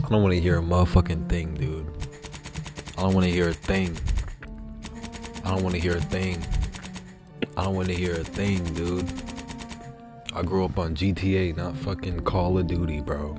I don't want to hear a motherfucking thing, dude. I don't want to hear a thing. I don't want to hear a thing. I don't want to hear a thing, dude. I grew up on GTA, not fucking Call of Duty, bro.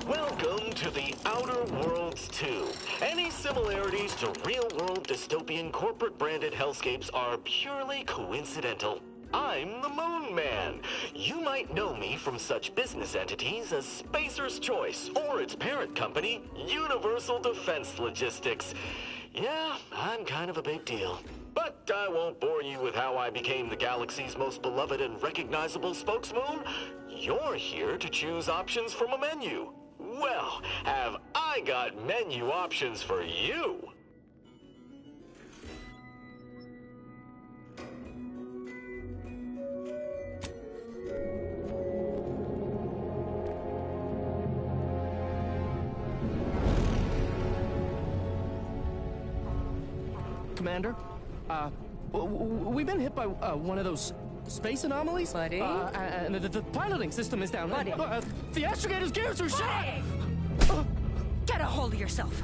Welcome to the Outer Worlds 2. Any similarities to real-world dystopian corporate-branded hellscapes are purely coincidental. I'm the Moon Man. You might know me from such business entities as Spacer's Choice or its parent company, Universal Defense Logistics. Yeah, I'm kind of a big deal. But I won't bore you with how I became the galaxy's most beloved and recognizable spokesmoon. You're here to choose options from a menu. Well, have I got menu options for you? Commander, we've been hit by one of those space anomalies. Buddy? And the piloting system is down. Buddy? The astrogator's gears are shot! Get a hold of yourself.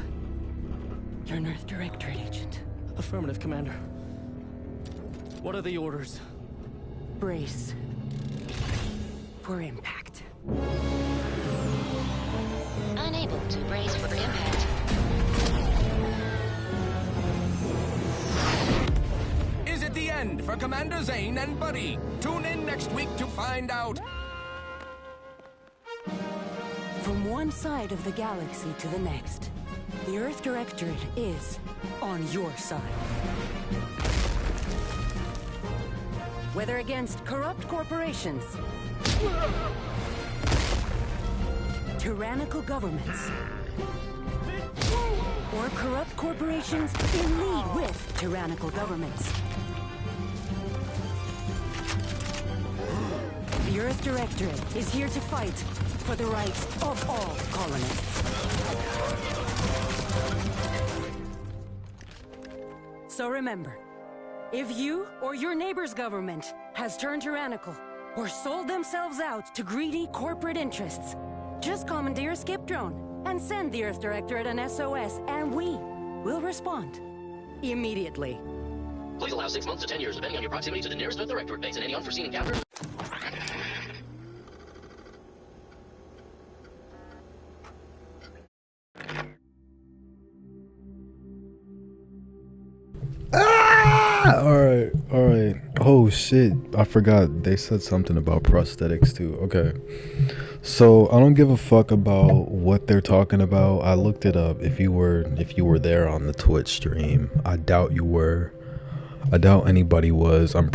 You're an Earth Directorate agent. Affirmative, Commander. What are the orders? Brace for impact. Unable to brace for impact. Is it the end for Commander Zane and Buddy? Tune in next week to find out. From one side of the galaxy to the next, the Earth Directorate is on your side. Whether against corrupt corporations, tyrannical governments, or corrupt corporations in league with tyrannical governments, the Earth Directorate is here to fight for the rights of all colonists. So remember, if you or your neighbor's government has turned tyrannical or sold themselves out to greedy corporate interests, just commandeer a skip drone and send the Earth Directorate an SOS, and we will respond immediately. Please allow 6 months to 10 years, depending on your proximity to the nearest Earth Directorate base and any unforeseen encounters. Alright. Oh shit, I forgot they said something about prosthetics too. Okay, so I don't give a fuck about what they're talking about. I looked it up. If you were there on the Twitch stream, I doubt you were. I doubt anybody was. I'm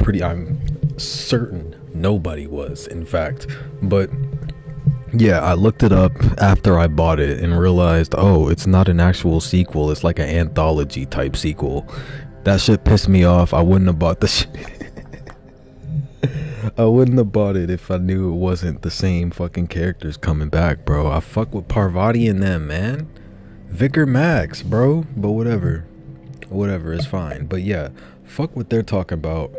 certain nobody was, in fact. But yeah, I looked it up after I bought it and realized, oh, it's not an actual sequel. It's like an anthology type sequel. That shit pissed me off. I wouldn't have bought the shit. I wouldn't have bought it if I knew it wasn't the same fucking characters coming back, bro. I fuck with Parvati and them, man. Vicar Max, bro. But whatever, it's fine. But yeah, fuck what they're talking about.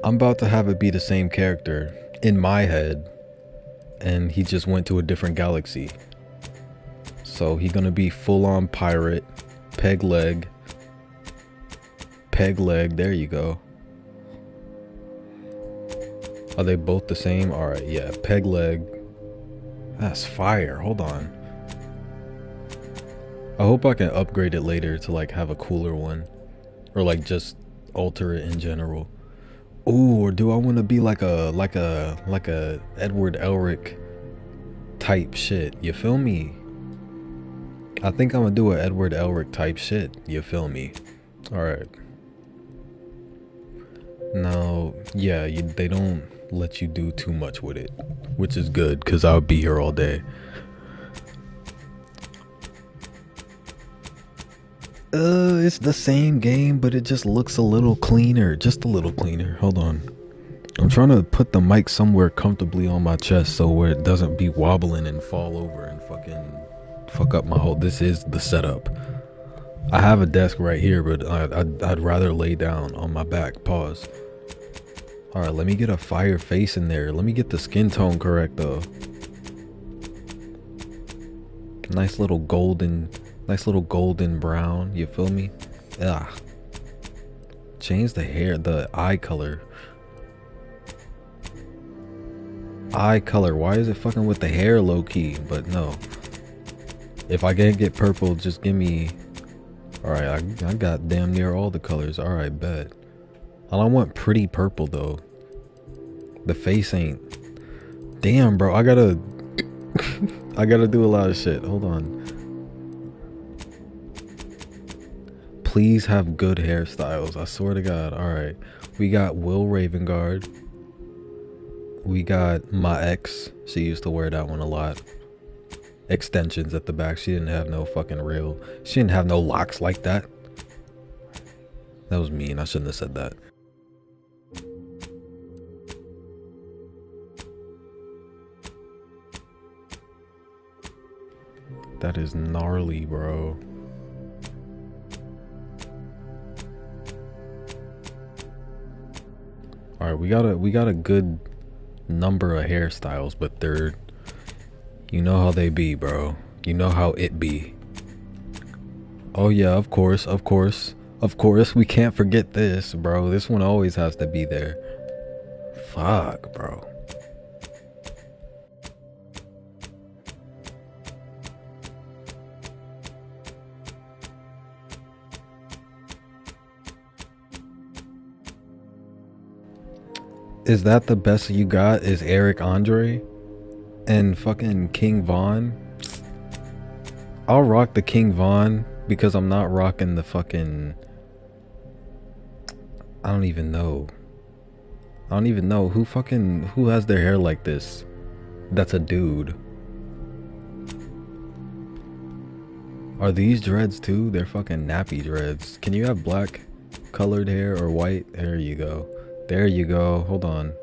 I'm about to have it be the same character in my head, and he just went to a different galaxy. So he gonna be full-on pirate, peg leg, there you go. Are they both the same? Alright, yeah, peg leg. That's fire. Hold on. I hope I can upgrade it later to like have a cooler one, or like just alter it in general. Ooh, or do I want to be like a Edward Elric type shit? You feel me? I think I'm gonna do an Edward Elric type shit. You feel me? Alright. Now, yeah, they don't let you do too much with it, which is good, because I'll be here all day. It's the same game, but it just looks a little cleaner. Just a little cleaner. Hold on. I'm trying to put the mic somewhere comfortably on my chest so where it doesn't be wobbling and fall over and fuck up my whole. This is the setup. I have a desk right here, but I'd rather lay down on my back. Pause. Alright, let me get a fire face in there. Let me get the skin tone correct though. Nice little golden brown, you feel me? Ah. Change the hair, the eye color. Eye color, why is it fucking with the hair low key? But no. If I can't get purple, just give me... Alright, I got damn near all the colors. Alright, bet. I don't want pretty purple though. The face ain't... Damn, bro, I gotta... I gotta do a lot of shit. Hold on. Please have good hairstyles. I swear to God. Alright. We got Will Ravengard. We got my ex. She used to wear that one a lot. Extensions at the back. She didn't have no fucking real... She didn't have no locks like that. That was mean. I shouldn't have said that. That is gnarly, bro. Alright, we got a good number of hairstyles, but they're... You know how they be, bro. You know how it be. Oh yeah, of course. Of course, we can't forget this, bro. This one always has to be there. Fuck, bro. Is that the best you got? Is Eric Andre and fucking King Von? I'll rock the King Von because I'm not rocking the fucking... I don't even know who has their hair like this. That's a dude. Are these dreads too? They're fucking nappy dreads. Can you have black colored hair or white? There you go. There you go. Hold on.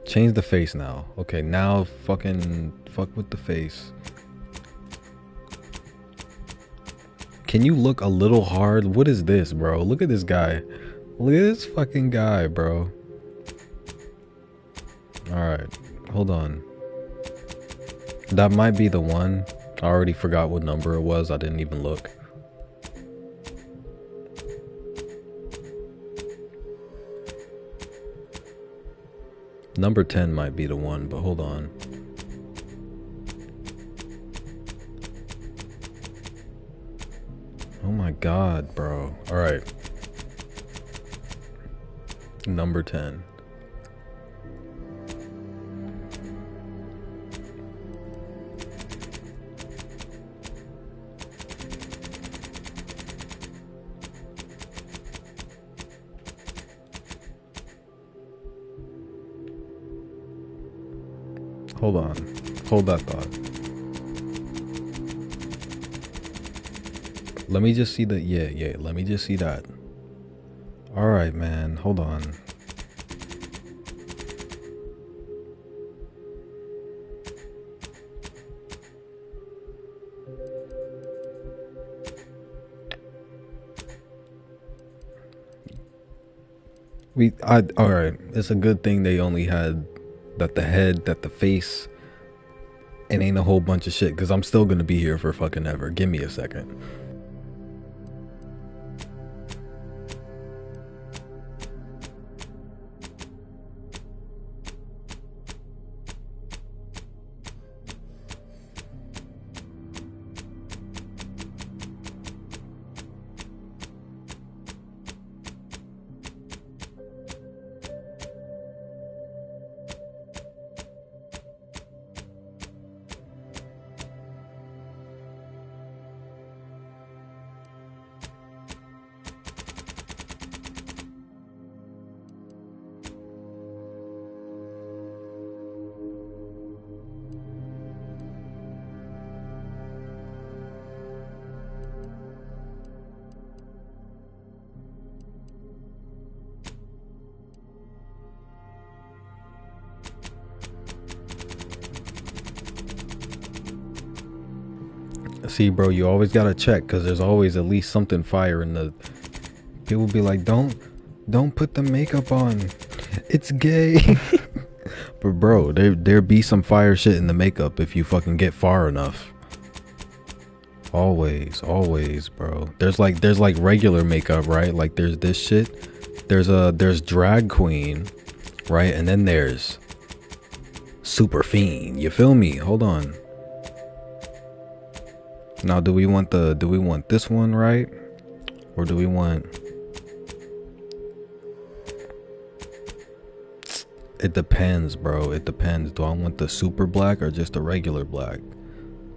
Change the face now. Okay, now fucking fuck with the face. Can you look a little hard? What is this, bro? Look at this guy. Look at this fucking guy, bro. Alright, hold on. That might be the one. I already forgot what number it was. I didn't even look. Number 10 might be the one, but hold on. Oh my god, bro. Alright. Number 10. Hold on. Hold that thought. Let me just see the... Yeah. Let me just see that. Alright, man. Hold on. Alright. It's a good thing they only had... that the head, that the face, and ain't a whole bunch of shit, because I'm still gonna be here for fucking ever. Give me a second. See, bro, you always gotta check because there's always at least something fire in the. People be like, don't put the makeup on. It's gay. But bro, there be some fire shit in the makeup if you fucking get far enough. Always, bro. There's like regular makeup, right? Like there's this shit. There's drag queen, right? And then there's super fiend. You feel me? Hold on. Now, do we want this one, right? Or do we want? It depends, bro. It depends. Do I want the super black or just the regular black?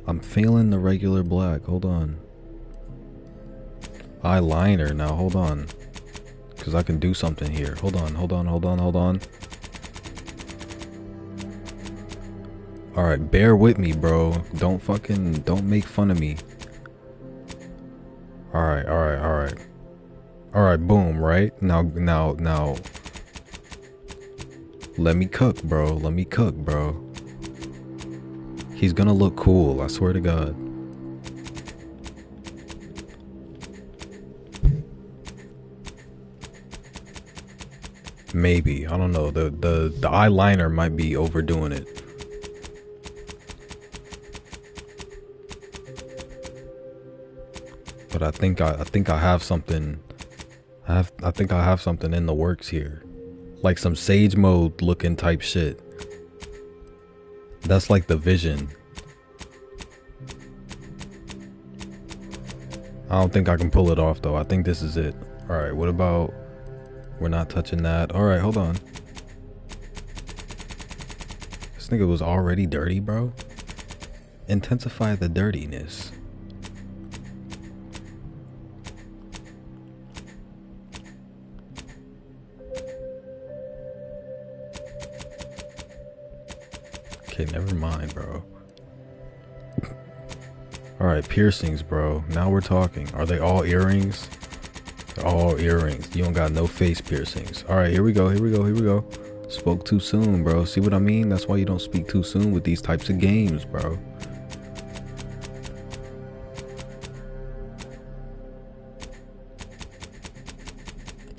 I'm feeling the regular black. Hold on. Eyeliner. Now, hold on. Because I can do something here. Hold on. Alright, bear with me, bro. Don't make fun of me. Alright, boom, right? Now. Let me cook, bro. He's gonna look cool, I swear to God. Maybe, I don't know. The eyeliner might be overdoing it. But I think I have something. I think I have something in the works here. Like some Sage Mode looking type shit. That's like the vision. I don't think I can pull it off though. I think this is it. Alright, what about... We're not touching that. Alright, hold on. This nigga was already dirty, bro. Intensify the dirtiness. Okay, never mind, bro. Alright, piercings, bro. Now we're talking. Are they all earrings? They're all earrings. You don't got no face piercings. Alright, here we go. Spoke too soon, bro. See what I mean? That's why you don't speak too soon with these types of games, bro.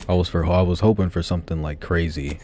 I was hoping for something like crazy.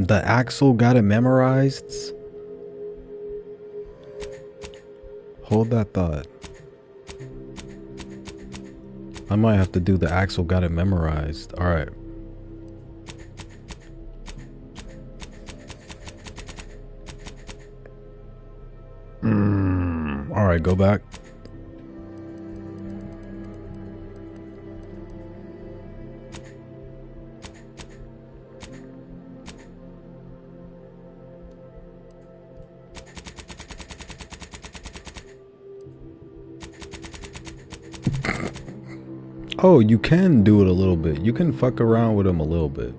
The Axel got it memorized. Hold that thought. I might have to do the Axel got it memorized. All right. All right, go back. Oh, you can do it a little bit. You can fuck around with him a little bit.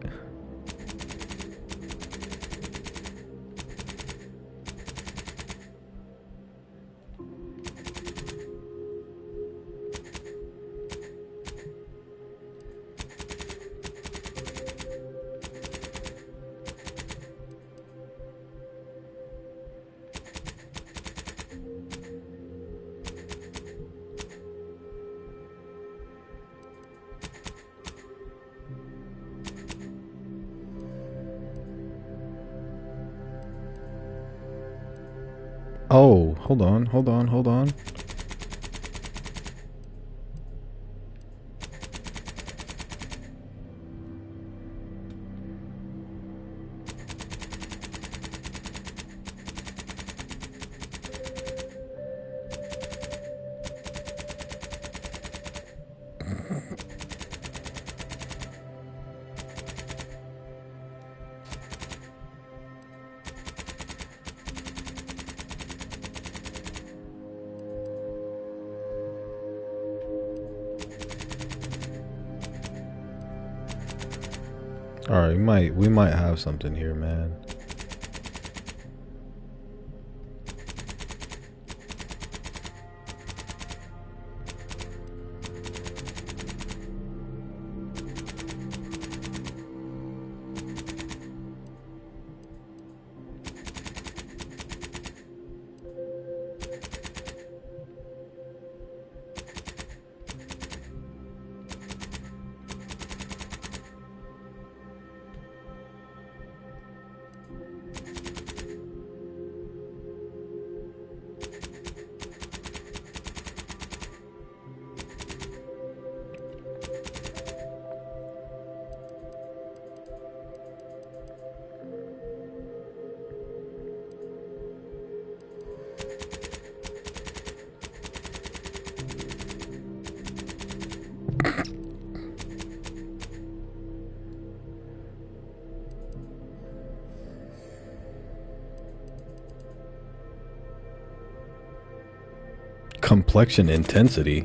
Oh, hold on. All right, we might have something here, man. Complexion intensity.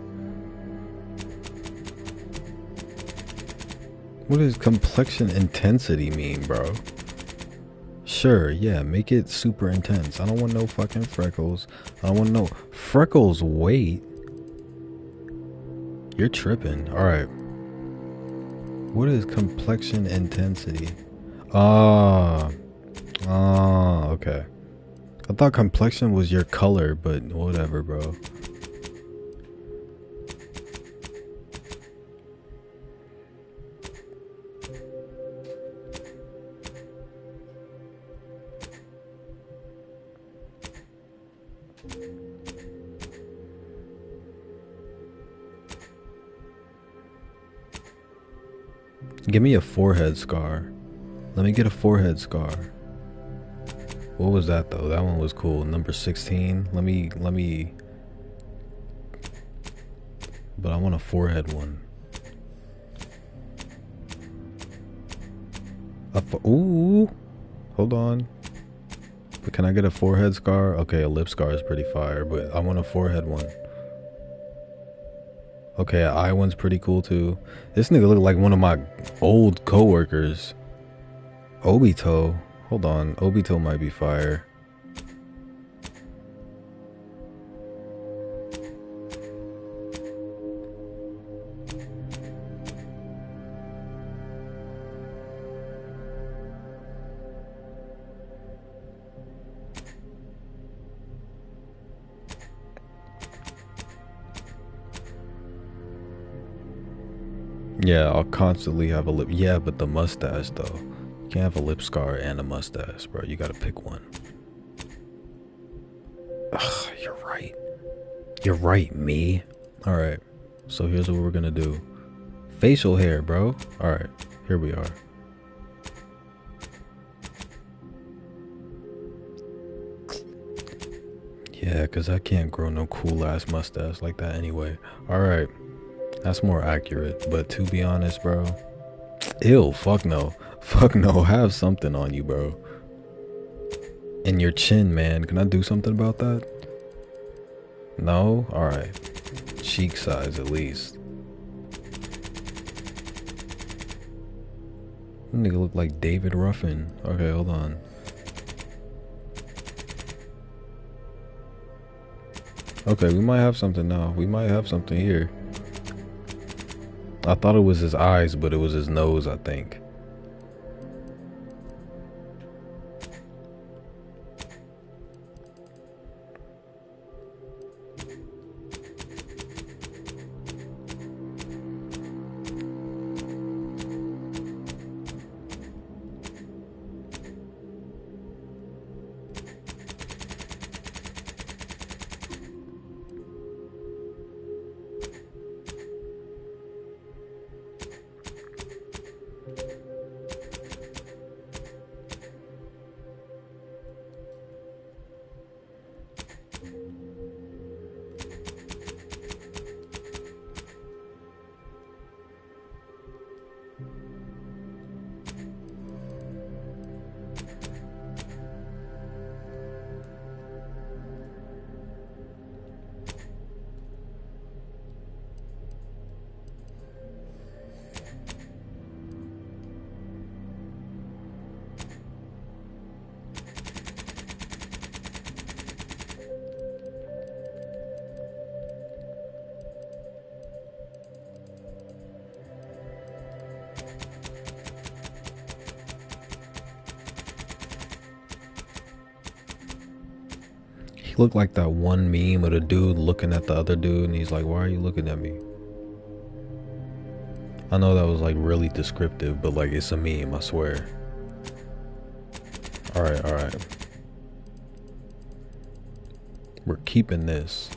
What does complexion intensity mean, bro? Sure, yeah, make it super intense. I don't want no fucking freckles. I don't want no freckles. Wait, you're tripping. All right. What is complexion intensity? Okay. I thought complexion was your color, but whatever, bro. Give me a forehead scar. Let me get a forehead scar. What was that though? That one was cool. Number 16. Let me. But I want a forehead one. Ooh. Hold on. But can I get a forehead scar? Okay, a lip scar is pretty fire, but I want a forehead one. Okay, an eye one's pretty cool too. This nigga look like one of my old coworkers. Obito. Hold on. Obito might be fire. Yeah, I'll constantly have a lip. Yeah, but the mustache though. You can't have a lip scar and a mustache, bro. You gotta pick one. Ugh, you're right. You're right, me. Alright. So here's what we're gonna do. Facial hair, bro. Alright, here we are. Yeah, because I can't grow no cool ass mustache like that anyway. Alright. That's more accurate. But to be honest, bro. Ew, fuck no. Fuck no. Have something on you, bro. And your chin, man. Can I do something about that? No? Alright. Cheek size at least. That nigga look like David Ruffin. Okay, hold on. Okay, we might have something now. We might have something here. I thought it was his eyes, but it was his nose, I think. He looked like that one meme of the dude looking at the other dude, and he's like, "Why are you looking at me?" I know that was like really descriptive, but like it's a meme, I swear. Alright, alright. We're keeping this.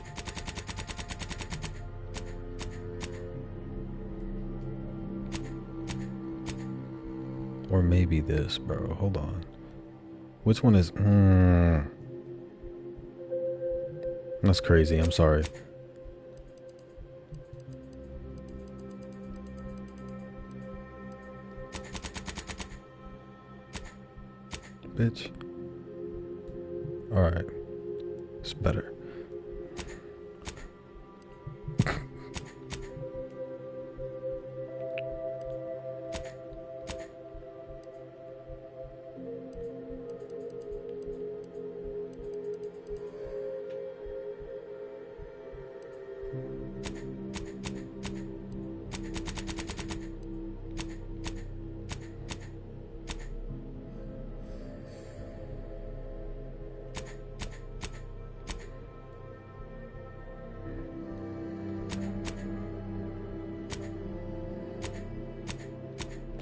Or maybe this, bro. Hold on. Which one is... That's crazy. I'm sorry. Bitch. Alright. It's better.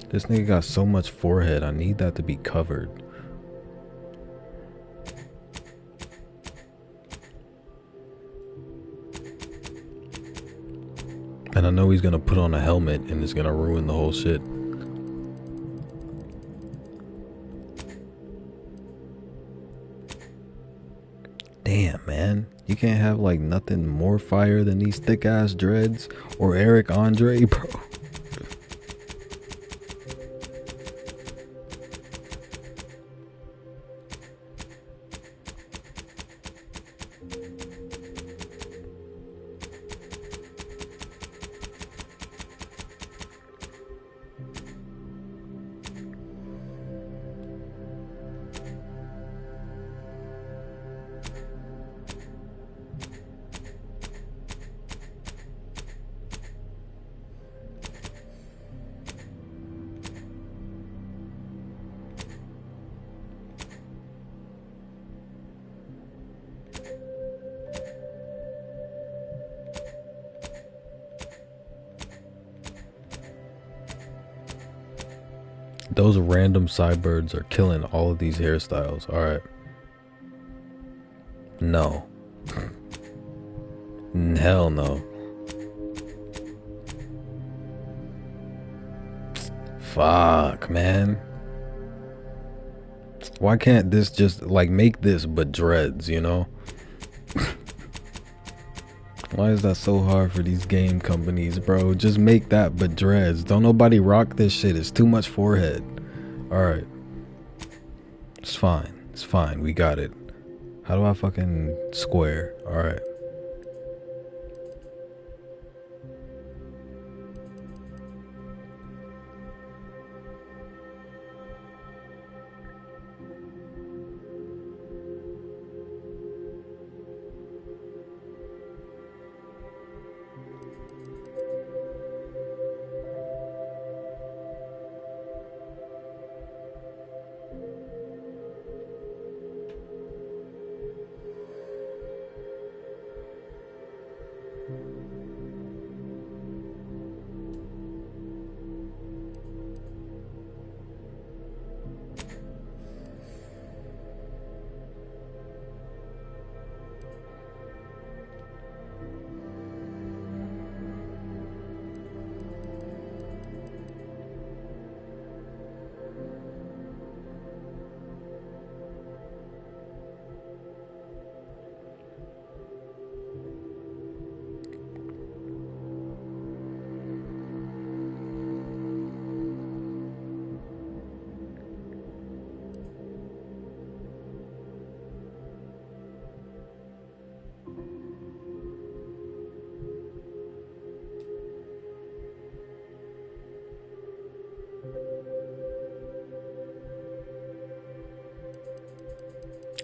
This nigga got so much forehead, I need that to be covered. And I know he's gonna put on a helmet and it's gonna ruin the whole shit. Damn, man. You can't have like nothing more fire than these thick ass dreads or Eric Andre, bro. Those random sideburns are killing all of these hairstyles. Alright. No. Hell no. Fuck, man. Why can't this just like make this but dreads, you know? Why is that so hard for these game companies, bro? Just make that but dreads. Don't nobody rock this shit. It's too much forehead. Alright. It's fine. It's fine. We got it. How do I fucking square? Alright.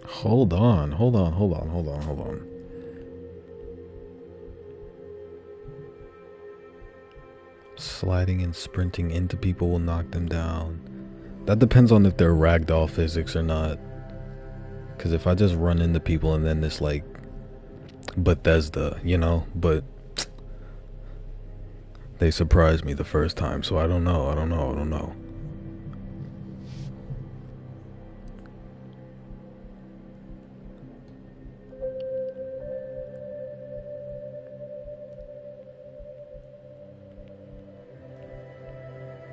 Hold on. Sliding and sprinting into people will knock them down. That depends on if they're ragdoll physics or not. Because if I just run into people and then it's like Bethesda, you know, but they surprised me the first time, so I don't know.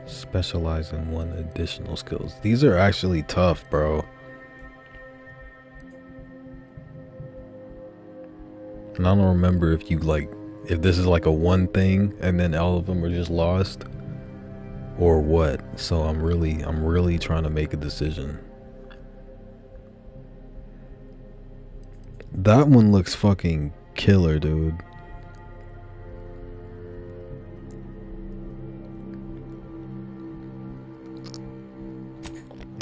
Specialize in one additional skills. These are actually tough, bro. And I don't remember if if this is like a one thing and then all of them are just lost or what. So I'm really trying to make a decision. That one looks fucking killer, dude.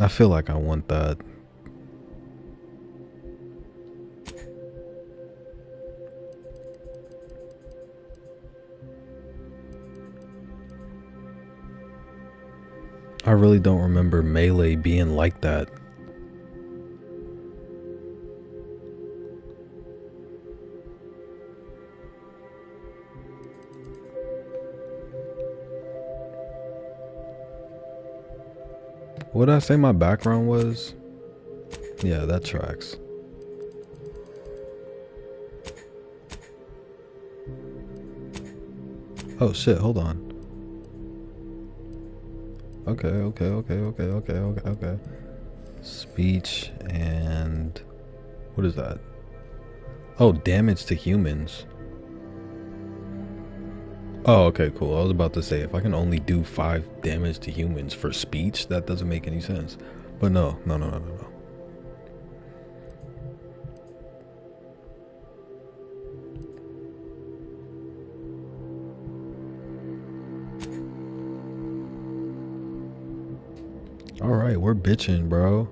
I feel like I want that. I really don't remember Melee being like that. What did I say my background was? Yeah, that tracks. Oh shit, hold on. Okay. Speech and... what is that? Oh, damage to humans. Oh, okay, cool. I was about to say, if I can only do 5 damage to humans for speech, that doesn't make any sense. But no. Alright, we're bitching, bro.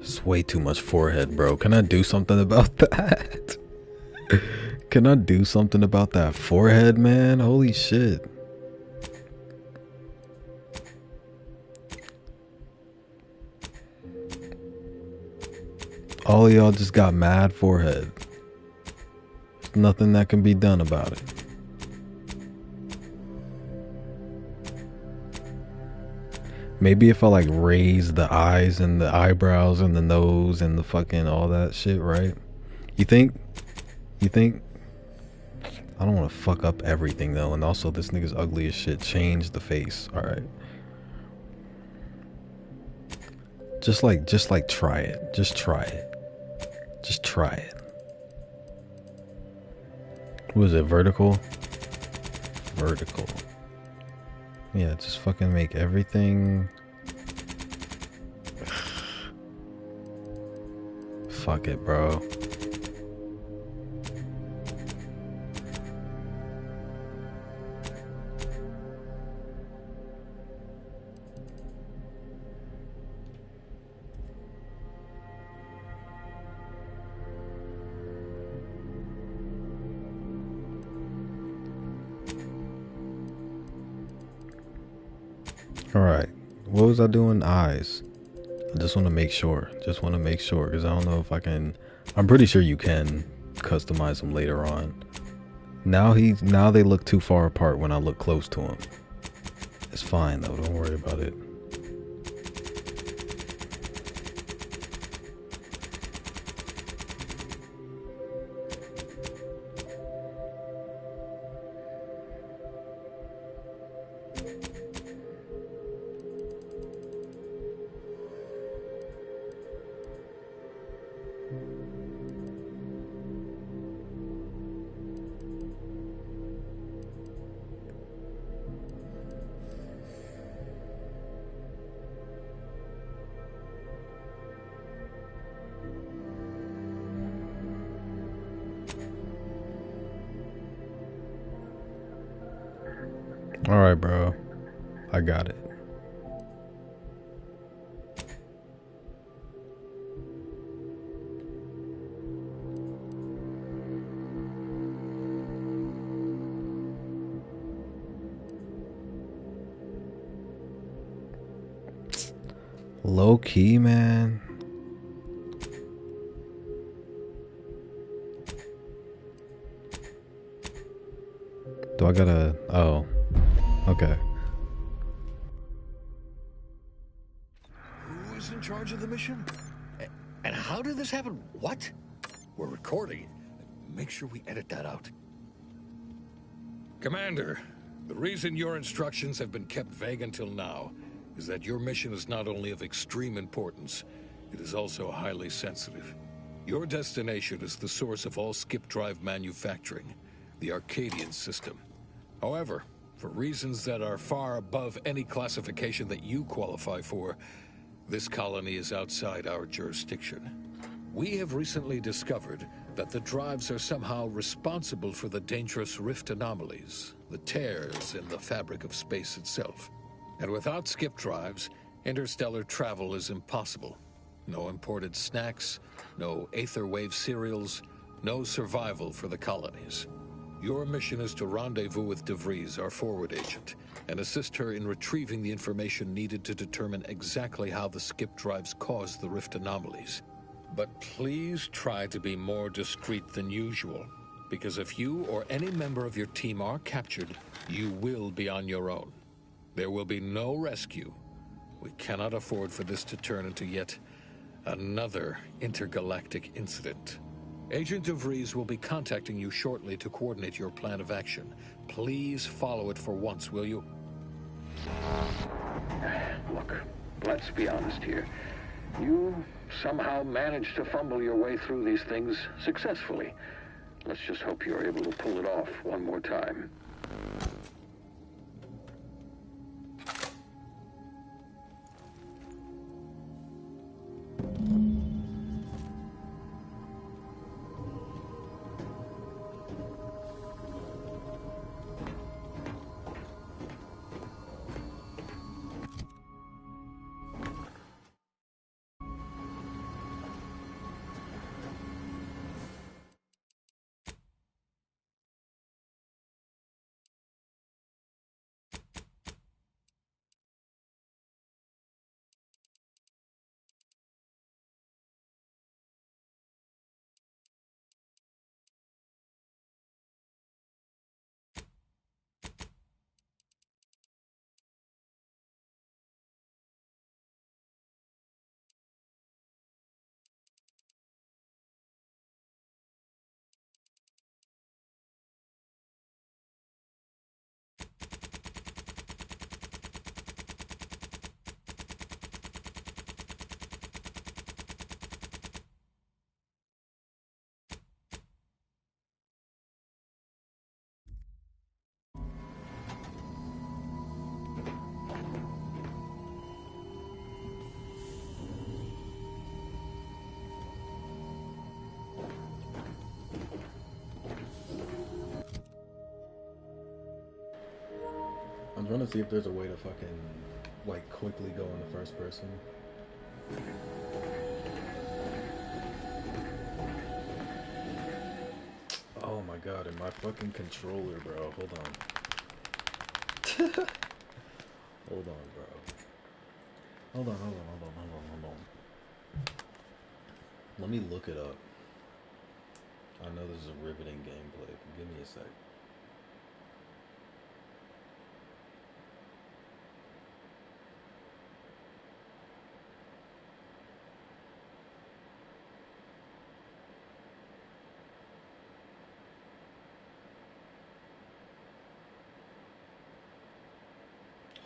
It's way too much forehead, bro. Can I do something about that? Can I do something about that forehead, man? Holy shit. All of y'all just got mad forehead. There's nothing that can be done about it. Maybe if I like raise the eyes and the eyebrows and the nose and the fucking all that shit, right? You think? I don't want to fuck up everything though, and also this nigga's ugly as shit. Change the face. Alright. Just like try it. Just try it. Just try it. What is it? Vertical? Vertical. Yeah, just fucking make everything. Fuck it, bro. Alright, what was I doing? Eyes. I just want to make sure. Because I don't know if I can. I'm pretty sure you can customize them later on. Now they look too far apart when I look close to him. It's fine though, don't worry about it. Alright, bro. I got it. Low key, man. Do I gotta... Oh. Okay. Who is in charge of the mission? And how did this happen? What? We're recording. Make sure we edit that out. Commander, the reason your instructions have been kept vague until now is that your mission is not only of extreme importance, it is also highly sensitive. Your destination is the source of all skip drive manufacturing, the Arcadian system. However, for reasons that are far above any classification that you qualify for, this colony is outside our jurisdiction. We have recently discovered that the drives are somehow responsible for the dangerous rift anomalies, the tears in the fabric of space itself. And without skip drives, interstellar travel is impossible. No imported snacks, no aether wave cereals, no survival for the colonies. Your mission is to rendezvous with DeVries, our forward agent, and assist her in retrieving the information needed to determine exactly how the skip drives caused the rift anomalies. But please try to be more discreet than usual, because if you or any member of your team are captured, you will be on your own. There will be no rescue. We cannot afford for this to turn into yet another intergalactic incident. Agent DeVries will be contacting you shortly to coordinate your plan of action. Please follow it for once, will you? Look, let's be honest here. You somehow managed to fumble your way through these things successfully. Let's just hope you're able to pull it off one more time. I'm trying to see if there's a way to fucking, like, quickly go in the first person. Oh my god, and my fucking controller, bro. Hold on. Hold on, bro. Hold on. Let me look it up. I know this is a riveting gameplay. Give me a sec.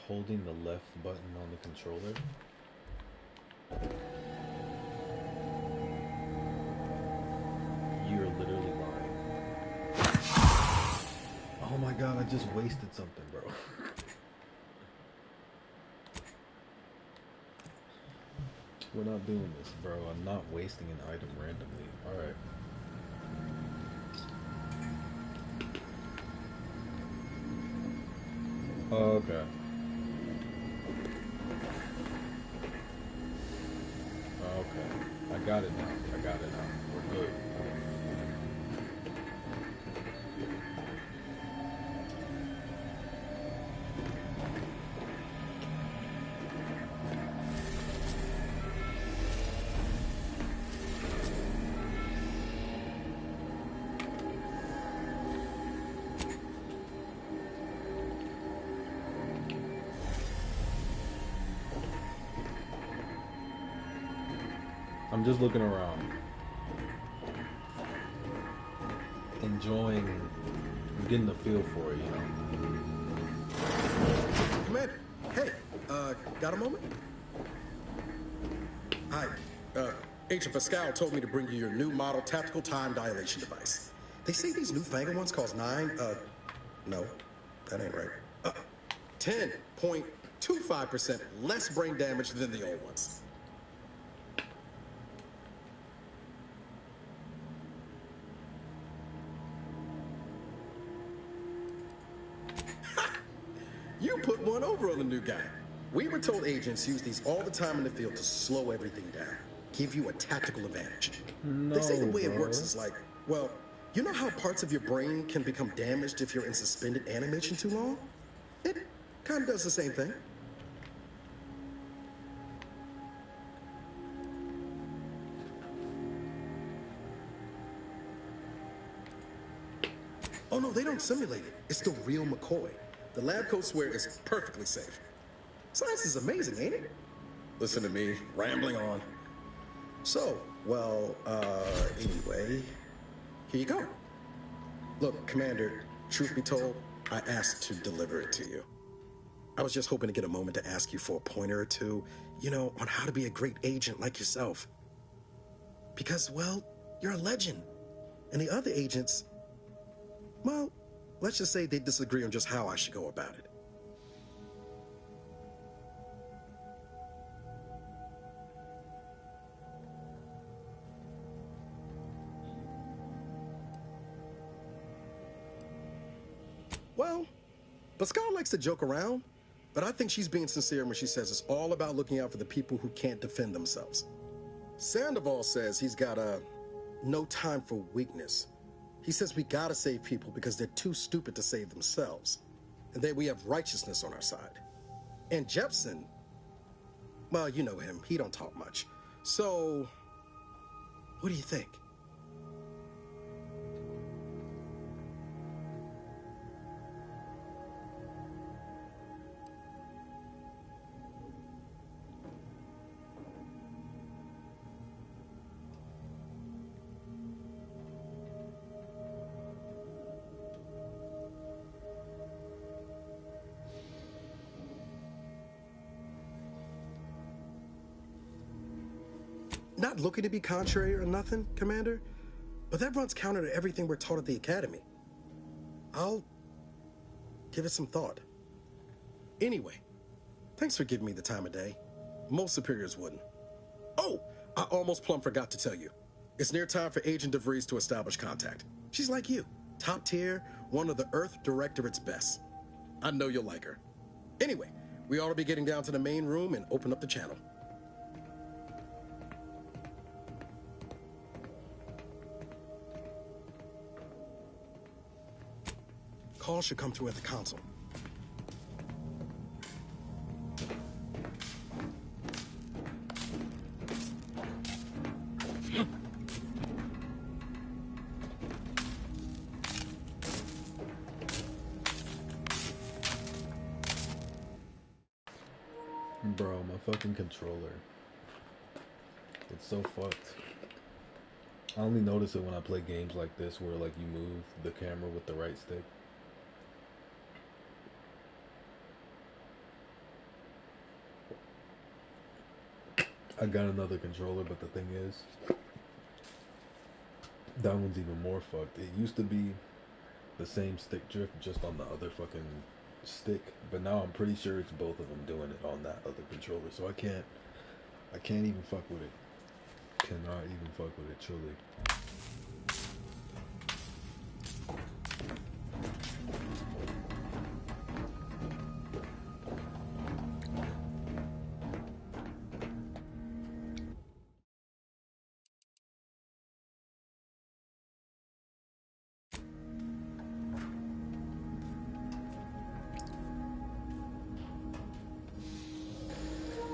Holding the left button on the controller. You're literally lying. Oh my god, I just wasted something, bro. We're not doing this, bro. I'm not wasting an item randomly. Alright. Okay. Okay. I got it now. We're good. I'm just looking around. Enjoying, getting the feel for it, you know. Commander, hey, got a moment? Hi, Agent Pascal told me to bring you your new model tactical time dilation device. They say these newfangled ones cause no, that ain't right. 10.25% less brain damage than the old ones. You put one over on the new guy. We were told agents use these all the time in the field to slow everything down, give you a tactical advantage. No, they say the way bro. it works is like, well, you know how parts of your brain can become damaged if you're in suspended animation too long? It kind of does the same thing. Oh no, they don't simulate it. It's the real McCoy. The lab coats swear it's perfectly safe. Science is amazing, ain't it? Listen to me, rambling on. So, well, anyway, here you go. Look, Commander, truth be told, I asked to deliver it to you. I was just hoping to get a moment to ask you for a pointer or two, you know, on how to be a great agent like yourself. Because, well, you're a legend. And the other agents, well, let's just say they disagree on just how I should go about it. Well, Pascal likes to joke around, but I think she's being sincere when she says it's all about looking out for the people who can't defend themselves. Sandoval says he's got no time for weakness. He says we gotta save people because they're too stupid to save themselves, and that we have righteousness on our side. And Jepson, well, you know him, he don't talk much. So, what do you think? Not looking to be contrary or nothing, Commander, but that runs counter to everything we're taught at the Academy. I'll give it some thought. Anyway, thanks for giving me the time of day. Most superiors wouldn't. Oh, I almost plumb forgot to tell you. It's near time for Agent DeVries to establish contact. She's like you, top tier, one of the Earth Directorate's best. I know you'll like her. Anyway, we ought to be getting down to the main room and open up the channel. Call should come through at the console. Bro, my fucking controller. It's so fucked. I only notice it when I play games like this where like you move the camera with the right stick. I got another controller, but the thing is, that one's even more fucked. It used to be the same stick drift just on the other fucking stick, but now I'm pretty sure it's both of them doing it on that other controller, so I can't even fuck with it. Cannot even fuck with it, truly.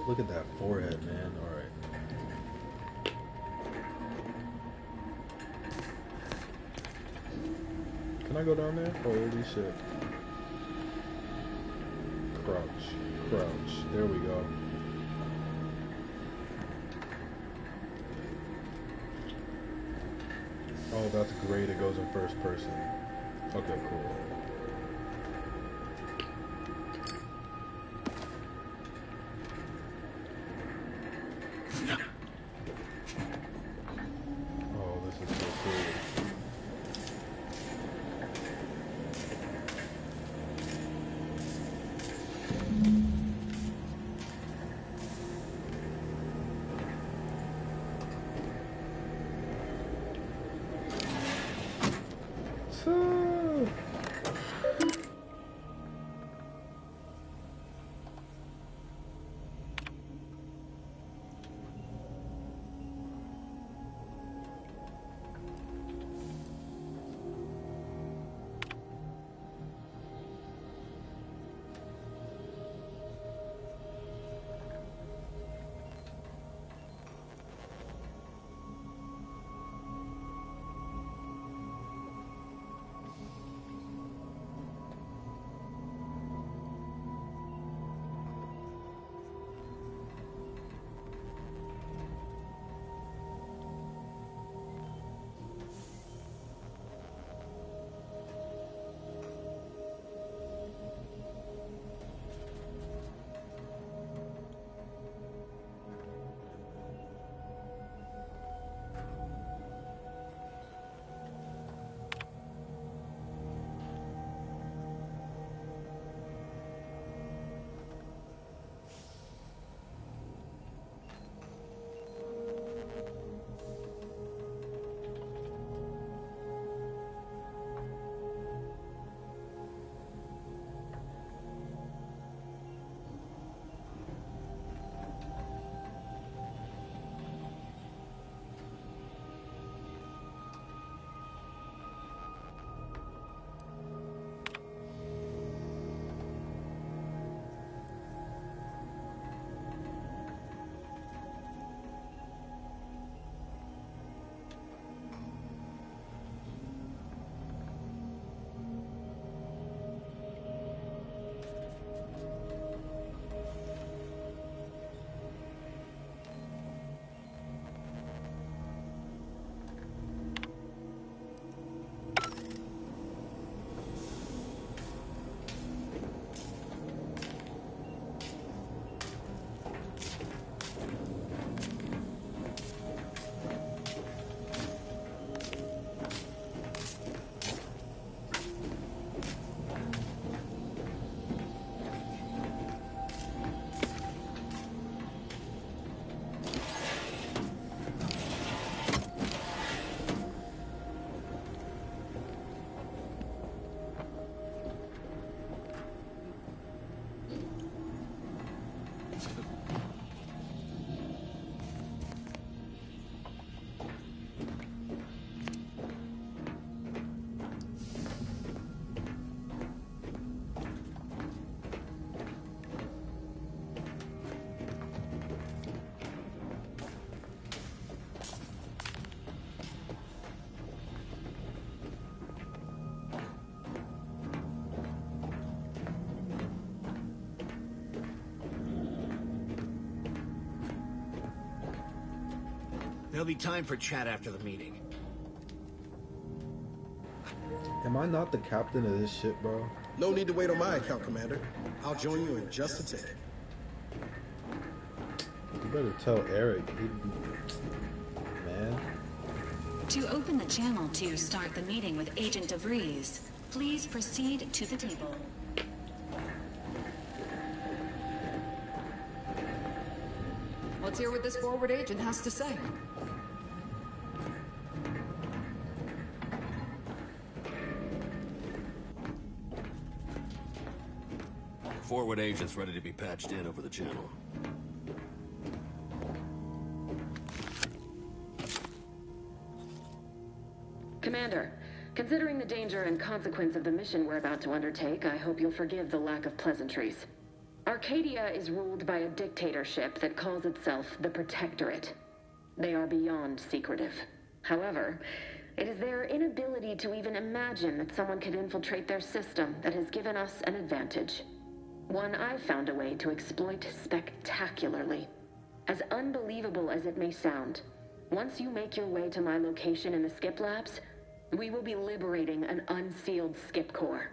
Look at that forehead, man. Alright. Can I go down there? Holy shit. Crouch. Crouch. There we go. Oh, that's great. It goes in first person. Okay, cool. Oh, this is so cool. There'll be time for chat after the meeting. Am I not the captain of this shit, bro? No need to wait on my account, Commander. I'll join you in just a tick. You better tell Eric. Man. To open the channel to start the meeting with Agent DeVries, please proceed to the table. Let's hear what this forward agent has to say. Forward agent's ready to be patched in over the channel. Commander, considering the danger and consequence of the mission we're about to undertake, I hope you'll forgive the lack of pleasantries. Arcadia is ruled by a dictatorship that calls itself the Protectorate. They are beyond secretive. However, it is their inability to even imagine that someone could infiltrate their system that has given us an advantage. One I've found a way to exploit spectacularly. As unbelievable as it may sound, Once you make your way to my location in the skip labs, we will be liberating an unsealed skip core.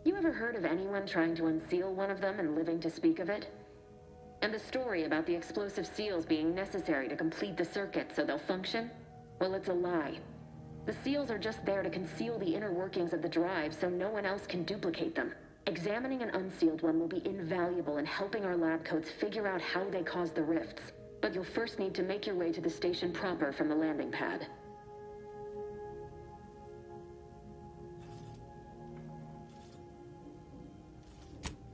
You ever heard of anyone trying to unseal one of them and living to speak of it? And the story about the explosive seals being necessary to complete the circuit so they'll function? Well, it's a lie. The seals are just there to conceal the inner workings of the drive so no one else can duplicate them. Examining an unsealed one will be invaluable in helping our lab coats figure out how they cause the rifts. But you'll first need to make your way to the station proper from the landing pad.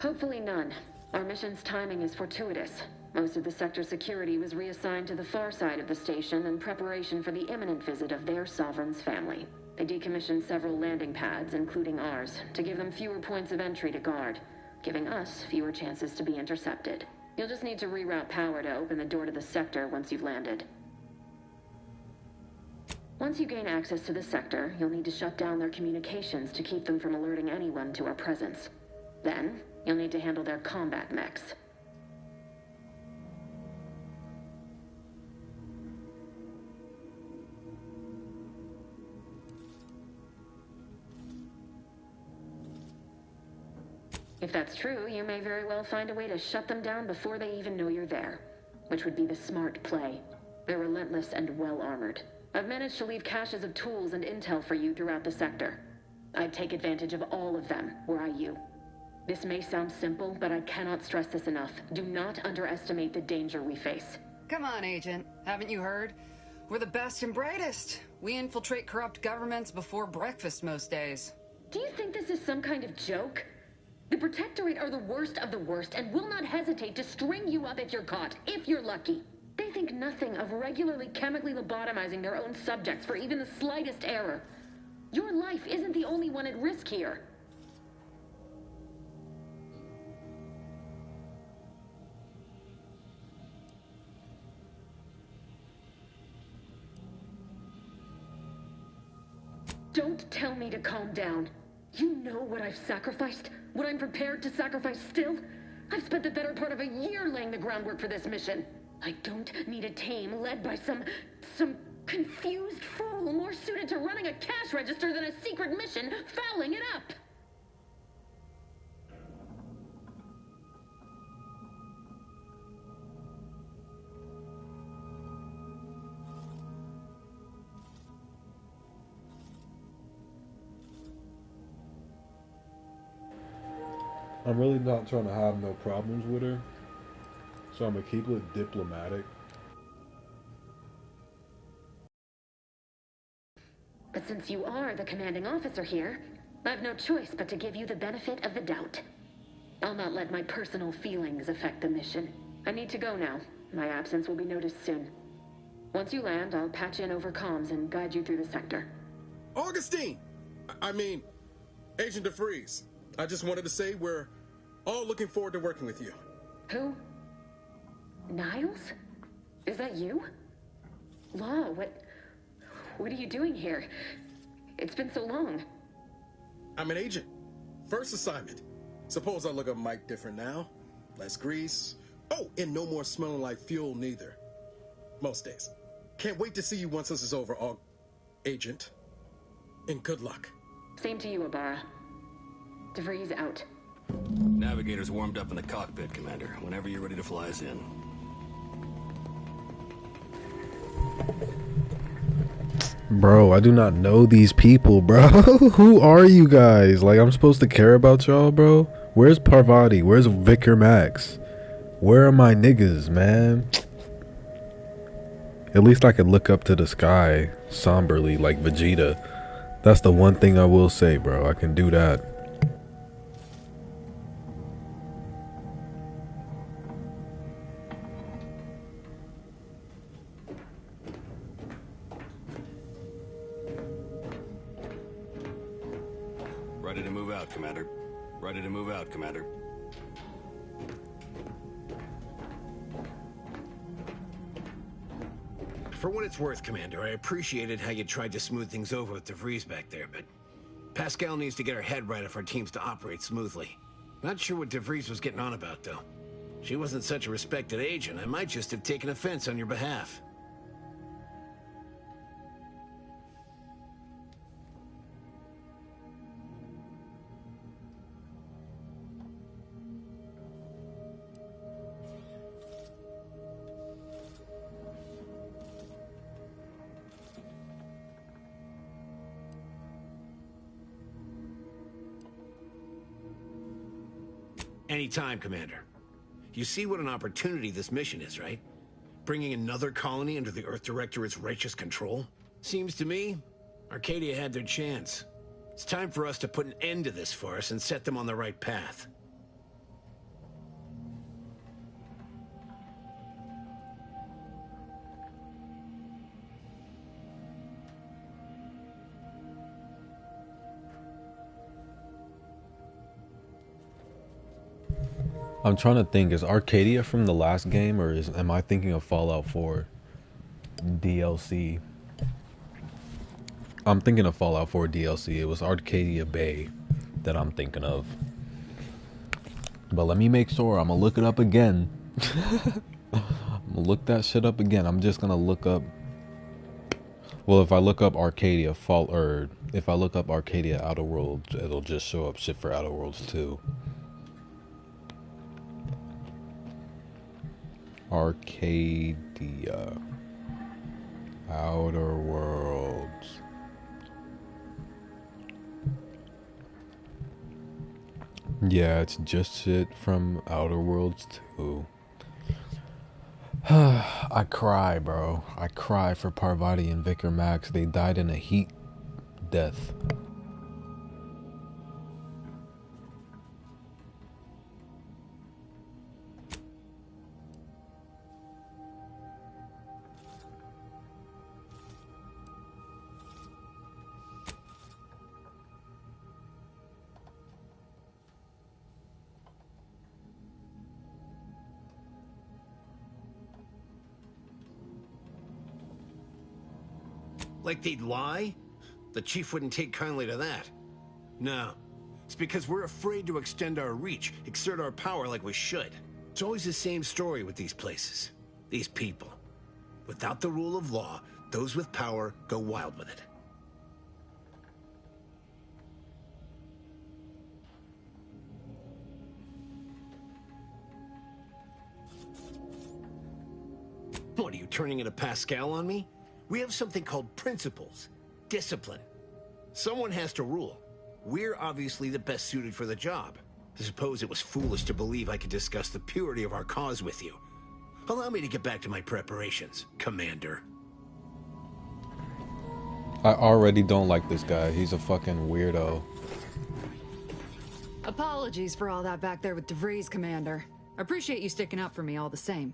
Hopefully none. Our mission's timing is fortuitous. Most of the sector's security was reassigned to the far side of the station in preparation for the imminent visit of their sovereign's family. They decommissioned several landing pads, including ours, to give them fewer points of entry to guard, giving us fewer chances to be intercepted. You'll just need to reroute power to open the door to the sector once you've landed. Once you gain access to the sector, you'll need to shut down their communications to keep them from alerting anyone to our presence. Then, you'll need to handle their combat mechs. If that's true, you may very well find a way to shut them down before they even know you're there, which would be the smart play. They're relentless and well-armored. I've managed to leave caches of tools and intel for you throughout the sector. I'd take advantage of all of them, were I you. This may sound simple, but I cannot stress this enough. Do not underestimate the danger we face. Come on, Agent. Haven't you heard? We're the best and brightest. We infiltrate corrupt governments before breakfast most days. Do you think this is some kind of joke? The Protectorate are the worst of the worst and will not hesitate to string you up if you're caught, if you're lucky. They think nothing of regularly chemically lobotomizing their own subjects for even the slightest error. Your life isn't the only one at risk here. Don't tell me to calm down. You know what I've sacrificed? What I'm prepared to sacrifice still? I've spent the better part of a year laying the groundwork for this mission. I don't need a team led by some confused fool more suited to running a cash register than a secret mission fouling it up. I'm really not trying to have no problems with her, so I'm gonna keep it diplomatic. But since you are the commanding officer here, I've no choice but to give you the benefit of the doubt. I'll not let my personal feelings affect the mission. I need to go now. My absence will be noticed soon. Once you land, I'll patch in over comms and guide you through the sector. Augustine! I mean, Agent DeVries. I just wanted to say we're all looking forward to working with you. Who? Niles? Is that you? Law, what are you doing here? It's been so long. I'm an agent. First assignment. Suppose I look a mite different now. Less grease. Oh, and no more smelling like fuel neither. Most days. Can't wait to see you once this is over, Agent. And good luck. Same to you, Ibarra. DeVries out. Navigator's warmed up in the cockpit, Commander. Whenever you're ready to fly us in. Bro, I do not know these people, bro. Who are you guys? Like, I'm supposed to care about y'all, bro? Where's Parvati? Where's Vicar Max? Where are my niggas, man? At least I could look up to the sky somberly like Vegeta. That's the one thing I will say, bro. I can do that. Ready to move out, Commander. Ready to move out, Commander. For what it's worth, Commander, I appreciated how you tried to smooth things over with DeVries back there, but Pascal needs to get her head right if our team's to operate smoothly. Not sure what DeVries was getting on about, though. She wasn't such a respected agent. I might just have taken offense on your behalf. Anytime, Commander. You see what an opportunity this mission is, right? Bringing another colony under the Earth Directorate's righteous control? Seems to me, Arcadia had their chance. It's time for us to put an end to this farce and set them on the right path. I'm trying to think, is Arcadia from the last game, or am I thinking of Fallout 4 DLC? I'm thinking of Fallout 4 DLC. It was Arcadia Bay that I'm thinking of. But let me make sure. I'm gonna look it up again. I'm gonna look that shit up again. I'm just gonna look up. Well, if I look up Arcadia if I look up Arcadia Outer Worlds, it'll just show up shit for Outer Worlds 2. Arcadia Outer Worlds. Yeah, it's just shit from Outer Worlds 2. I cry, bro. I cry for Parvati and Vicar Max. They died in a heat death. Like they'd lie? The chief wouldn't take kindly to that. No. It's because we're afraid to extend our reach, exert our power like we should. It's always the same story with these places. These people. Without the rule of law, those with power go wild with it. What, are you turning into Pascal on me? We have something called principles, discipline. Someone has to rule. We're obviously the best suited for the job. I suppose it was foolish to believe I could discuss the purity of our cause with you. Allow me to get back to my preparations, Commander. I already don't like this guy. He's a fucking weirdo. Apologies for all that back there with DeVries, Commander. I appreciate you sticking up for me all the same.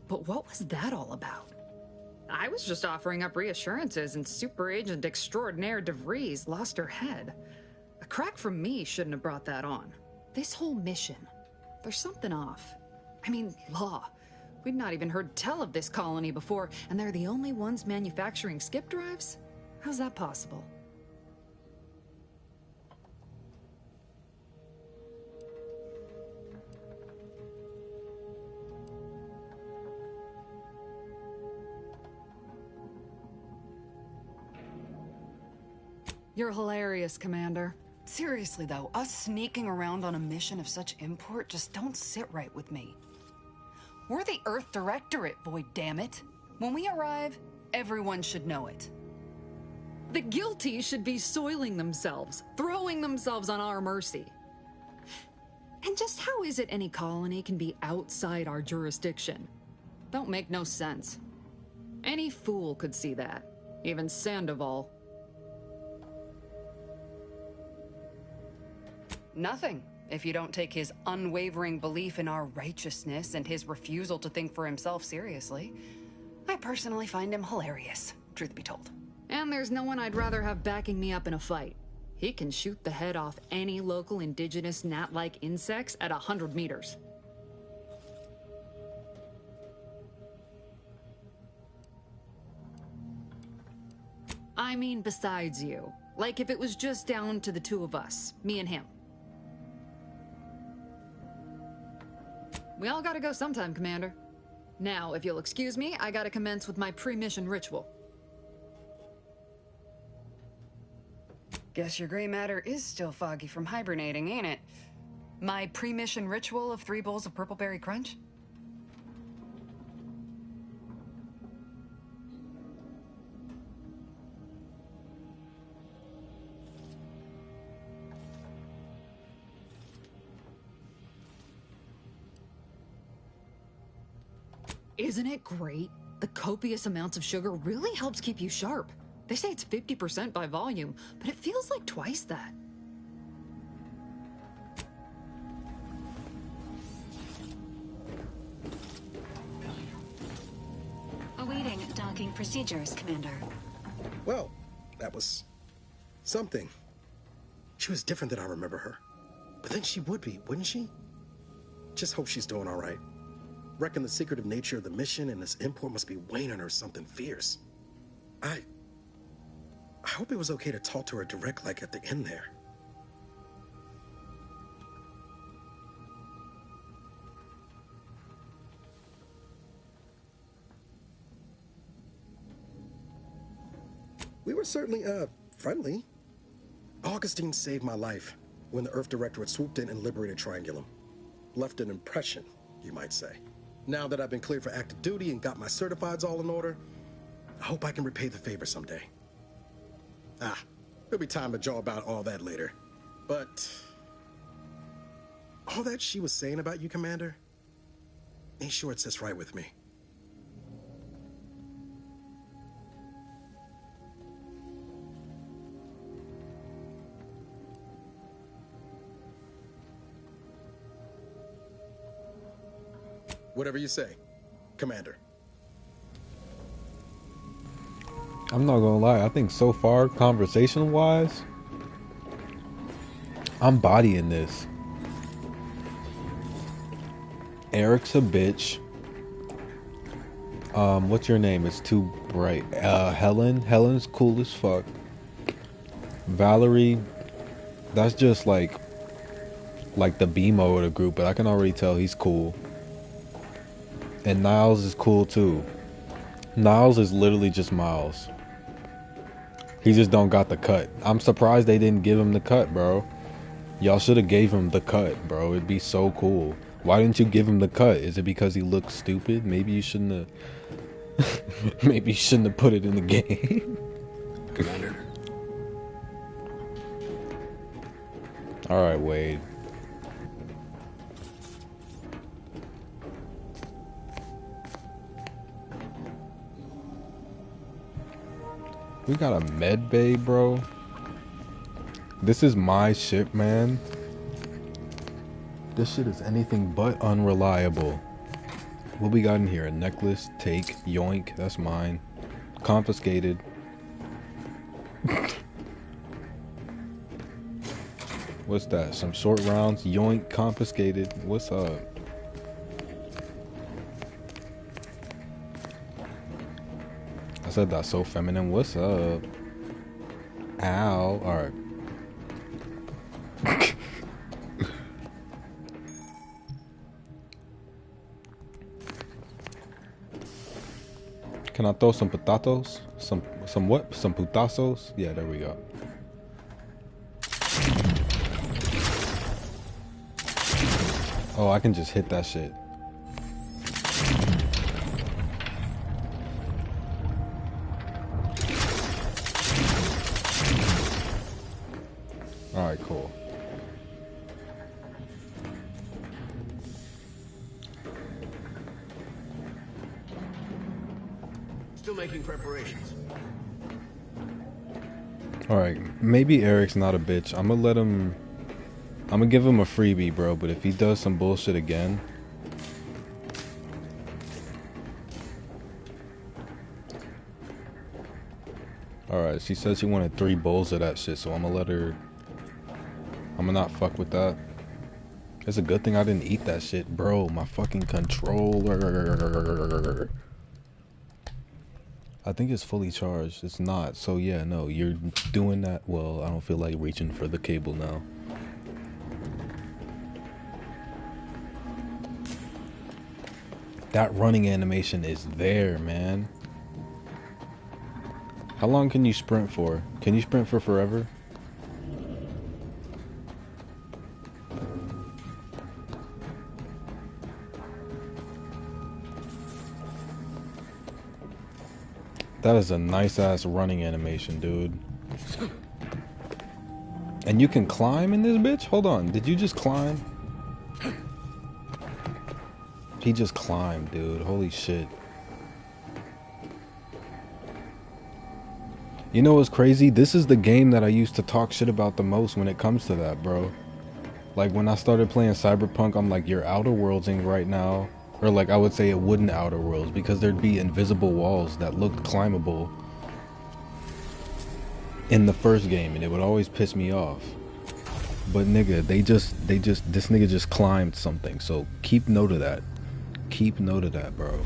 But what was that all about? I was just offering up reassurances and Super Agent Extraordinaire DeVries lost her head. A crack from me shouldn't have brought that on. This whole mission, there's something off. I mean, law. We'd not even heard tell of this colony before, and they're the only ones manufacturing skip drives? How's that possible? You're hilarious, Commander. Seriously, though, us sneaking around on a mission of such import just don't sit right with me. We're the Earth Directorate, Void, damn it. When we arrive, everyone should know it. The guilty should be soiling themselves, throwing themselves on our mercy. And just how is it any colony can be outside our jurisdiction? Don't make no sense. Any fool could see that, even Sandoval. Nothing, if you don't take his unwavering belief in our righteousness and his refusal to think for himself seriously. I personally find him hilarious, truth be told. And there's no one I'd rather have backing me up in a fight. He can shoot the head off any local indigenous gnat-like insects at 100 meters. I mean, besides you. Like if it was just down to the two of us, me and him. We all gotta go sometime, Commander. Now, if you'll excuse me, I gotta commence with my pre-mission ritual. Guess your gray matter is still foggy from hibernating, ain't it? My pre-mission ritual of 3 bowls of purple berry crunch? Isn't it great? The copious amounts of sugar really helps keep you sharp. They say it's 50% by volume, but it feels like twice that. Awaiting docking procedures, Commander. Well, that was something. She was different than I remember her. But then she would be, wouldn't she? Just hope she's doing all right. Reckon the secretive nature of the mission and this import must be weighing on her something fierce. I hope it was okay to talk to her direct like at the end there. We were certainly, friendly. Augustine saved my life when the Earth Directorate swooped in and liberated Triangulum. Left an impression, you might say. Now that I've been cleared for active duty and got my certifieds all in order, I hope I can repay the favor someday. There'll be time to jaw about all that later. But all that she was saying about you, Commander, ain't sure it sits right with me. Whatever you say, Commander. I'm not gonna lie, I think so far, conversation-wise, I'm bodying this. Eric's a bitch. What's your name? It's too bright. Helen's cool as fuck. Valerie, that's just like the BMO of the group, but I can already tell he's cool. And Niles is cool too. Niles is literally just Miles. He just don't got the cut. I'm surprised they didn't give him the cut, bro. Y'all should have gave him the cut, bro. It'd be so cool. Why didn't you give him the cut? Is it because he looks stupid? Maybe you shouldn't have. Maybe you shouldn't have put it in the game. Commander. All right, Wade. We got a med bay, bro. This is my ship, man. This shit is anything but unreliable. What we got in here? A necklace, take, yoink, that's mine. Confiscated. What's that? Some short rounds, yoink, confiscated. What's up? I said that so feminine. What's up? Ow. Alright. Can I throw some potatoes? Some what? Some putazos? Yeah, there we go. Oh, I can just hit that shit. Alright, cool. Still making preparations. Alright, maybe Eric's not a bitch. I'm gonna let him... I'm gonna give him a freebie, bro, but if he does some bullshit again... Alright, she said she wanted 3 bowls of that shit, so I'm gonna let her I'ma not fuck with that. It's a good thing I didn't eat that shit, bro. My fucking controller. I think it's fully charged. It's not. So yeah, no, you're doing that. Well, I don't feel like reaching for the cable now. That running animation is there, man. How long can you sprint for? Can you sprint for forever? That is a nice ass running animation, dude. And you can climb in this bitch? Hold on, did you just climb? He just climbed, dude. Holy shit. You know what's crazy? This is the game that I used to talk shit about the most when it comes to that, bro. Like when I started playing Cyberpunk, I'm like, you're Outer Worldsing right now. Or like I would say it wouldn't Outer Worlds because there'd be invisible walls that looked climbable in the first game and it would always piss me off. But nigga, this nigga just climbed something. So keep note of that. Keep note of that, bro.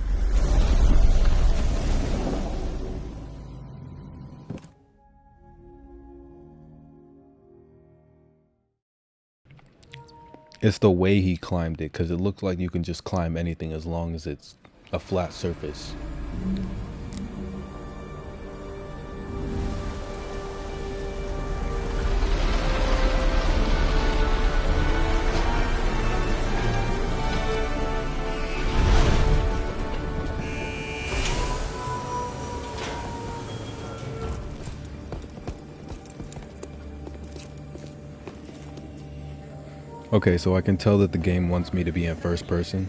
It's the way he climbed it, because it looks like you can just climb anything as long as it's a flat surface. Okay, so I can tell that the game wants me to be in first person.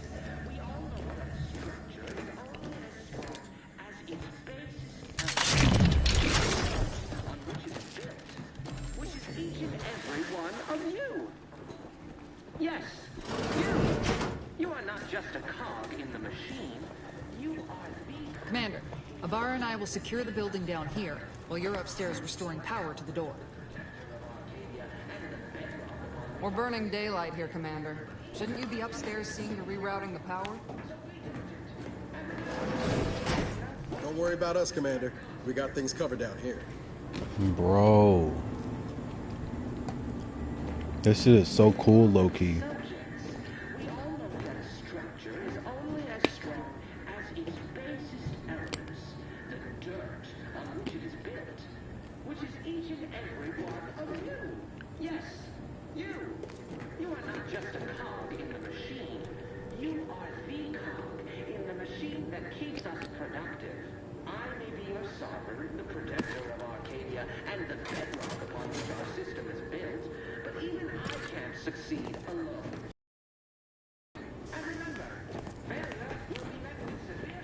Yes, you are not just a cog in the machine. You are the... Commander, Ibarra and I will secure the building down here, while you're upstairs restoring power to the door. We're burning daylight here, Commander. Shouldn't you be upstairs seeing to rerouting the power? Don't worry about us, Commander. We got things covered down here. Bro. This shit is so cool, low-key. Succeed alone. And remember, failure will be met with severe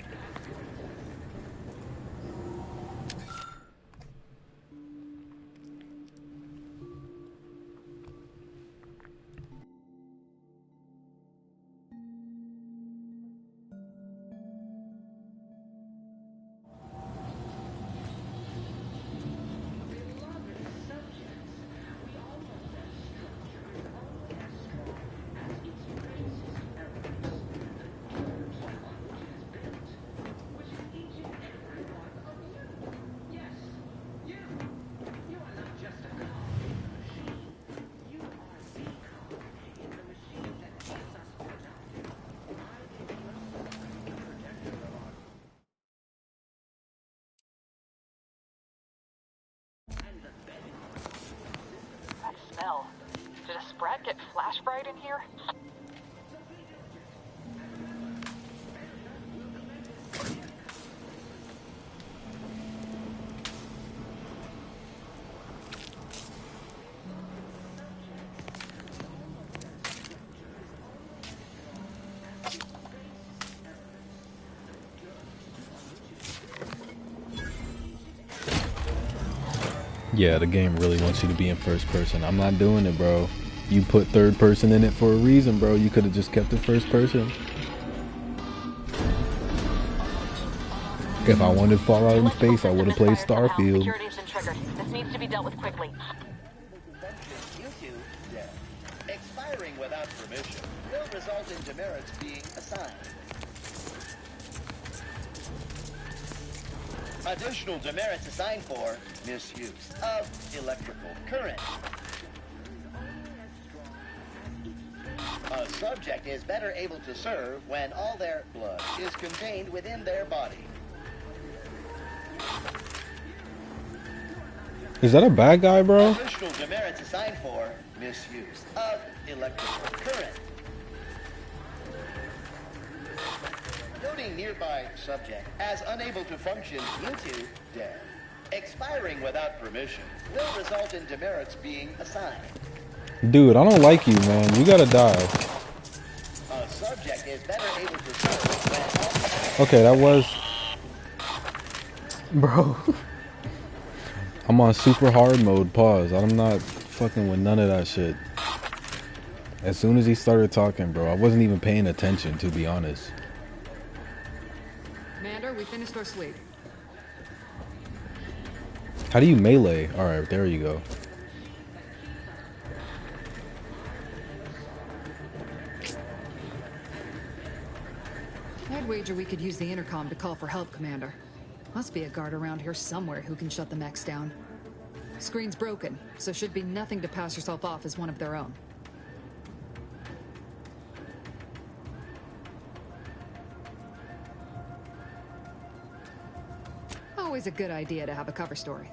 smell. Did a sprat get flash fried in here? Yeah, the game really wants you to be in first person. I'm not doing it, bro. You put third person in it for a reason, bro. You could have just kept it first person. If I wanted Fallout in space, I would have played Starfield. Security's been triggered. This needs to be dealt with quickly. You two, Expiring without permission will result in demerits being assigned. Additional demerits assigned for misuse of electrical current. A subject is better able to serve when all their blood is contained within their body. Is that a bad guy, bro? Additional demerits assigned for misuse of electrical current. Noting nearby subject as unable to function due to death. Expiring without permission will result in demerits being assigned. Dude, I don't like you, man. You gotta die. A subject is better able to serve when Okay, that was... Bro. I'm on super hard mode, pause. I'm not fucking with none of that shit. As soon as he started talking, bro, I wasn't even paying attention, to be honest. Commander, we finished our sweep. How do you melee? Alright, there you go. I'd wager we could use the intercom to call for help, Commander. Must be a guard around here somewhere who can shut the mechs down. Screen's broken, so should be nothing to pass yourself off as one of their own. Always a good idea to have a cover story.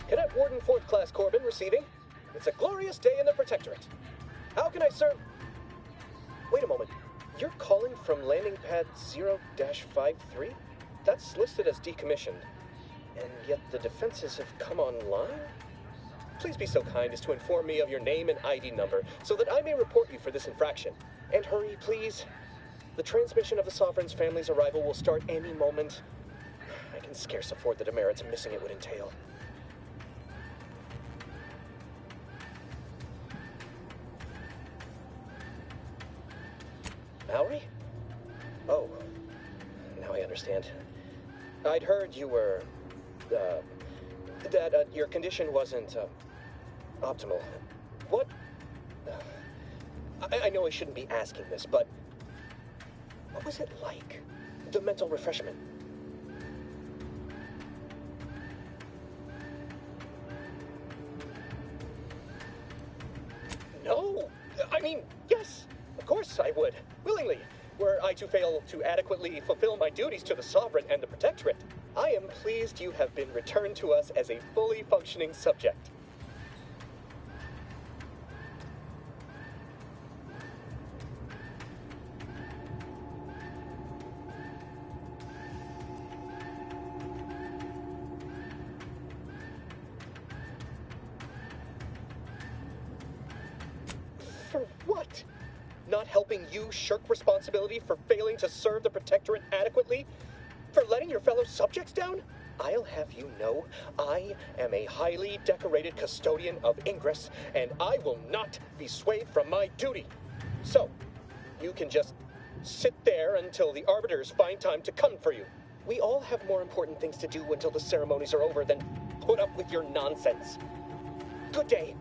Cadet Warden 4th Class Corbin receiving. It's a glorious day in the Protectorate. How can I serve? Wait a moment. You're calling from landing pad 0-53? That's listed as decommissioned. And yet the defenses have come online? Please be so kind as to inform me of your name and ID number so that I may report you for this infraction. And hurry, please. The transmission of the Sovereign's family's arrival will start any moment. I can scarce afford the demerits missing it would entail. Mallory? Oh, now I understand. I'd heard you were, that your condition wasn't, optimal. What? I know I shouldn't be asking this, but what was it like? The mental refreshment? No! I mean, yes! Of course I would. Willingly. Were I to fail to adequately fulfill my duties to the Sovereign and the Protectorate, I am pleased you have been returned to us as a fully functioning subject. For what? Not helping you shirk responsibility for failing to serve the Protectorate adequately? For letting your fellow subjects down? I'll have you know, I am a highly decorated custodian of Ingress, and I will not be swayed from my duty. So, you can just sit there until the Arbiters find time to come for you. We all have more important things to do until the ceremonies are over than put up with your nonsense. Good day.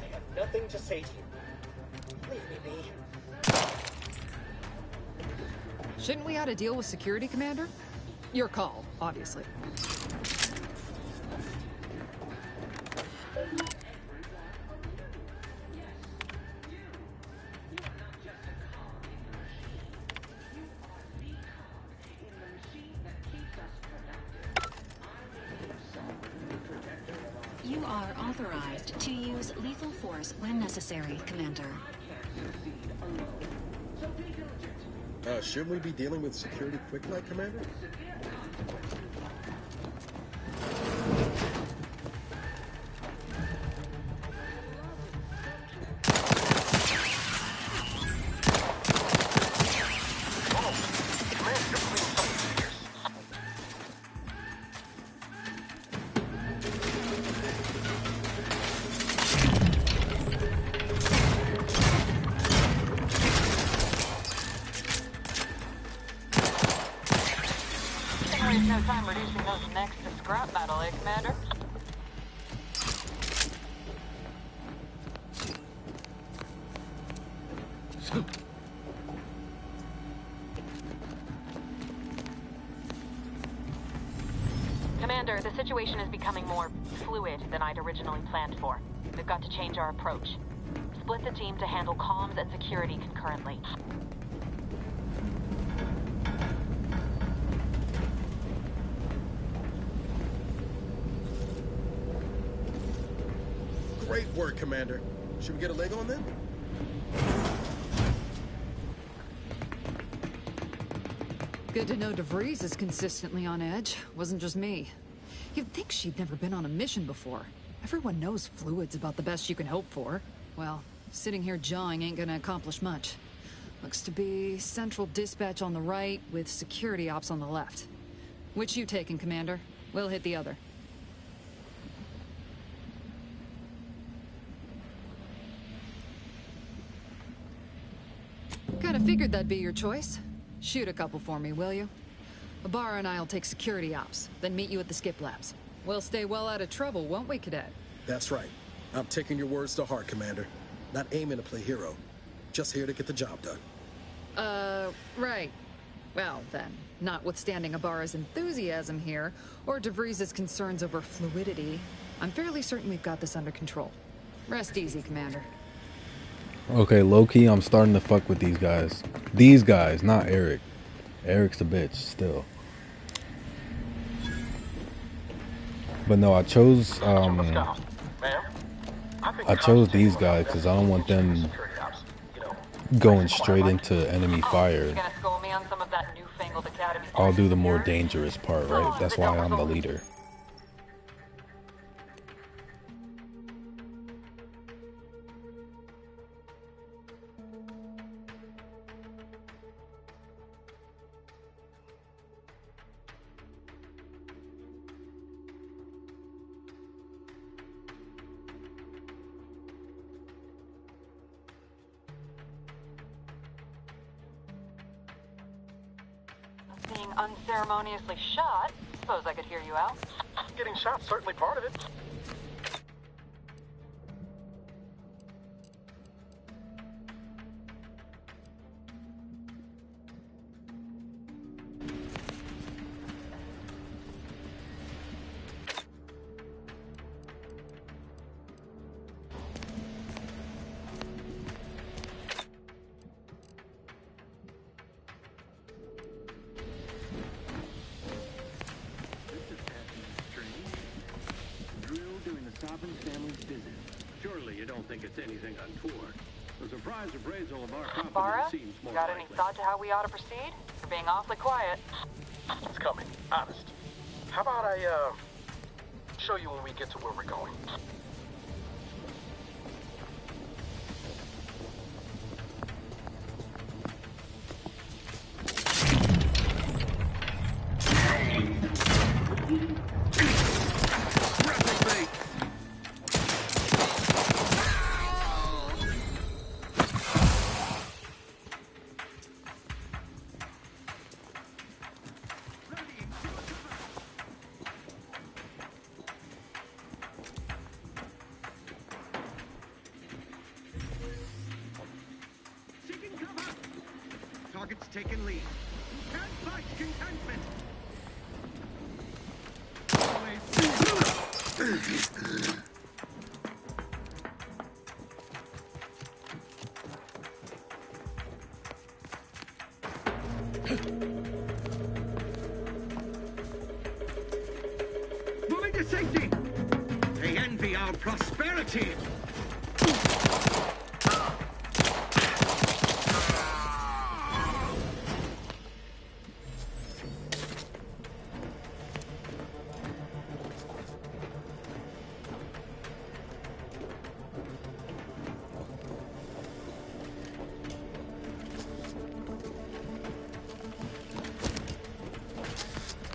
I have nothing to say to you. Leave me be. Shouldn't we add a deal with security, Commander? Your call, obviously. You are authorized to use lethal force when necessary, Commander. Shouldn't we be dealing with security quick light, Commander? producing those next to scrap metal, eh, Commander? Commander, the situation is becoming more fluid than I'd originally planned for. We've got to change our approach. Split the team to handle comms and security concurrently. Great work, Commander. Should we get a leg on them? Good to know DeVries is consistently on edge. Wasn't just me. You'd think she'd never been on a mission before. Everyone knows fluid's about the best you can hope for. Well, sitting here jawing ain't gonna accomplish much. Looks to be central dispatch on the right with security ops on the left. Which you taking, Commander? We'll hit the other. Kinda figured that'd be your choice. Shoot a couple for me, will you? Ibarra and I'll take security ops, then meet you at the skip labs. We'll stay well out of trouble, won't we, Cadet? That's right. I'm taking your words to heart, Commander. Not aiming to play hero. Just here to get the job done. Right. Well, then, notwithstanding Ibarra's enthusiasm here, or DeVries' concerns over fluidity, I'm fairly certain we've got this under control. Rest easy, Commander. Okay, low-key, I'm starting to fuck with these guys. These guys, not Eric. Eric's a bitch, still. But no, I chose, I chose these guys because I don't want them going straight into enemy fire. I'll do the more dangerous part, right? That's why I'm the leader. Being unceremoniously shot, suppose I could hear you out. Getting shot's certainly part of it. Ibarra, you got any thought to how we ought to proceed? You're being awfully quiet. It's coming, honest. How about I, show you when we get to where we're going? Target's taken lead. Can't fight contentment. Moving to safety. They envy our prosperity.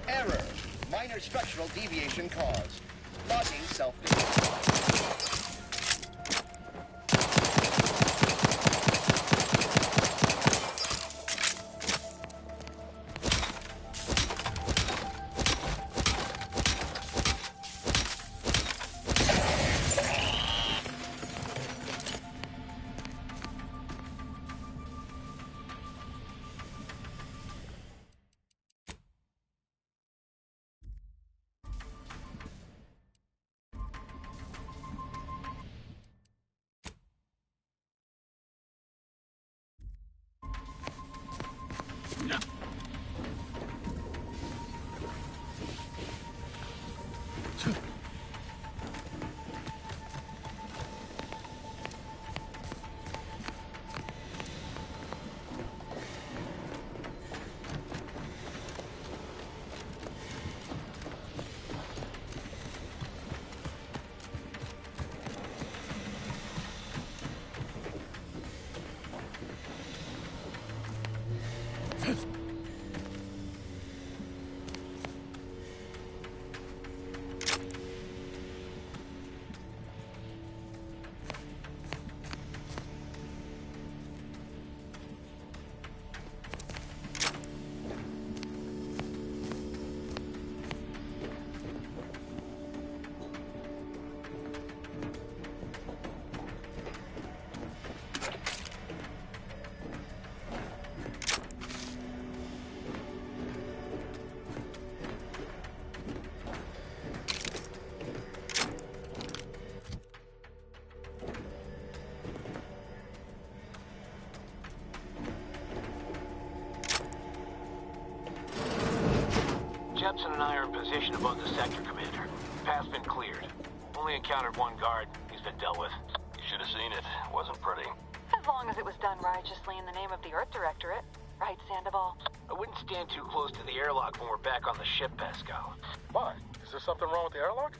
Error. Minor structural deviation caused. Logging self-defeat. in position above the sector, Commander. Path's been cleared. Only encountered one guard. He's been dealt with. You should have seen it. Wasn't pretty. As long as it was done righteously in the name of the Earth Directorate. Right, Sandoval? I wouldn't stand too close to the airlock when we're back on the ship, Pascal. Why? Is there something wrong with the airlock?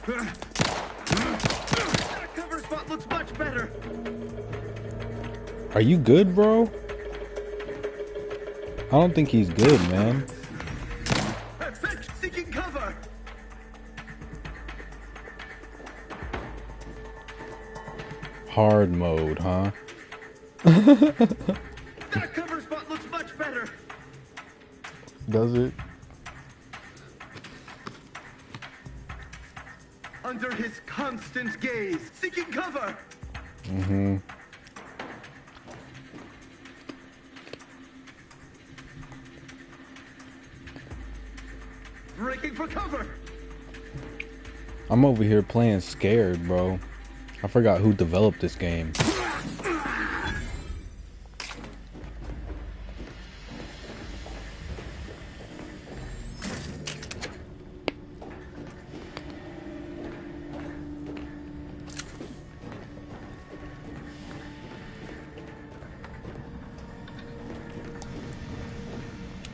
That cover spot looks much better. Are you good, bro? I don't think he's good, man. Fetch, seeking cover. Hard mode, huh? That cover spot looks much better. Does it? Under his constant gaze, seeking cover. Mm-hmm. Breaking for cover. I'm over here playing scared, bro. I forgot who developed this game.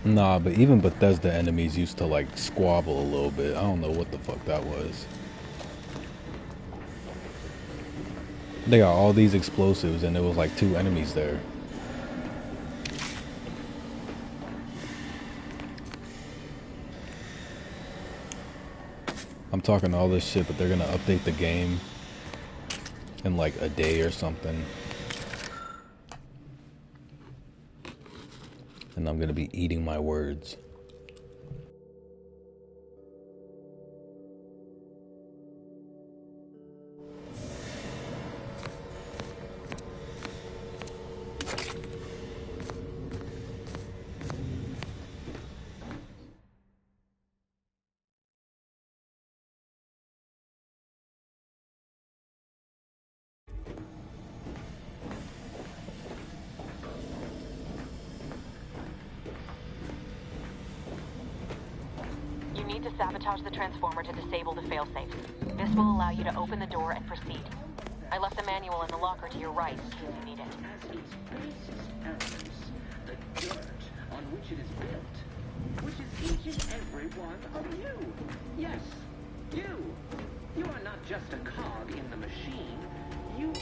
Nah, but even Bethesda enemies used to like squabble a little bit. I don't know what the fuck that was. They got all these explosives and there was like 2 enemies there. I'm talking all this shit, but they're gonna update the game in like a day or something. And I'm gonna be eating my words. Sabotage the transformer to disable the failsafe. This will allow you to open the door and proceed. I left the manual in the locker to your right in case you need it. As its basis elements, the dirt on which it is built, which is each and every one of you. Yes, you. You are not just a cog in the machine. You...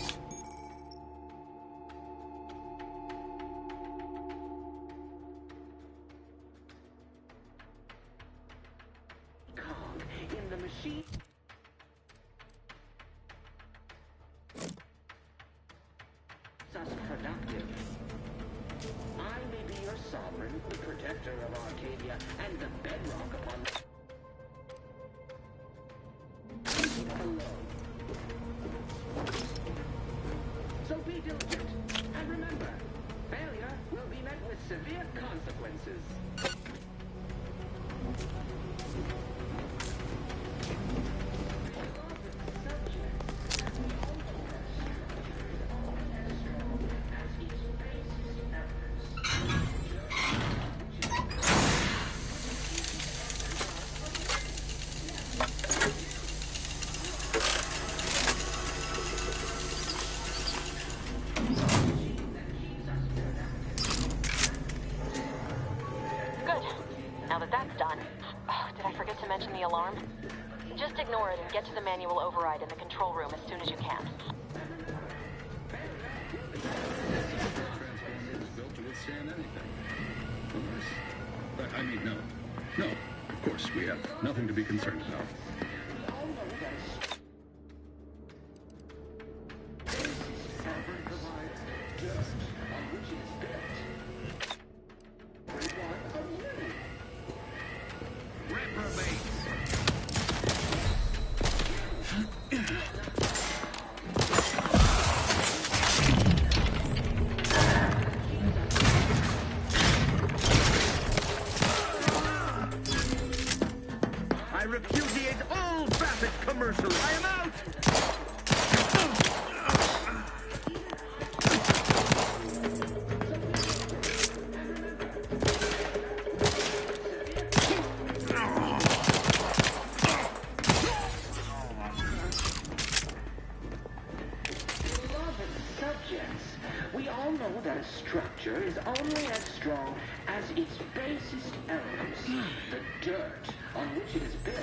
in the machine. Thus productive. I may be your sovereign, the protector of Arcadia, and the bedrock upon alone. So be diligent, and remember, failure will be met with severe consequences. Oh, did I forget to mention the alarm? Just ignore it and get to the manual override in the control room as soon as you can. Built to withstand anything. I mean, no. No, of course, we have nothing to be concerned about. I repudiate all Bassett commercials. I am out! Beloved subjects, we all know that a structure is only as strong as its basest elements, the dirt on which it is built,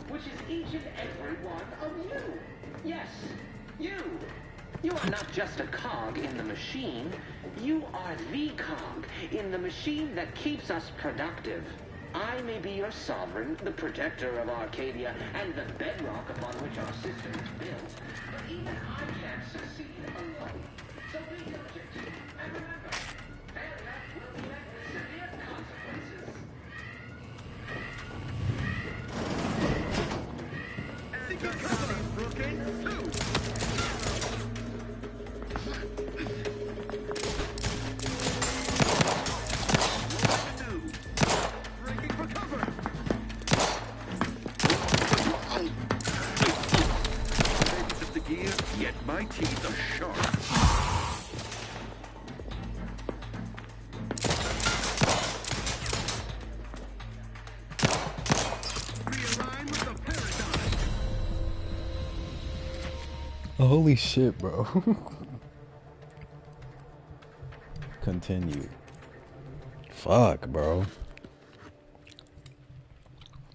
which is each and every one of you. Yes, you. You are not just a cog in the machine. You are the cog in the machine that keeps us productive. I may be your sovereign, the protector of Arcadia, and the bedrock upon which our system is built, but even I can't succeed alone. So be diligent, and remember, failure will be met with severe consequences. And good company, Brookings, too! Breaking for cover! Maybe just a gear, yet my teeth are sharp. Realign with the paradigm. Holy shit, bro. Continue. Fuck, bro.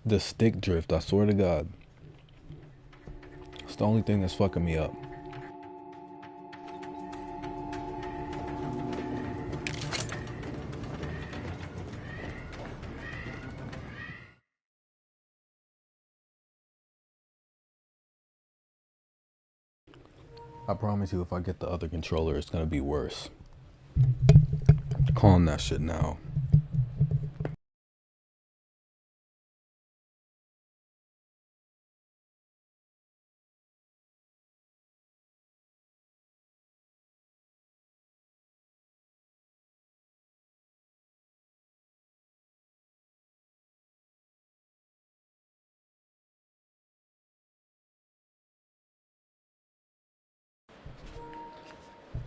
The stick drift, I swear to God. It's the only thing that's fucking me up. I promise you, if I get the other controller, it's gonna be worse. Calm that shit now.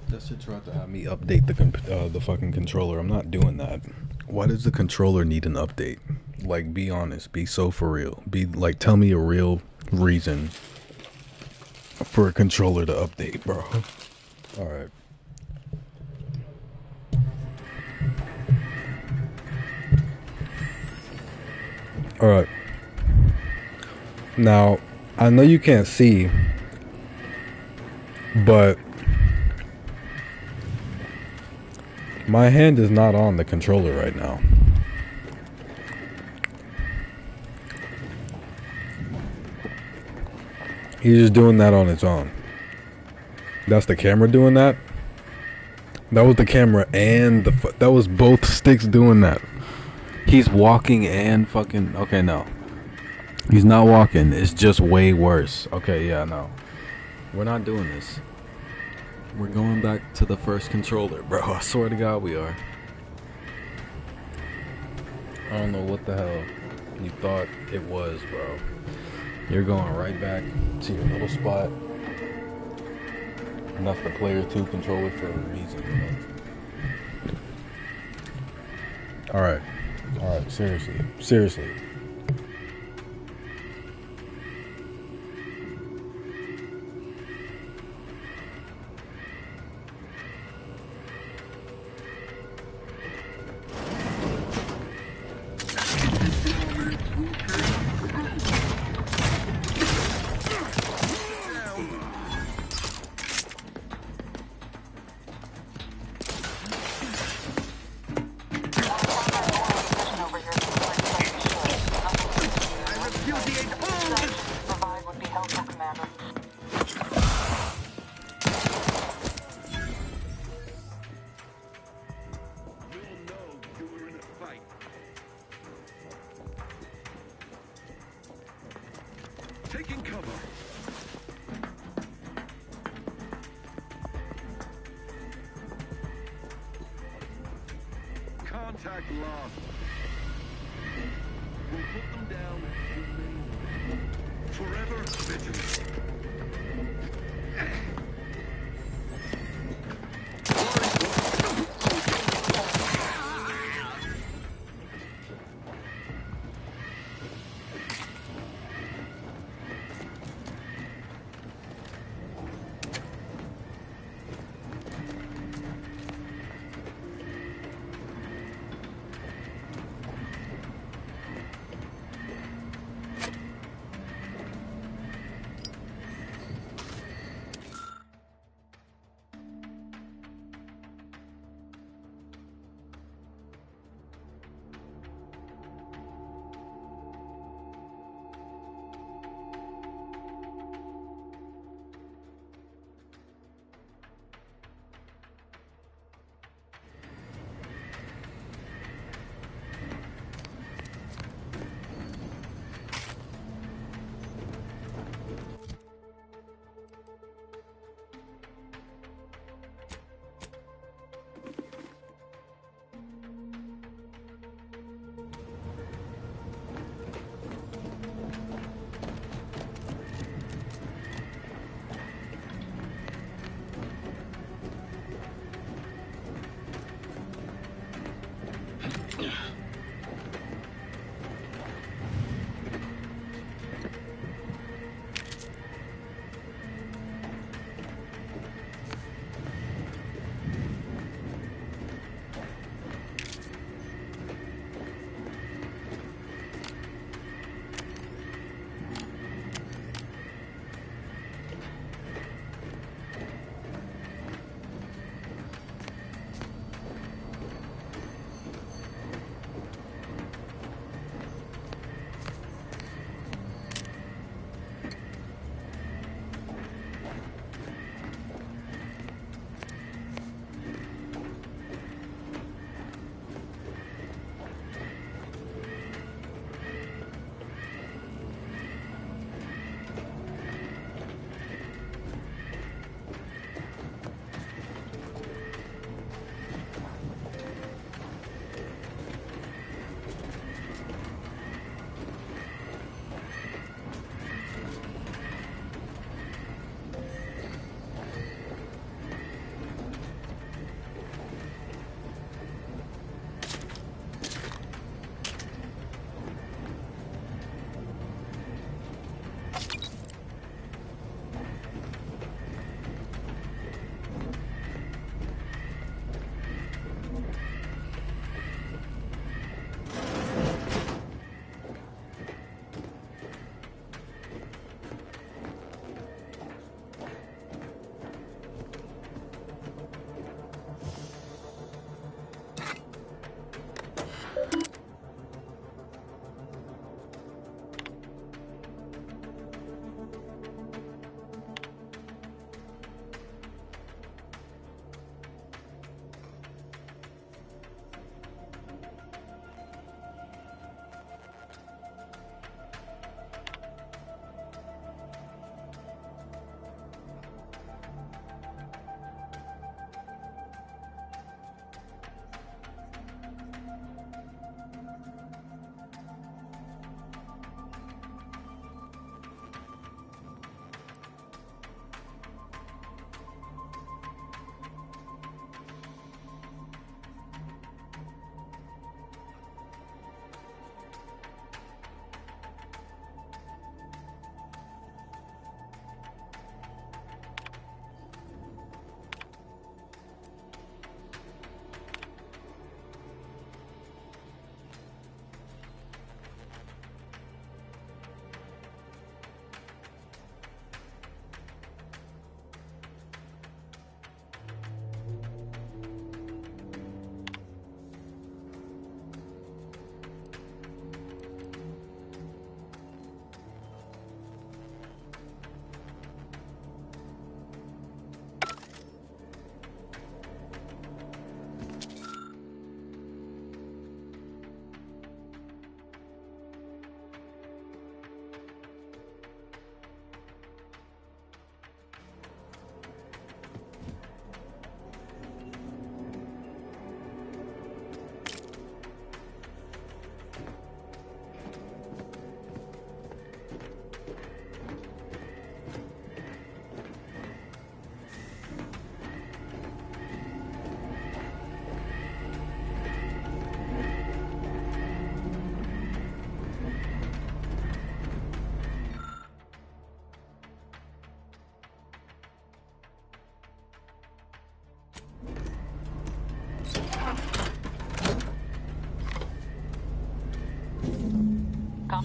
That shit tried to have me update the fucking controller. I'm not doing that. Why does the controller need an update? Like, be honest. Be so for real. Be like, tell me a real reason for a controller to update, bro. All right. All right. Now, I know you can't see, but my hand is not on the controller right now. He's just doing that on its own. That's the camera doing that? That was the camera and that was both sticks doing that. He's walking and fucking... Okay, no. He's not walking. It's just way worse. Okay, yeah, no. We're not doing this. We're going back to the first controller, bro. I swear to God we are. I don't know what the hell you thought it was, bro. You're going right back to your little spot. And that's the player 2 controller for a reason, bro. Alright. Alright, seriously. Seriously. cover. Contact lost. We'll put them down. Forever vigilant.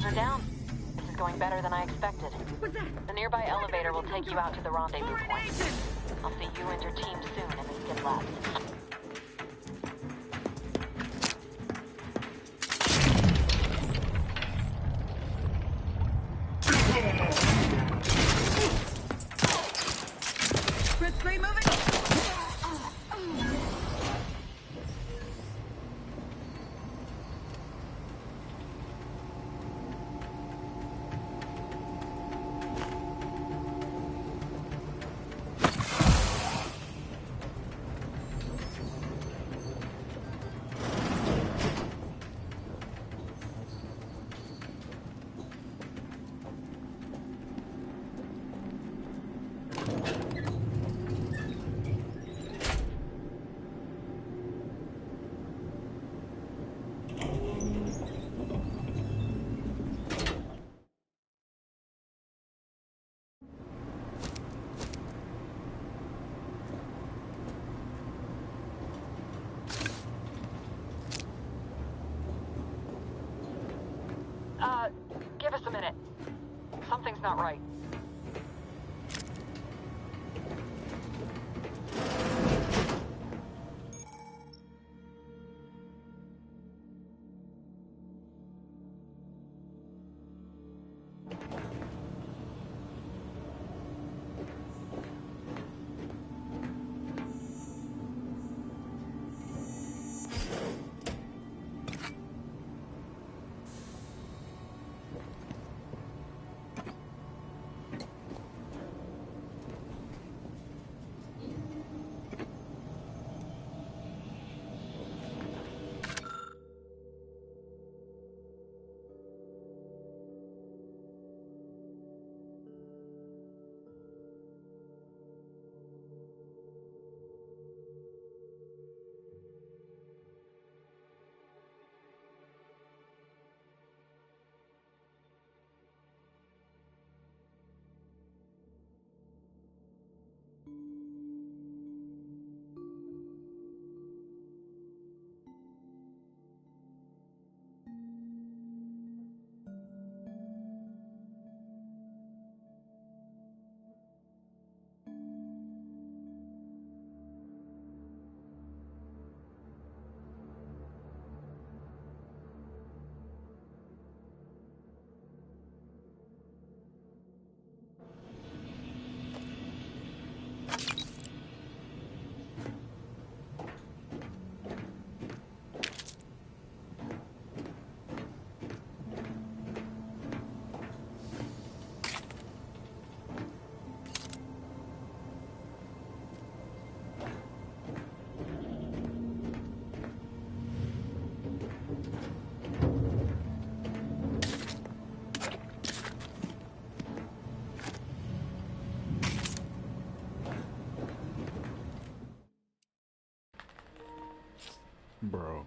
Coms are down. This is going better than I expected. What's that? The nearby elevator will take you out to the rendezvous point. I'll see you and your team soon in the skid labs. Crisply moving. Give us a minute. Something's not right. Bro.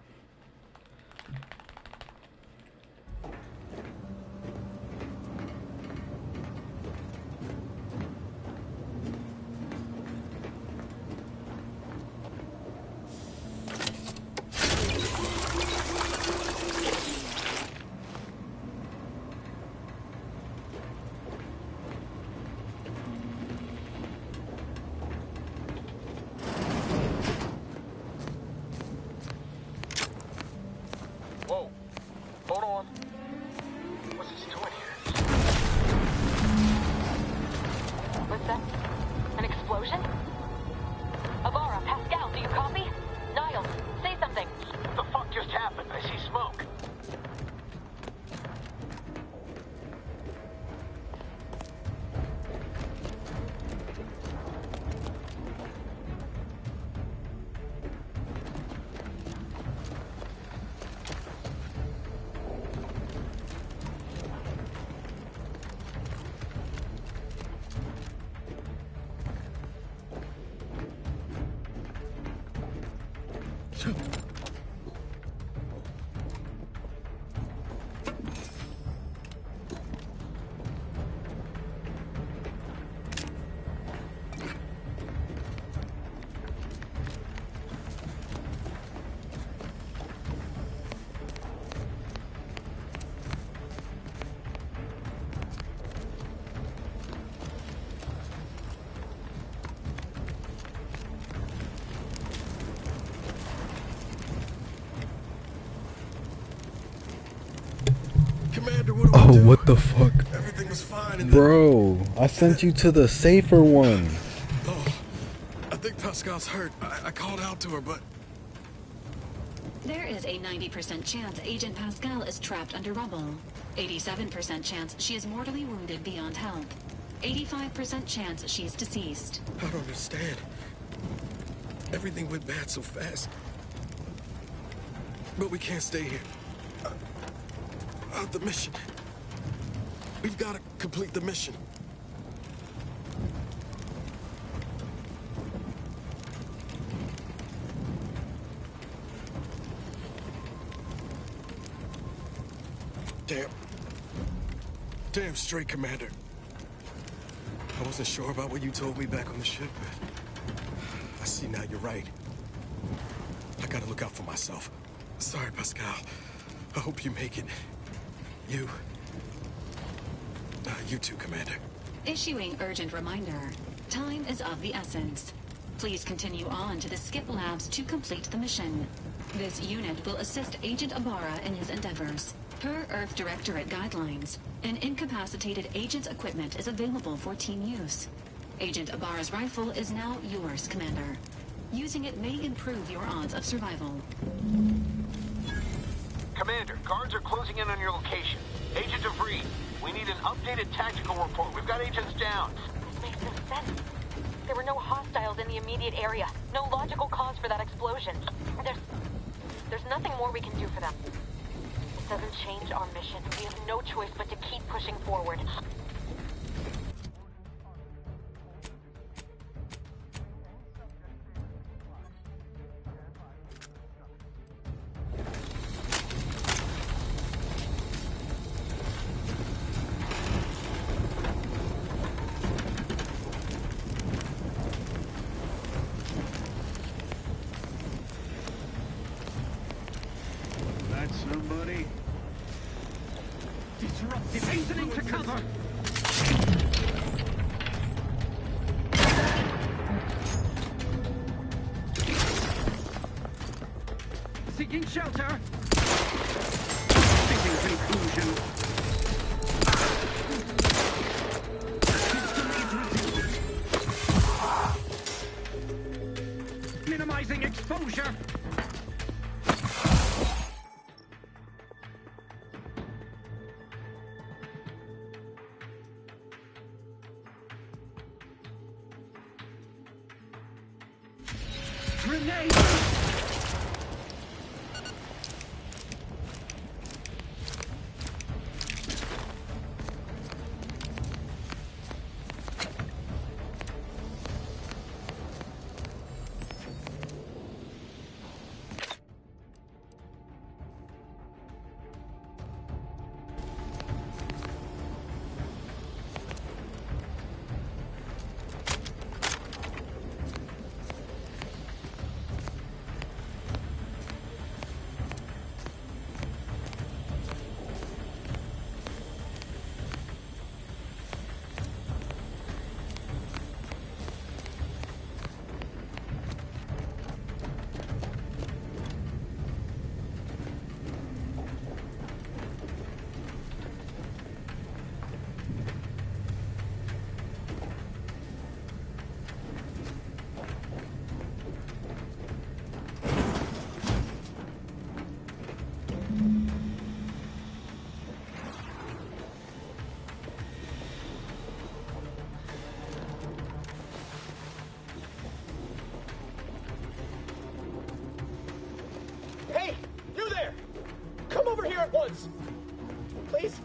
Whoa. Hold on. What's this doing here? What's that? An explosion? Avara, Pascal, do you copy? Niles, say something. What the fuck just happened? I see smoke. What the fuck? Everything was fine. Bro, I sent you to the safer one. Oh, I think Pascal's hurt. I called out to her, but... There is a 90% chance Agent Pascal is trapped under rubble. 87% chance she is mortally wounded beyond help. 85% chance she's deceased. I don't understand. Everything went bad so fast. But we can't stay here. The mission. We've got to complete the mission. Damn straight, Commander. I wasn't sure about what you told me back on the ship, but I see now you're right. I gotta look out for myself. Sorry, Pascal. I hope you make it. You too, Commander. Issuing urgent reminder. Time is of the essence. Please continue on to the Skip Labs to complete the mission. This unit will assist Agent Ibarra in his endeavors. Per Earth Directorate guidelines, an incapacitated agent's equipment is available for team use. Agent Ibarra's rifle is now yours, Commander. Using it may improve your odds of survival. Commander, guards are closing in on your location. Agent DeVries, we need an updated tactical report. We've got agents down. This makes no sense. There were no hostiles in the immediate area. No logical cause for that explosion. There's nothing more we can do for them. This doesn't change our mission. We have no choice but to keep pushing forward. Somebody. Disruptive hastening to cover. Seeking shelter. Seeking conclusion. Minimizing exposure. Grenade! Once. Please?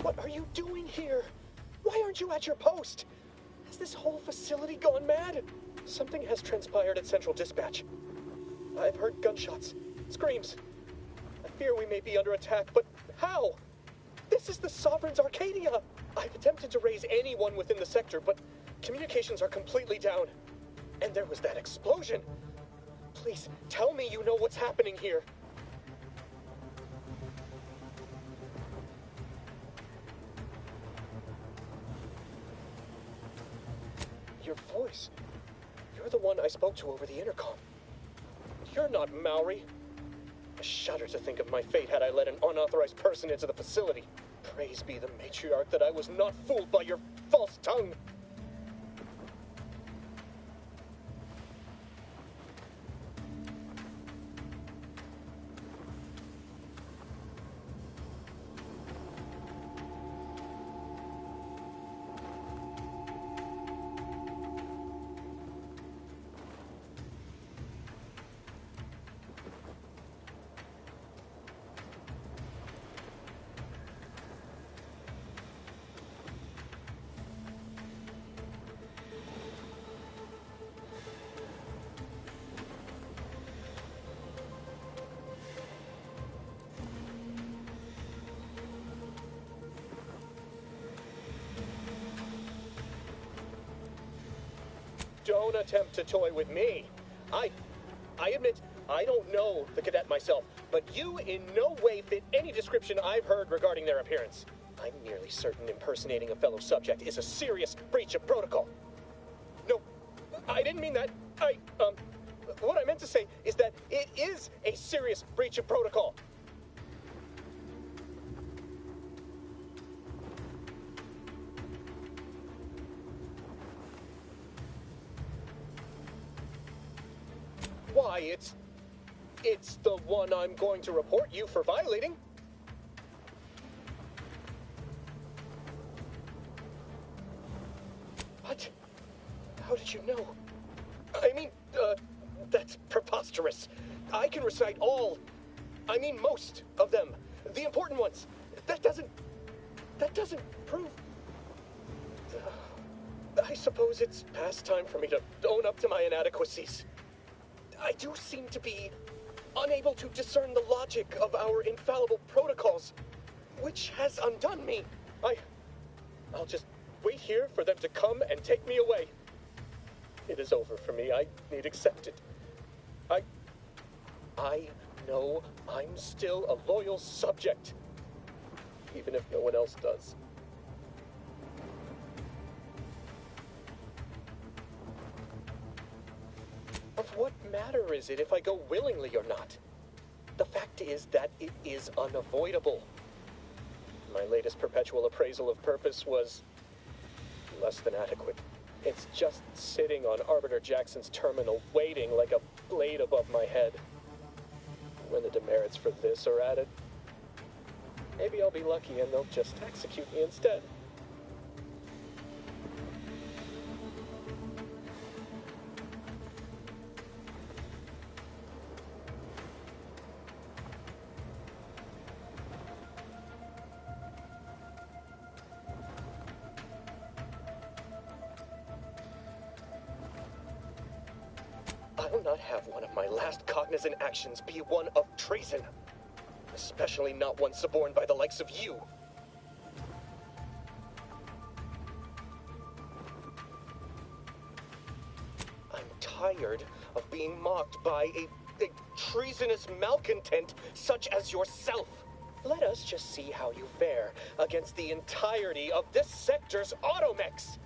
What are you doing here? Why aren't you at your post? Has this whole facility gone mad? Something has transpired at Central Dispatch. I've heard gunshots, screams. I fear we may be under attack, but how? This is the Sovereign's Arcadia. I've attempted to raise anyone within the sector, but communications are completely down. And there was that explosion. Please, tell me you know what's happening here. Your voice. You're the one I spoke to over the intercom. You're not Maori. shudder to think of my fate had I let an unauthorized person into the facility. Praise be the matriarch that I was not fooled by your false tongue. Don't attempt to toy with me. I admit, I don't know the cadet myself, but you in no way fit any description I've heard regarding their appearance. I'm nearly certain impersonating a fellow subject is a serious breach of protocol. No, I didn't mean that. What I meant to say is that it is a serious breach of protocol. Why, it's the one I'm going to report you for violating. What? How did you know? I mean, that's preposterous. I can recite most of them. The important ones. That doesn't prove... I suppose it's past time for me to own up to my inadequacies. I do seem to be unable to discern the logic of our infallible protocols, which has undone me. I'll just wait here for them to come and take me away. It is over for me. I need accept it. I know I'm still a loyal subject, even if no one else does. Of what matter is it if I go willingly or not? The fact is that it is unavoidable. My latest perpetual appraisal of purpose was less than adequate. It's just sitting on Arbiter Jackson's terminal, waiting like a blade above my head. When the demerits for this are added, maybe I'll be lucky and they'll just execute me instead. I'll not have one of my last cognizant actions be one of treason. Especially not one suborned by the likes of you. I'm tired of being mocked by a treasonous malcontent such as yourself. Let us just see how you fare against the entirety of this sector's automechs.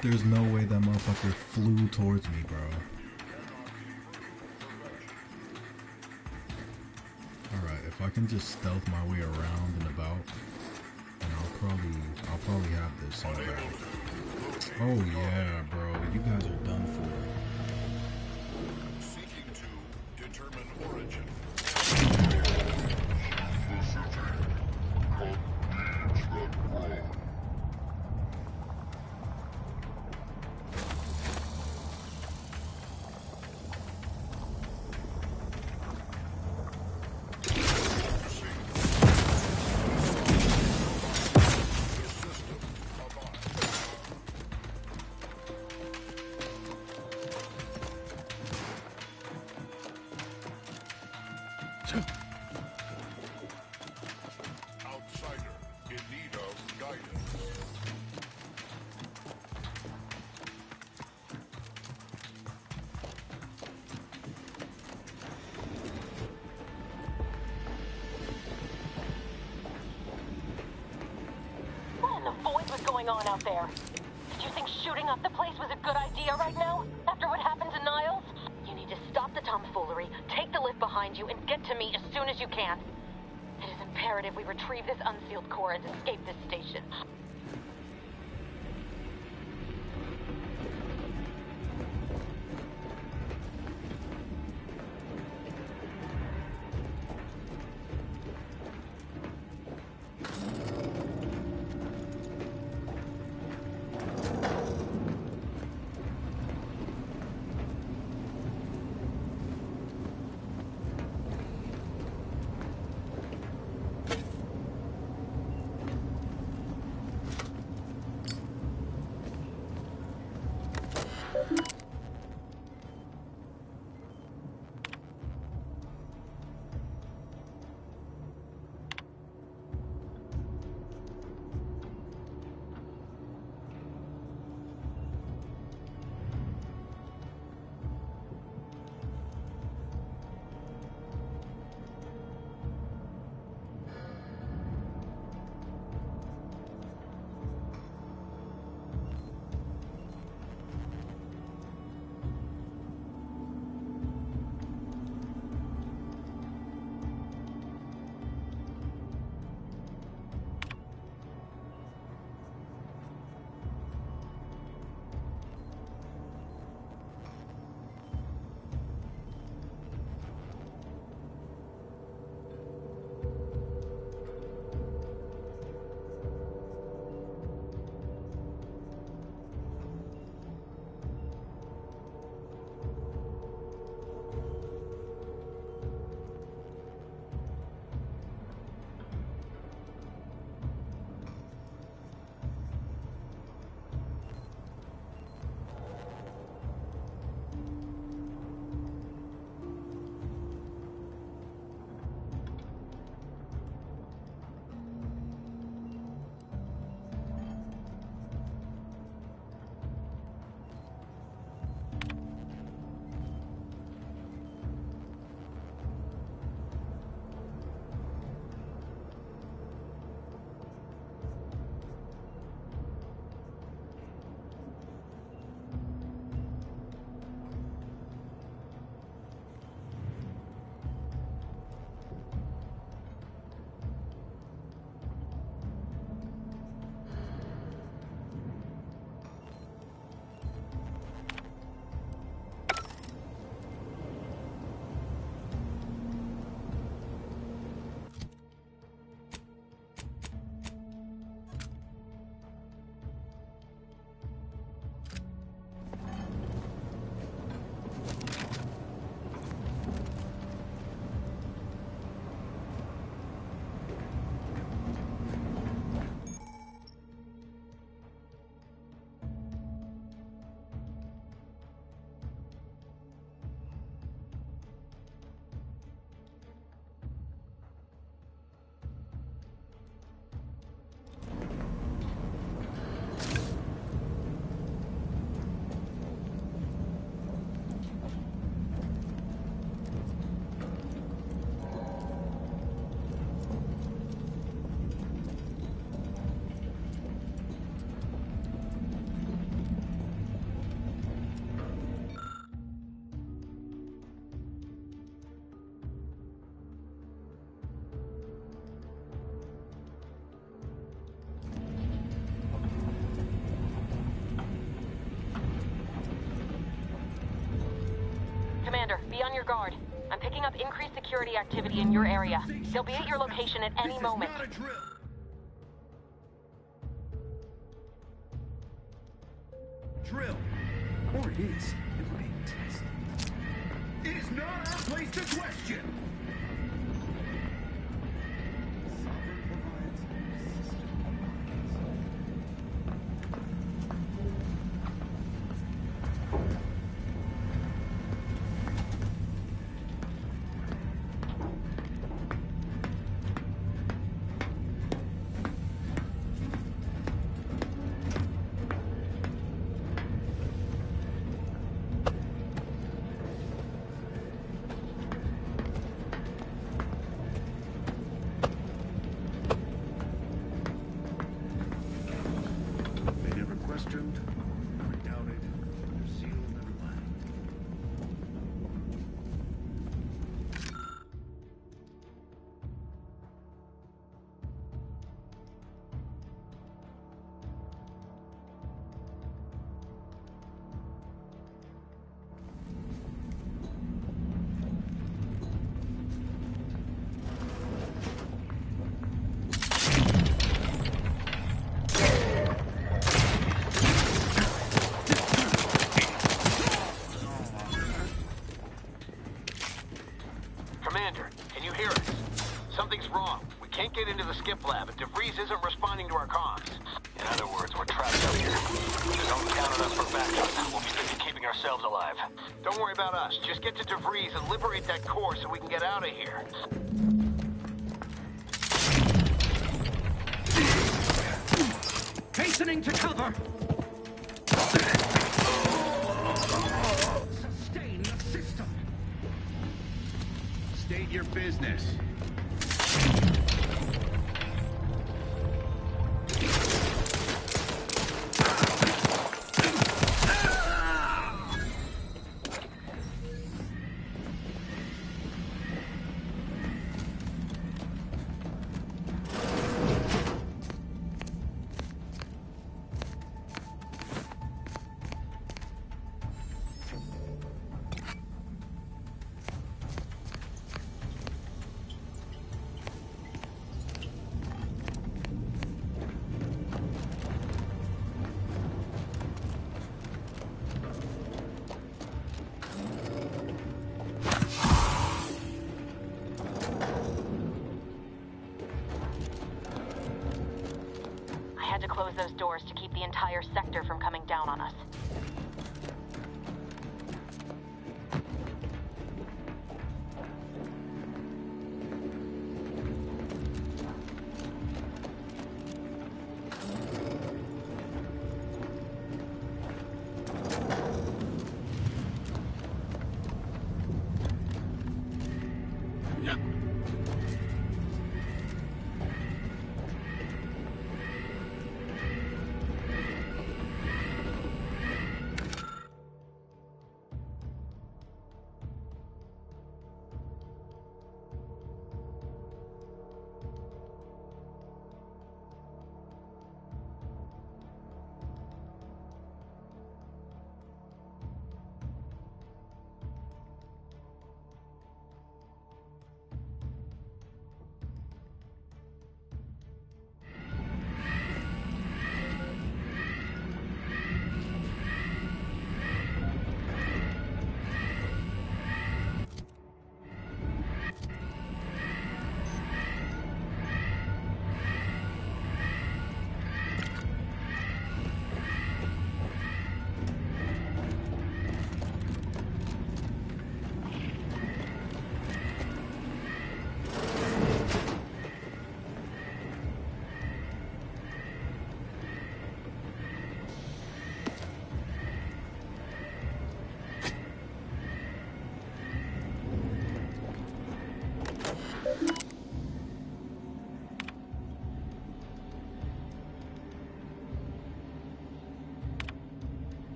There's no way that motherfucker flew towards me, bro. Alright, if I can just stealth my way around and about, then I'll probably have this somehow. Oh yeah, bro, you guys are done for. Seeking to determine origin. Outsider in need of guidance. What in the void was going on out there? Did you think shooting up the place was a good idea right now? After what happened to Niles? You need to stop the tomfoolery, take the lift behind you, and get to me as soon as you can. It is imperative we retrieve this unsealed core and escape this station. Be on your guard. I'm picking up increased security activity in your area. They'll be at your location at any moment. Drill. Or it is. If we're being tested. It is not our place to question. Commander, can you hear us? Something's wrong. We can't get into the skip lab, and DeVries isn't responding to our comms. In other words, we're trapped up here. Don't count on us for backup. We'll be busy keeping ourselves alive. Don't worry about us. Just get to DeVries and liberate that core so we can get out of here. Hastening to cover! Sustain the system! State your business. I had to close those doors to keep the entire sector from coming down on us.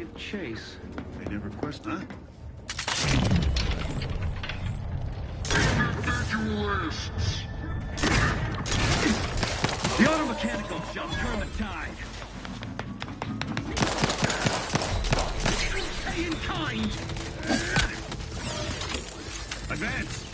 give chase. They never question, huh? Individualists! The automechanical shall turn the tide. Pay in kind! Advance!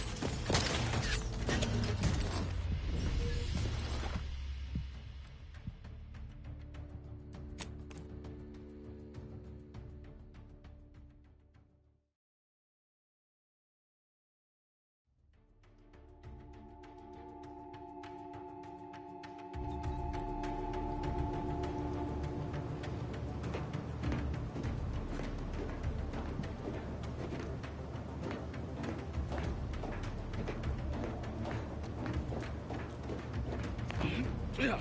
Yeah.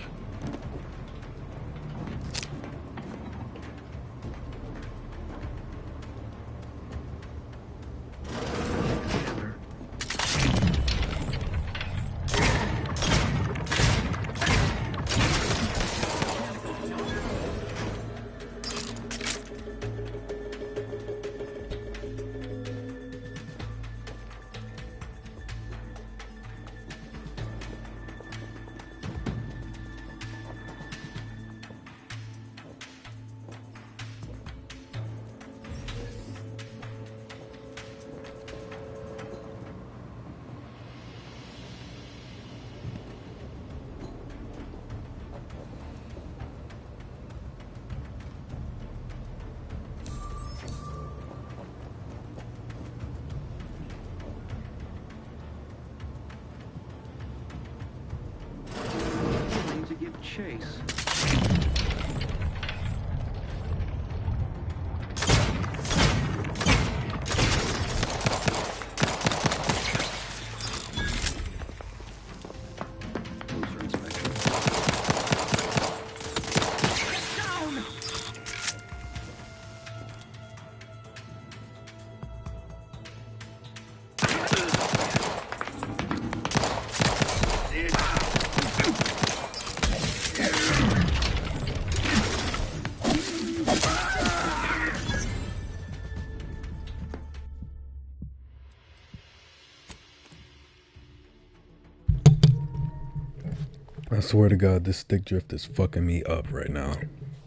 To give chase. Closer inspection. Get down! I swear to God, this stick drift is fucking me up right now.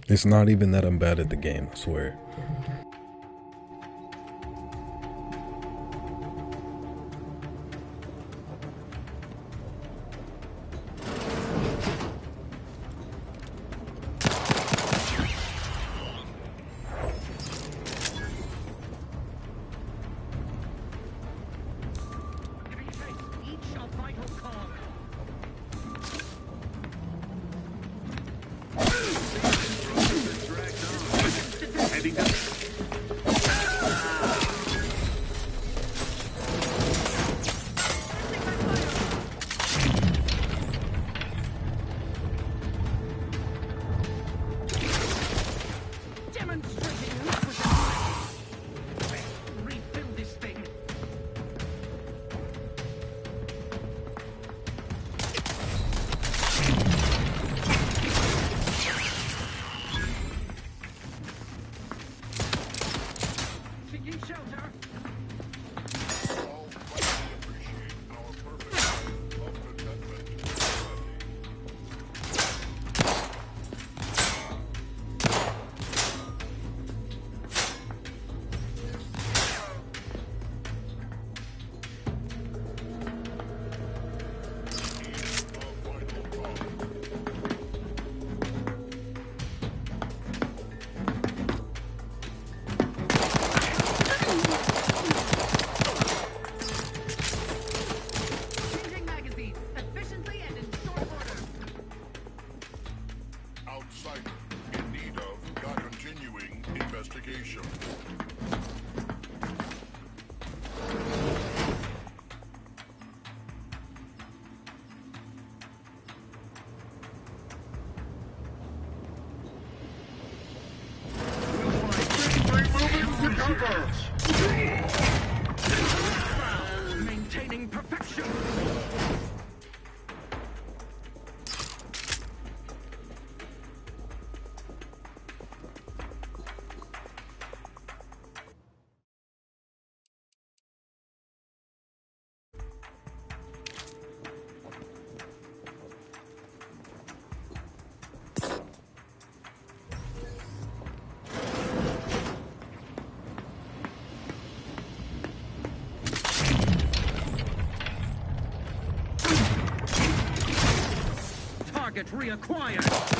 It's not even that I'm bad at the game, I swear. circuit reacquired.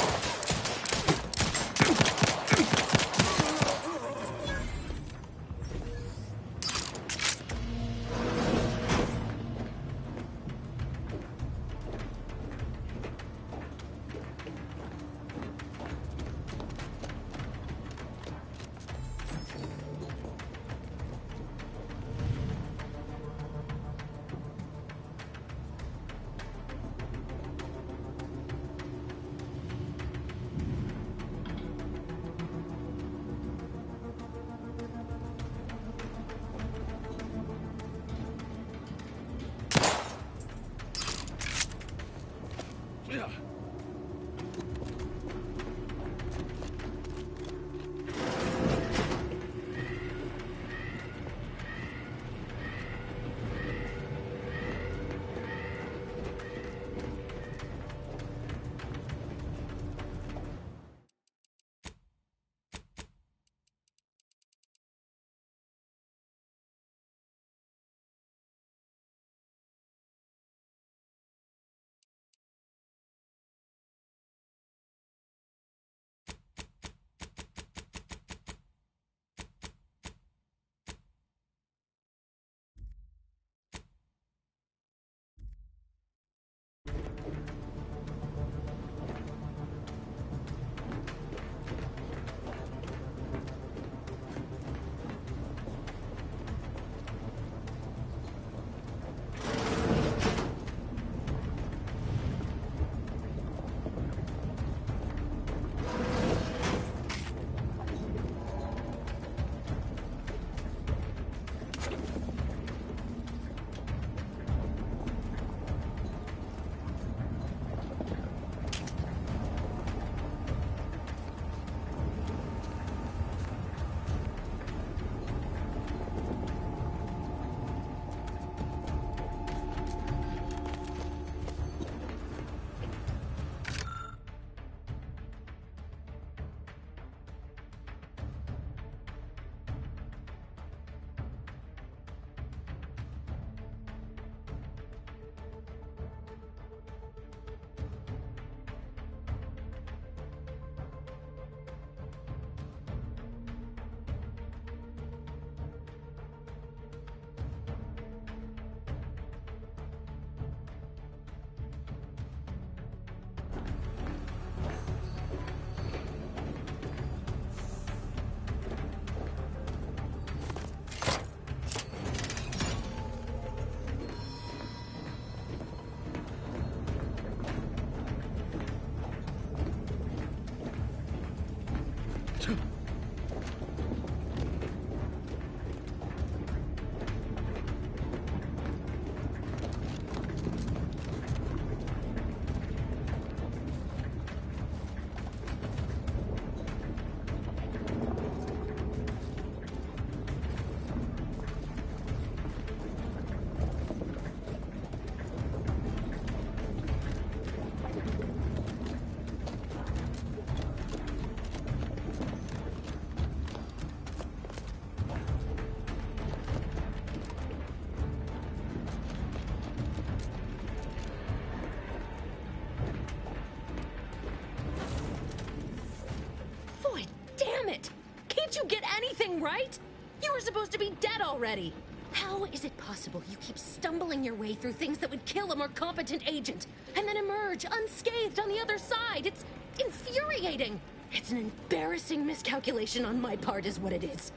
Right? You were supposed to be dead already. How is it possible you keep stumbling your way through things that would kill a more competent agent, and then emerge unscathed on the other side? It's infuriating. It's an embarrassing miscalculation on my part is what it is.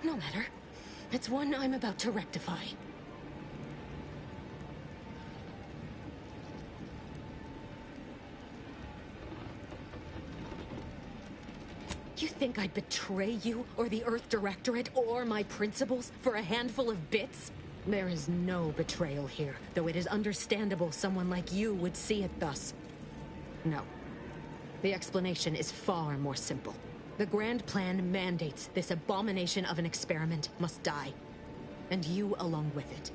No matter. It's one I'm about to rectify. You think I'd betray you, or the Earth Directorate, or my principals for a handful of bits? There is no betrayal here, though it is understandable someone like you would see it thus. No. The explanation is far more simple. The Grand Plan mandates this abomination of an experiment must die. And you along with it.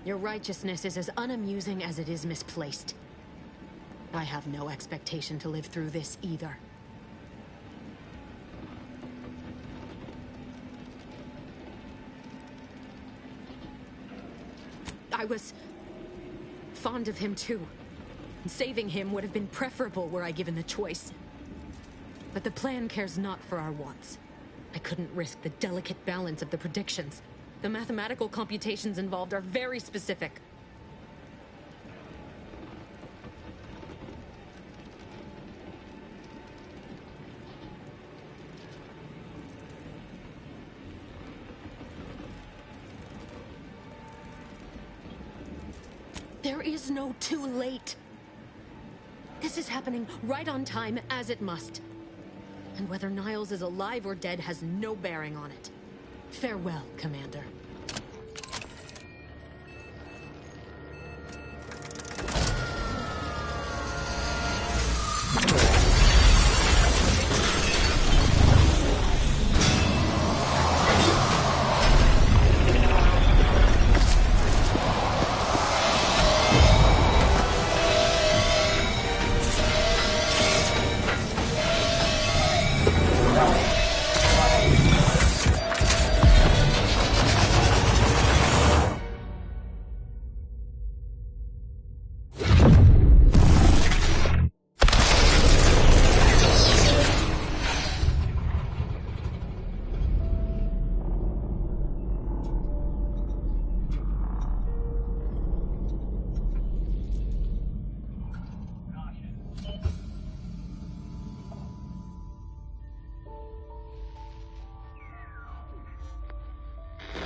Your righteousness is as unamusing as it is misplaced. I have no expectation to live through this either. I was fond of him too. Saving him would have been preferable were I given the choice. But the plan cares not for our wants. I couldn't risk the delicate balance of the predictions. The mathematical computations involved are very specific. There is no too late. This is happening right on time, as it must. And whether Niles is alive or dead has no bearing on it. Farewell, Commander.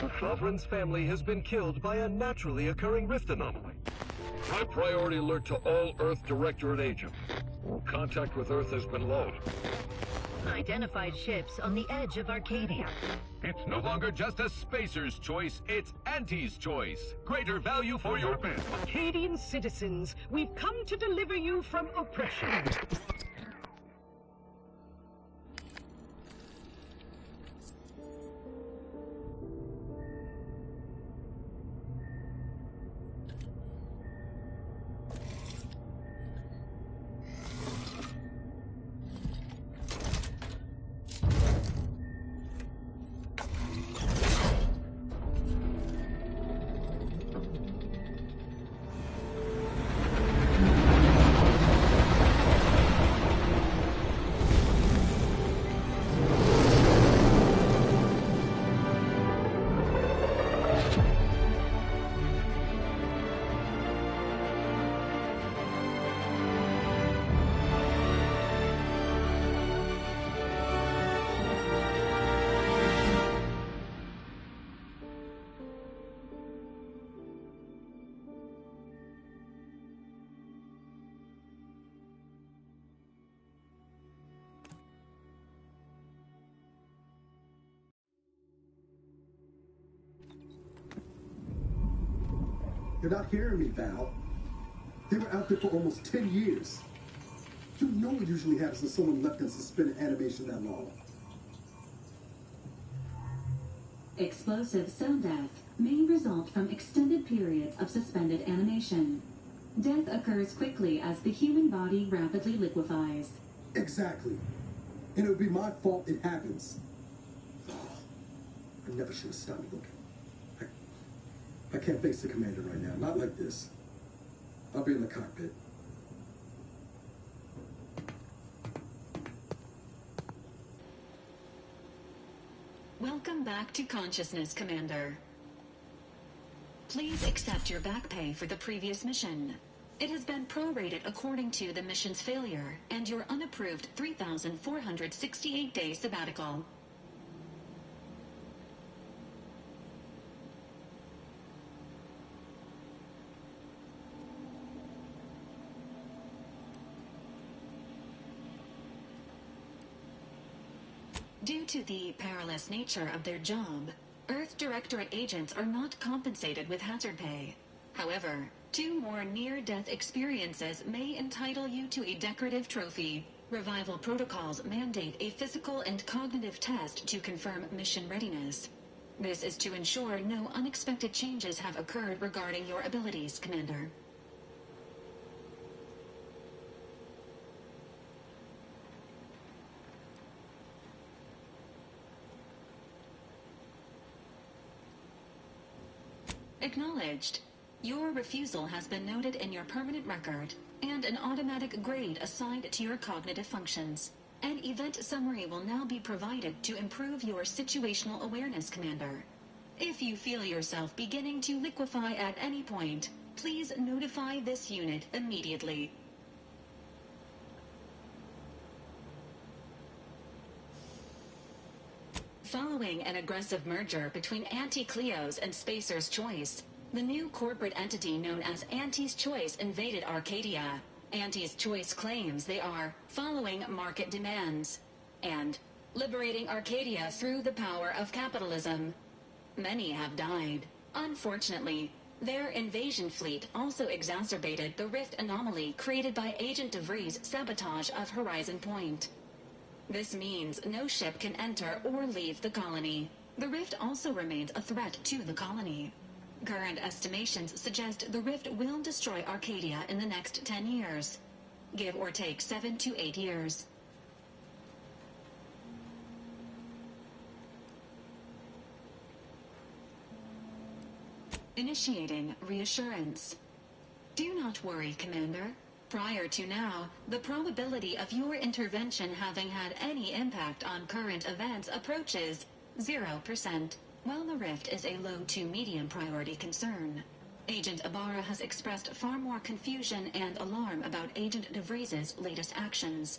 The Sovereign's family has been killed by a naturally occurring rift anomaly. High priority alert to all Earth Directorate agents. Contact with Earth has been low. Identified ships on the edge of Arcadia. It's no longer just a spacer's choice, it's Auntie's choice. Greater value for your men. Arcadian citizens, we've come to deliver you from oppression. You're not hearing me, Val. They were out there for almost 10 years. You know what usually happens when someone left in suspended animation that long. Explosive cell death may result from extended periods of suspended animation. Death occurs quickly as the human body rapidly liquefies. Exactly. And it would be my fault it happens. I never should have stopped looking. I can't face the commander right now. Not like this. I'll be in the cockpit. Welcome back to consciousness, Commander. Please accept your back pay for the previous mission. It has been prorated according to the mission's failure and your unapproved 3,468-day sabbatical. Due to the perilous nature of their job, Earth Directorate agents are not compensated with hazard pay. However, 2 more near-death experiences may entitle you to a decorative trophy. Revival protocols mandate a physical and cognitive test to confirm mission readiness. This is to ensure no unexpected changes have occurred regarding your abilities, Commander. Acknowledged. Your refusal has been noted in your permanent record, and an automatic grade assigned to your cognitive functions. An event summary will now be provided to improve your situational awareness, Commander. If you feel yourself beginning to liquefy at any point, please notify this unit immediately. Following an aggressive merger between Anti-Cleo's and Spacer's Choice, the new corporate entity known as Anti's Choice invaded Arcadia. Anti's Choice claims they are following market demands and liberating Arcadia through the power of capitalism. Many have died. Unfortunately, their invasion fleet also exacerbated the rift anomaly created by Agent DeVries' sabotage of Horizon Point. This means no ship can enter or leave the colony. The rift also remains a threat to the colony. Current estimations suggest the rift will destroy Arcadia in the next 10 years. Give or take 7 to 8 years. Initiating reassurance. Do not worry, Commander. Prior to now, the probability of your intervention having had any impact on current events approaches 0%, while the rift is a low to medium priority concern. Agent Ibarra has expressed far more confusion and alarm about Agent DeVries' latest actions.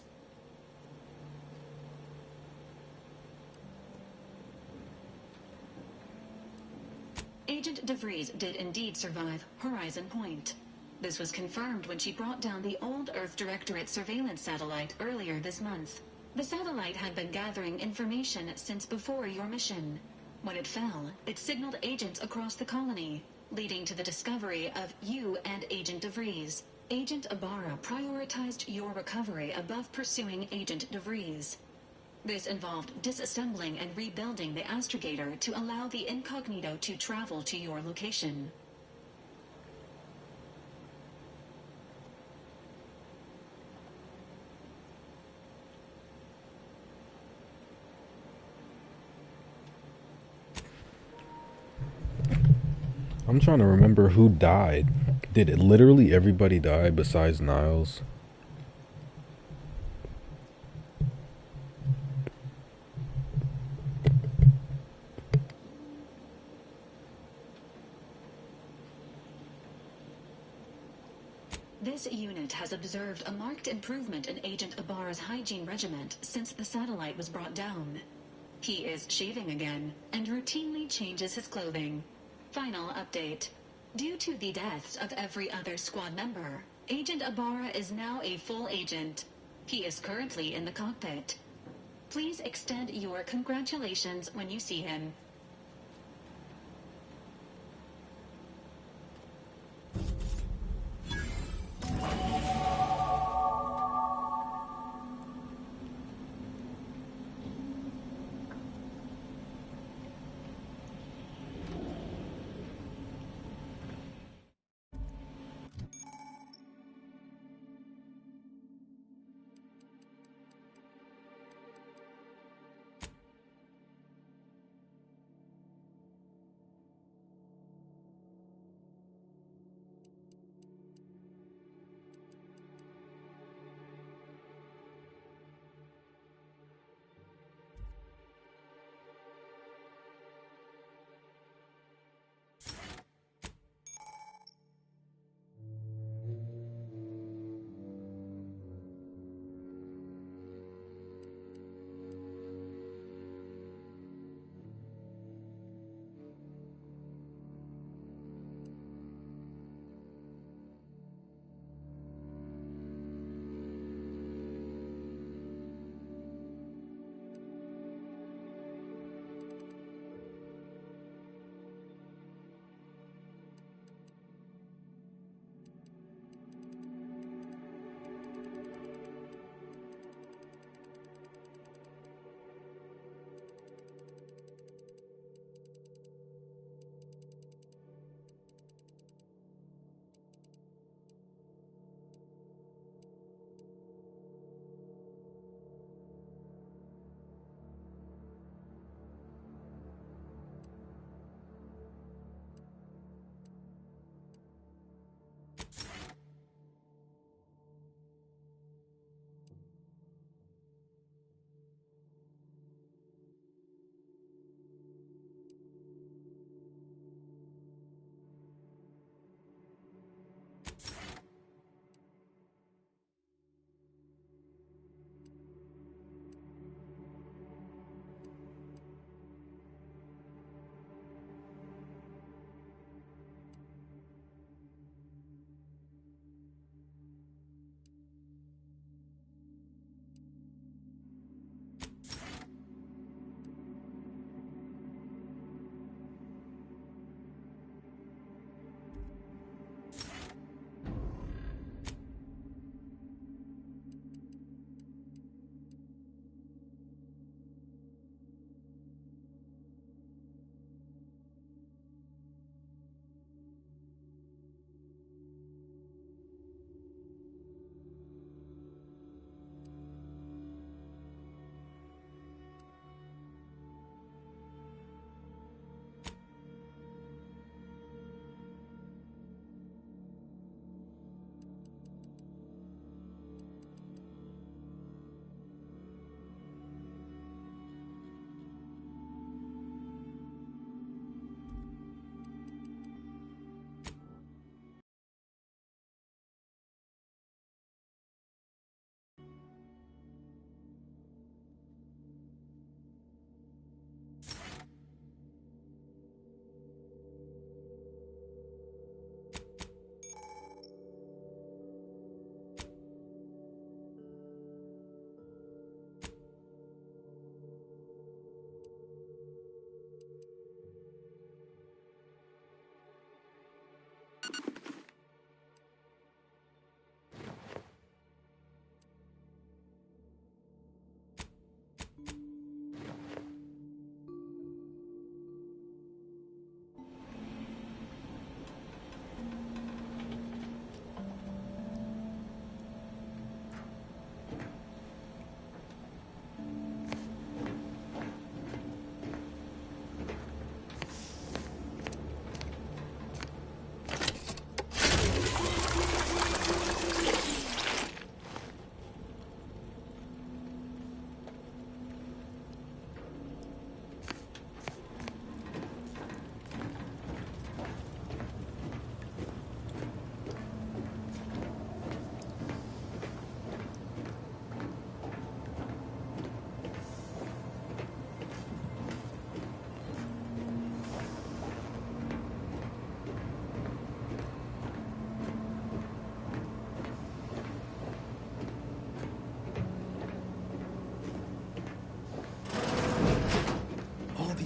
Agent DeVries did indeed survive Horizon Point. This was confirmed when she brought down the old Earth Directorate surveillance satellite earlier this month. The satellite had been gathering information since before your mission. When it fell, it signaled agents across the colony, leading to the discovery of you and Agent DeVries. Agent Ibarra prioritized your recovery above pursuing Agent DeVries. This involved disassembling and rebuilding the astrogator to allow the incognito to travel to your location. I'm trying to remember who died. Did it literally everybody die besides Niles? This unit has observed a marked improvement in Agent Ibarra's hygiene regimen since the satellite was brought down. He is shaving again and routinely changes his clothing. Final update. Due to the deaths of every other squad member, Agent Ibarra is now a full agent. He is currently in the cockpit. Please extend your congratulations when you see him.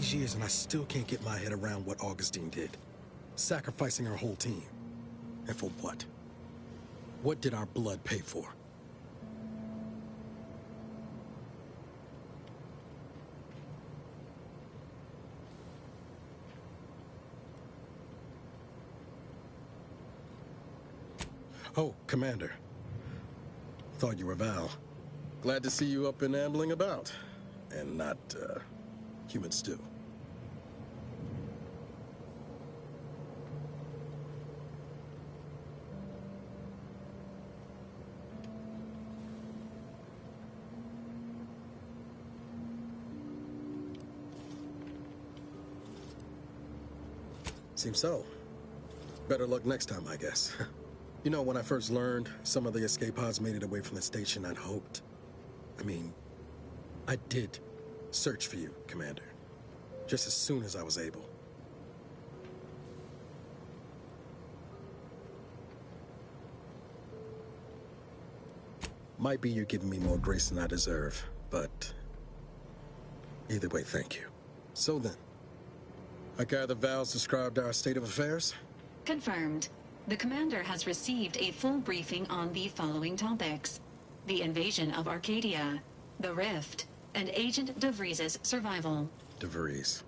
these years and I still can't get my head around what Augustine did. Sacrificing her whole team. And for what? What did our blood pay for? Oh, Commander. Thought you were Val. Glad to see you up and ambling about. And not, human stew. Seems so. Better luck next time, I guess. You know, when I first learned some of the escape pods made it away from the station, I'd hoped. I did search for you, Commander. Just as soon as I was able. Might be you're giving me more grace than I deserve, but either way, thank you. So then, I gather Val's described our state of affairs? Confirmed. The Commander has received a full briefing on the following topics: the invasion of Arcadia, the Rift, and Agent DeVries' survival. DeVries.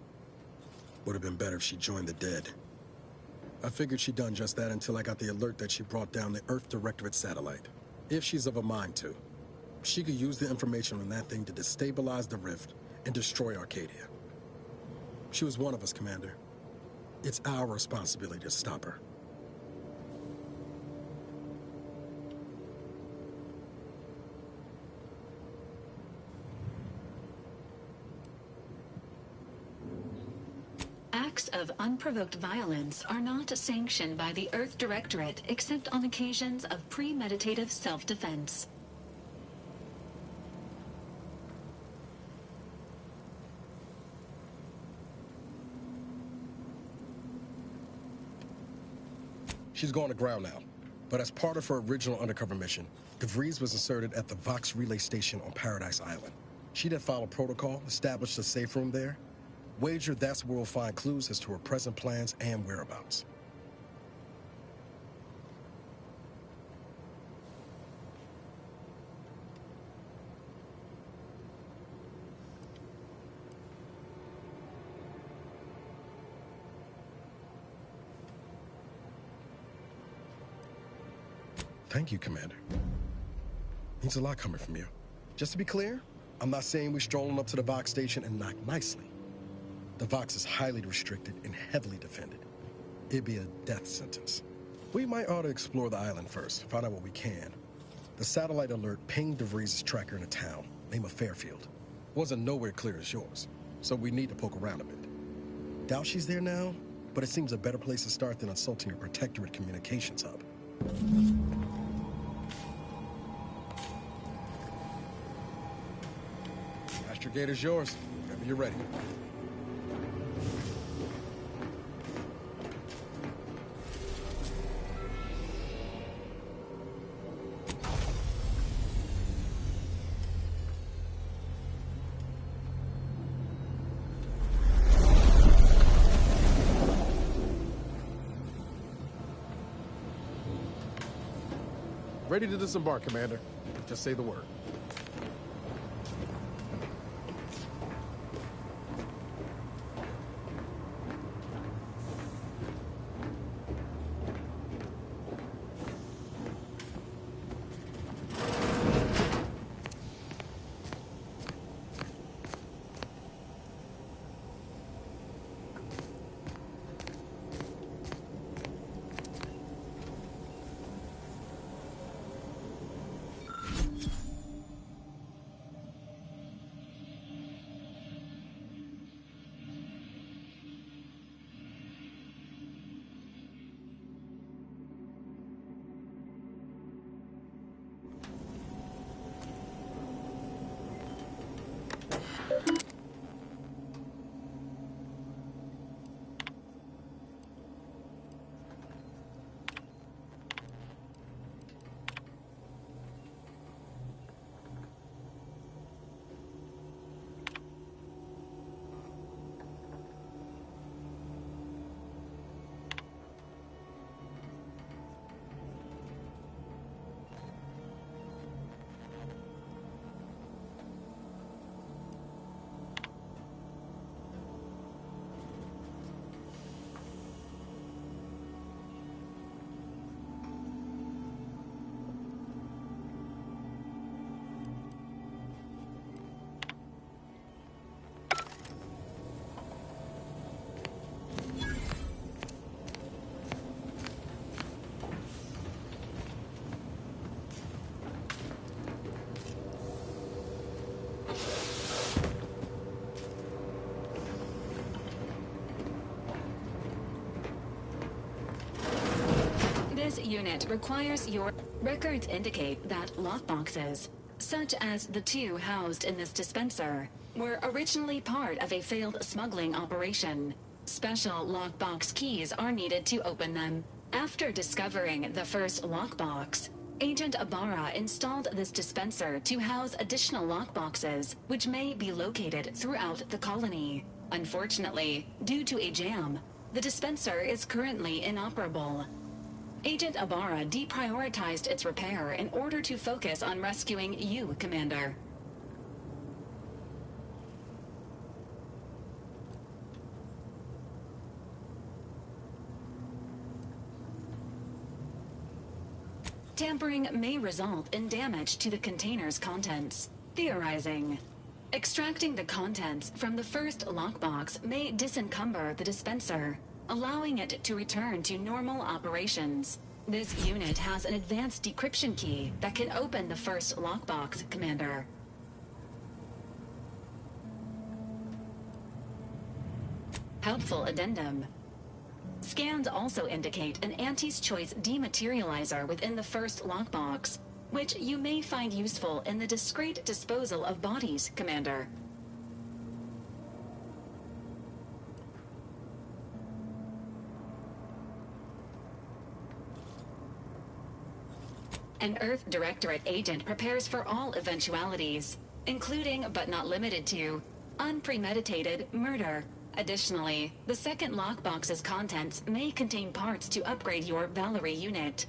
Would have been better if she joined the dead. I figured she'd done just that until I got the alert that she brought down the Earth Directorate satellite. If she's of a mind to, she could use the information on that thing to destabilize the Rift and destroy Arcadia. She was one of us, Commander. It's our responsibility to stop her. Acts of unprovoked violence are not sanctioned by the Earth Directorate except on occasions of premeditative self-defense. She's going to ground now, but as part of her original undercover mission, DeVries was inserted at the Vox Relay Station on Paradise Island. She did follow protocol, established a safe room there. Wager that's where we'll find clues as to her present plans and whereabouts. Thank you, Commander. Means a lot coming from you. Just to be clear, I'm not saying we're strolling up to the Vox station and knock nicely. The Vox is highly restricted and heavily defended. It'd be a death sentence. We might ought to explore the island first, find out what we can. The satellite alert pinged DeVries' tracker in a town, name of Fairfield. Wasn't nowhere clear as yours, so we need to poke around a bit. Doubt she's there now, but it seems a better place to start than assaulting her Protectorate communications hub. Gate is yours, whenever you're ready. Ready to disembark, Commander. Just say the word. unit requires your... Records indicate that lockboxes, such as the two housed in this dispenser, were originally part of a failed smuggling operation. Special lockbox keys are needed to open them. After discovering the first lockbox, Agent Ibarra installed this dispenser to house additional lockboxes, which may be located throughout the colony. Unfortunately, due to a jam, the dispenser is currently inoperable. Agent Ibarra deprioritized its repair in order to focus on rescuing you, Commander. Tampering may result in damage to the container's contents. Theorizing. Extracting the contents from the first lockbox may disencumber the dispenser, allowing it to return to normal operations. This unit has an advanced decryption key that can open the first lockbox, Commander. Helpful addendum. Scans also indicate an Auntie's Choice dematerializer within the first lockbox, which you may find useful in the discreet disposal of bodies, Commander. An Earth Directorate agent prepares for all eventualities, including but not limited to unpremeditated murder. Additionally, the second lockbox's contents may contain parts to upgrade your Valerie unit.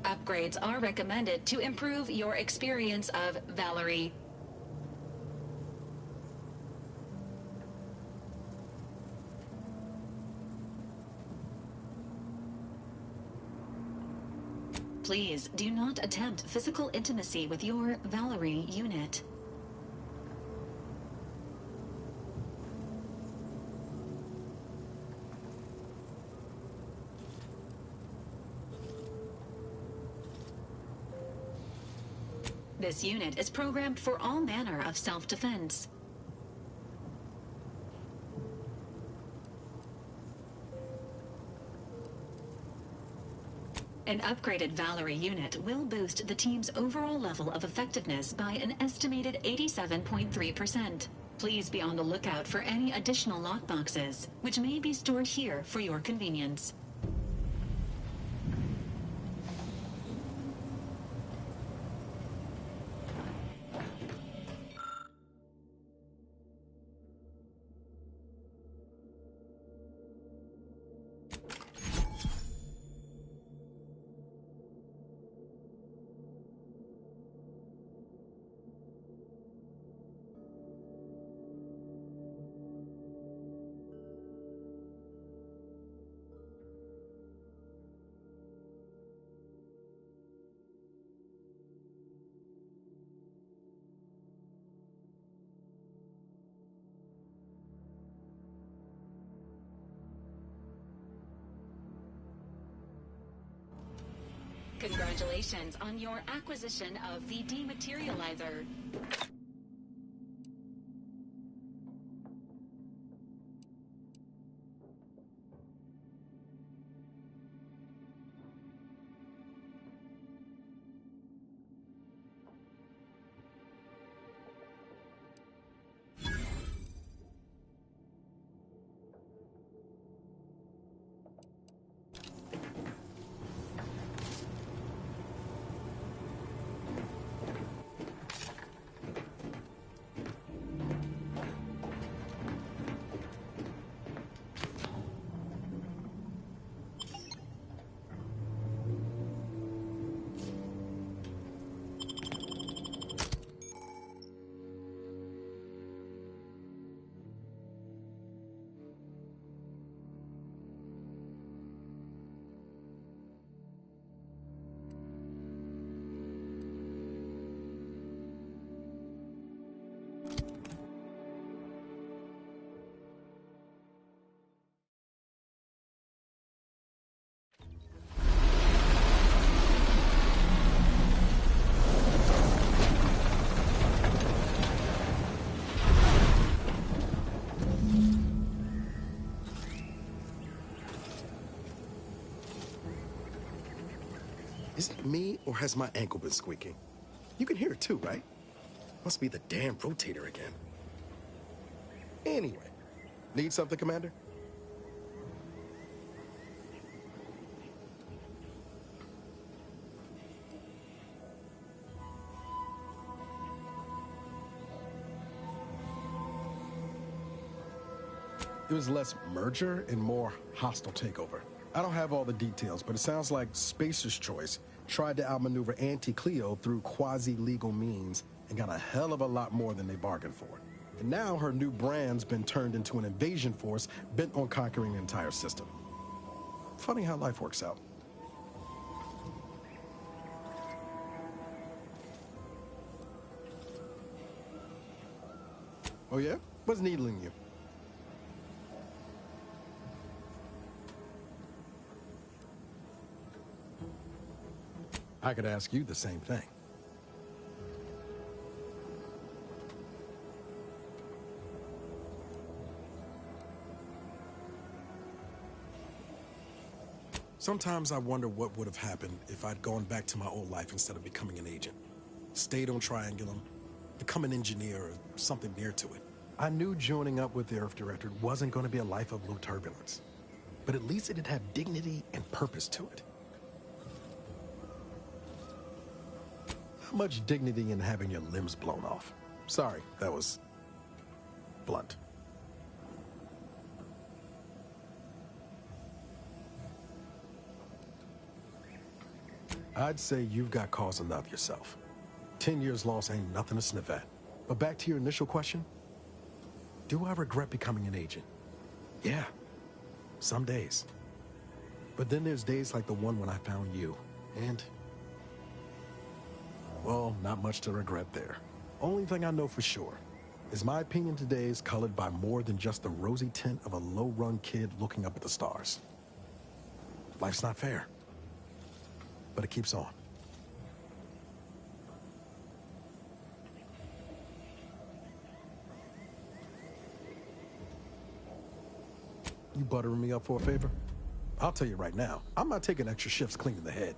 Upgrades are recommended to improve your experience of Valerie. Please do not attempt physical intimacy with your Valerie unit. This unit is programmed for all manner of self-defense. An upgraded Valerie unit will boost the team's overall level of effectiveness by an estimated 87.3%. Please be on the lookout for any additional lockboxes, which may be stored here for your convenience. Congratulations on your acquisition of the dematerializer. just me, or has my ankle been squeaking? You can hear it too, right? Must be the damn rotator again. Anyway, need something, Commander? It was less merger and more hostile takeover. I don't have all the details, but it sounds like Spacer's Choice tried to outmaneuver Auntie Cleo through quasi-legal means and got a hell of a lot more than they bargained for. And now her new brand's been turned into an invasion force bent on conquering the entire system. Funny how life works out. Oh yeah? What's needling you? I could ask you the same thing. Sometimes I wonder what would have happened if I'd gone back to my old life instead of becoming an agent. Stayed on Triangulum, become an engineer or something near to it. I knew joining up with the Earth Directorate wasn't going to be a life of low turbulence, but at least it'd have dignity and purpose to it. How much dignity in having your limbs blown off? Sorry, that was blunt. I'd say you've got cause enough yourself. 10 years lost ain't nothing to sniff at. But back to your initial question, do I regret becoming an agent? Yeah, some days. But then there's days like the one when I found you, and well, not much to regret there. Only thing I know for sure is my opinion today is colored by more than just the rosy tint of a low-run kid looking up at the stars. Life's not fair, but it keeps on. You buttering me up for a favor? I'll tell you right now, I'm not taking extra shifts cleaning the head.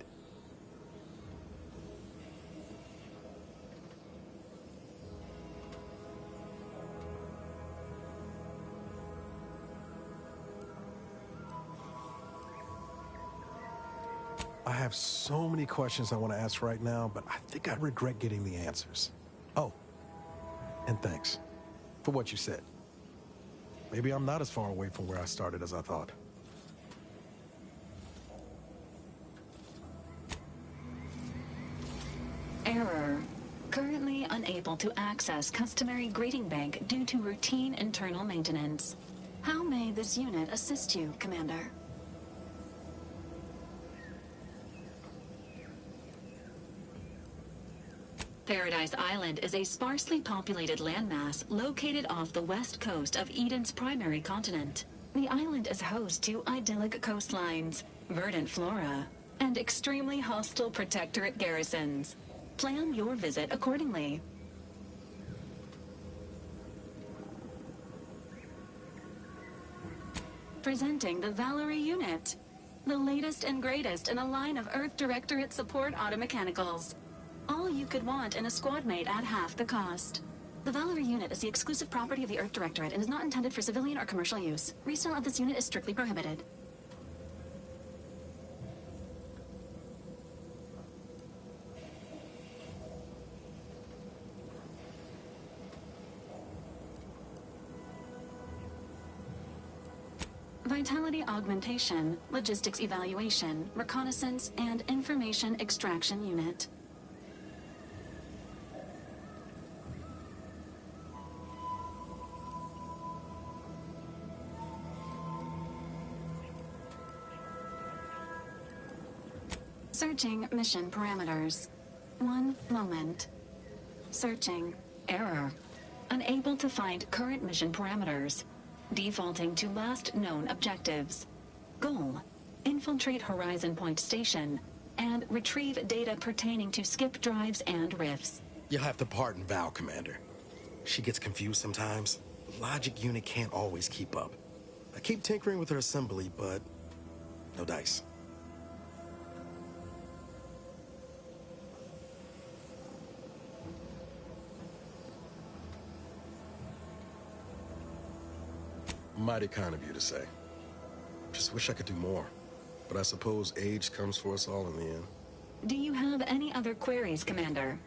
I have so many questions I want to ask right now, but I think I regret getting the answers. Oh, and thanks for what you said. Maybe I'm not as far away from where I started as I thought. Error. Currently unable to access customary greeting bank due to routine internal maintenance. How may this unit assist you, Commander? Paradise Island is a sparsely populated landmass located off the west coast of Eden's primary continent. The island is host to idyllic coastlines, verdant flora, and extremely hostile protectorate garrisons. Plan your visit accordingly. Presenting the Valerie unit, the latest and greatest in a line of Earth Directorate support automechanicals. All you could want in a squad mate at half the cost. The Valerie unit is the exclusive property of the Earth Directorate and is not intended for civilian or commercial use. Resale of this unit is strictly prohibited. Vitality augmentation, logistics evaluation, reconnaissance, and information extraction unit. Searching mission parameters. 1 moment. Searching. Error. Unable to find current mission parameters. Defaulting to last known objectives. Goal. Infiltrate Horizon Point Station and retrieve data pertaining to skip drives and rifts. You'll have to pardon Val, Commander. She gets confused sometimes. The logic unit can't always keep up. I keep tinkering with her assembly, but no dice. Mighty kind of you to say. Just wish I could do more. But I suppose age comes for us all in the end. Do you have any other queries, Commander?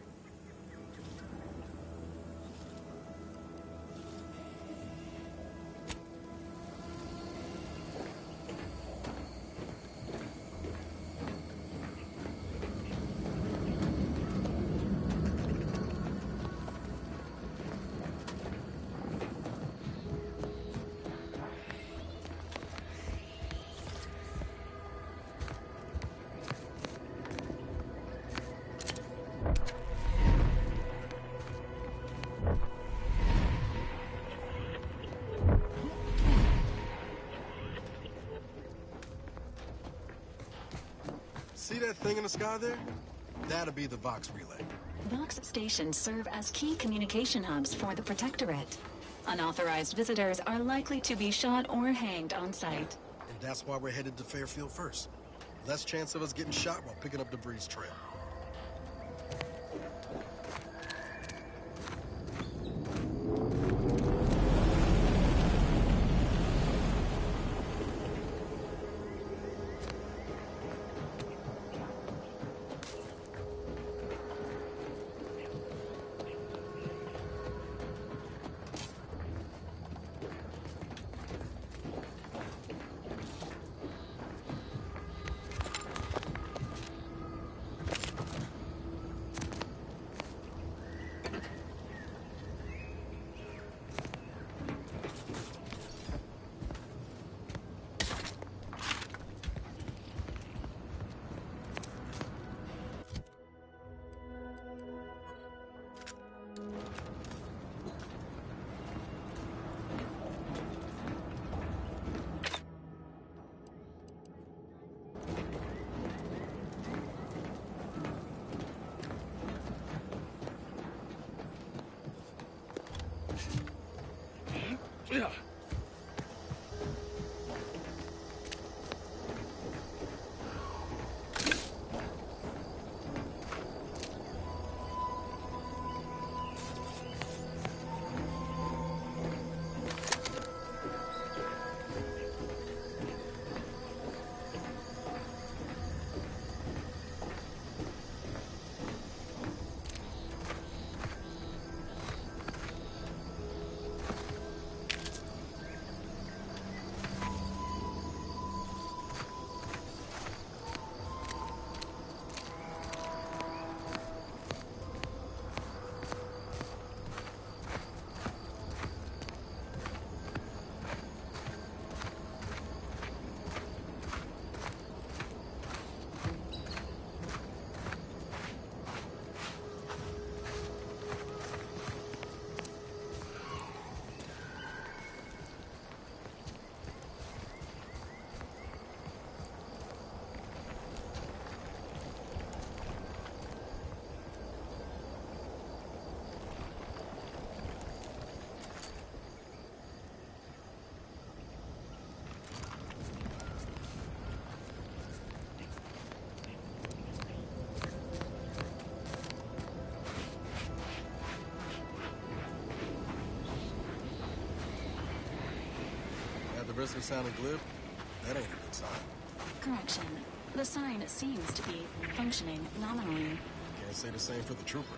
See that thing in the sky there? That'll be the Vox relay. Vox stations serve as key communication hubs for the Protectorate. Unauthorized visitors are likely to be shot or hanged on sight. And that's why we're headed to Fairfield first. Less chance of us getting shot while picking up debris trail. Yeah. The risk of sounding glib? That ain't a good sign. Correction. The sign seems to be functioning nominally. Can't say the same for the trooper.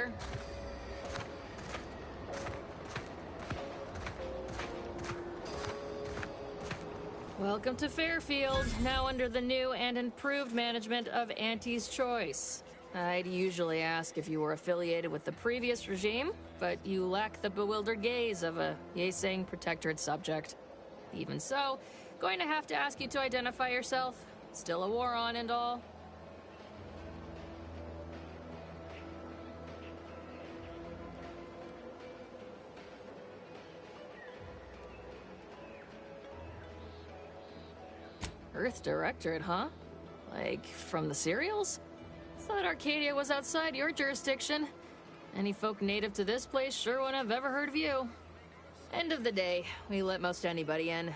Commander. Welcome to Fairfield, now under the new and improved management of Auntie's Choice. I'd usually ask if you were affiliated with the previous regime, but you lack the bewildered gaze of a Yeseng Protectorate subject. Even so, going to have to ask you to identify yourself. Still a war on and all. Earth Directorate, huh? Like, from the serials? Thought Arcadia was outside your jurisdiction. Any folk native to this place sure wouldn't have ever heard of you. End of the day, we let most anybody in.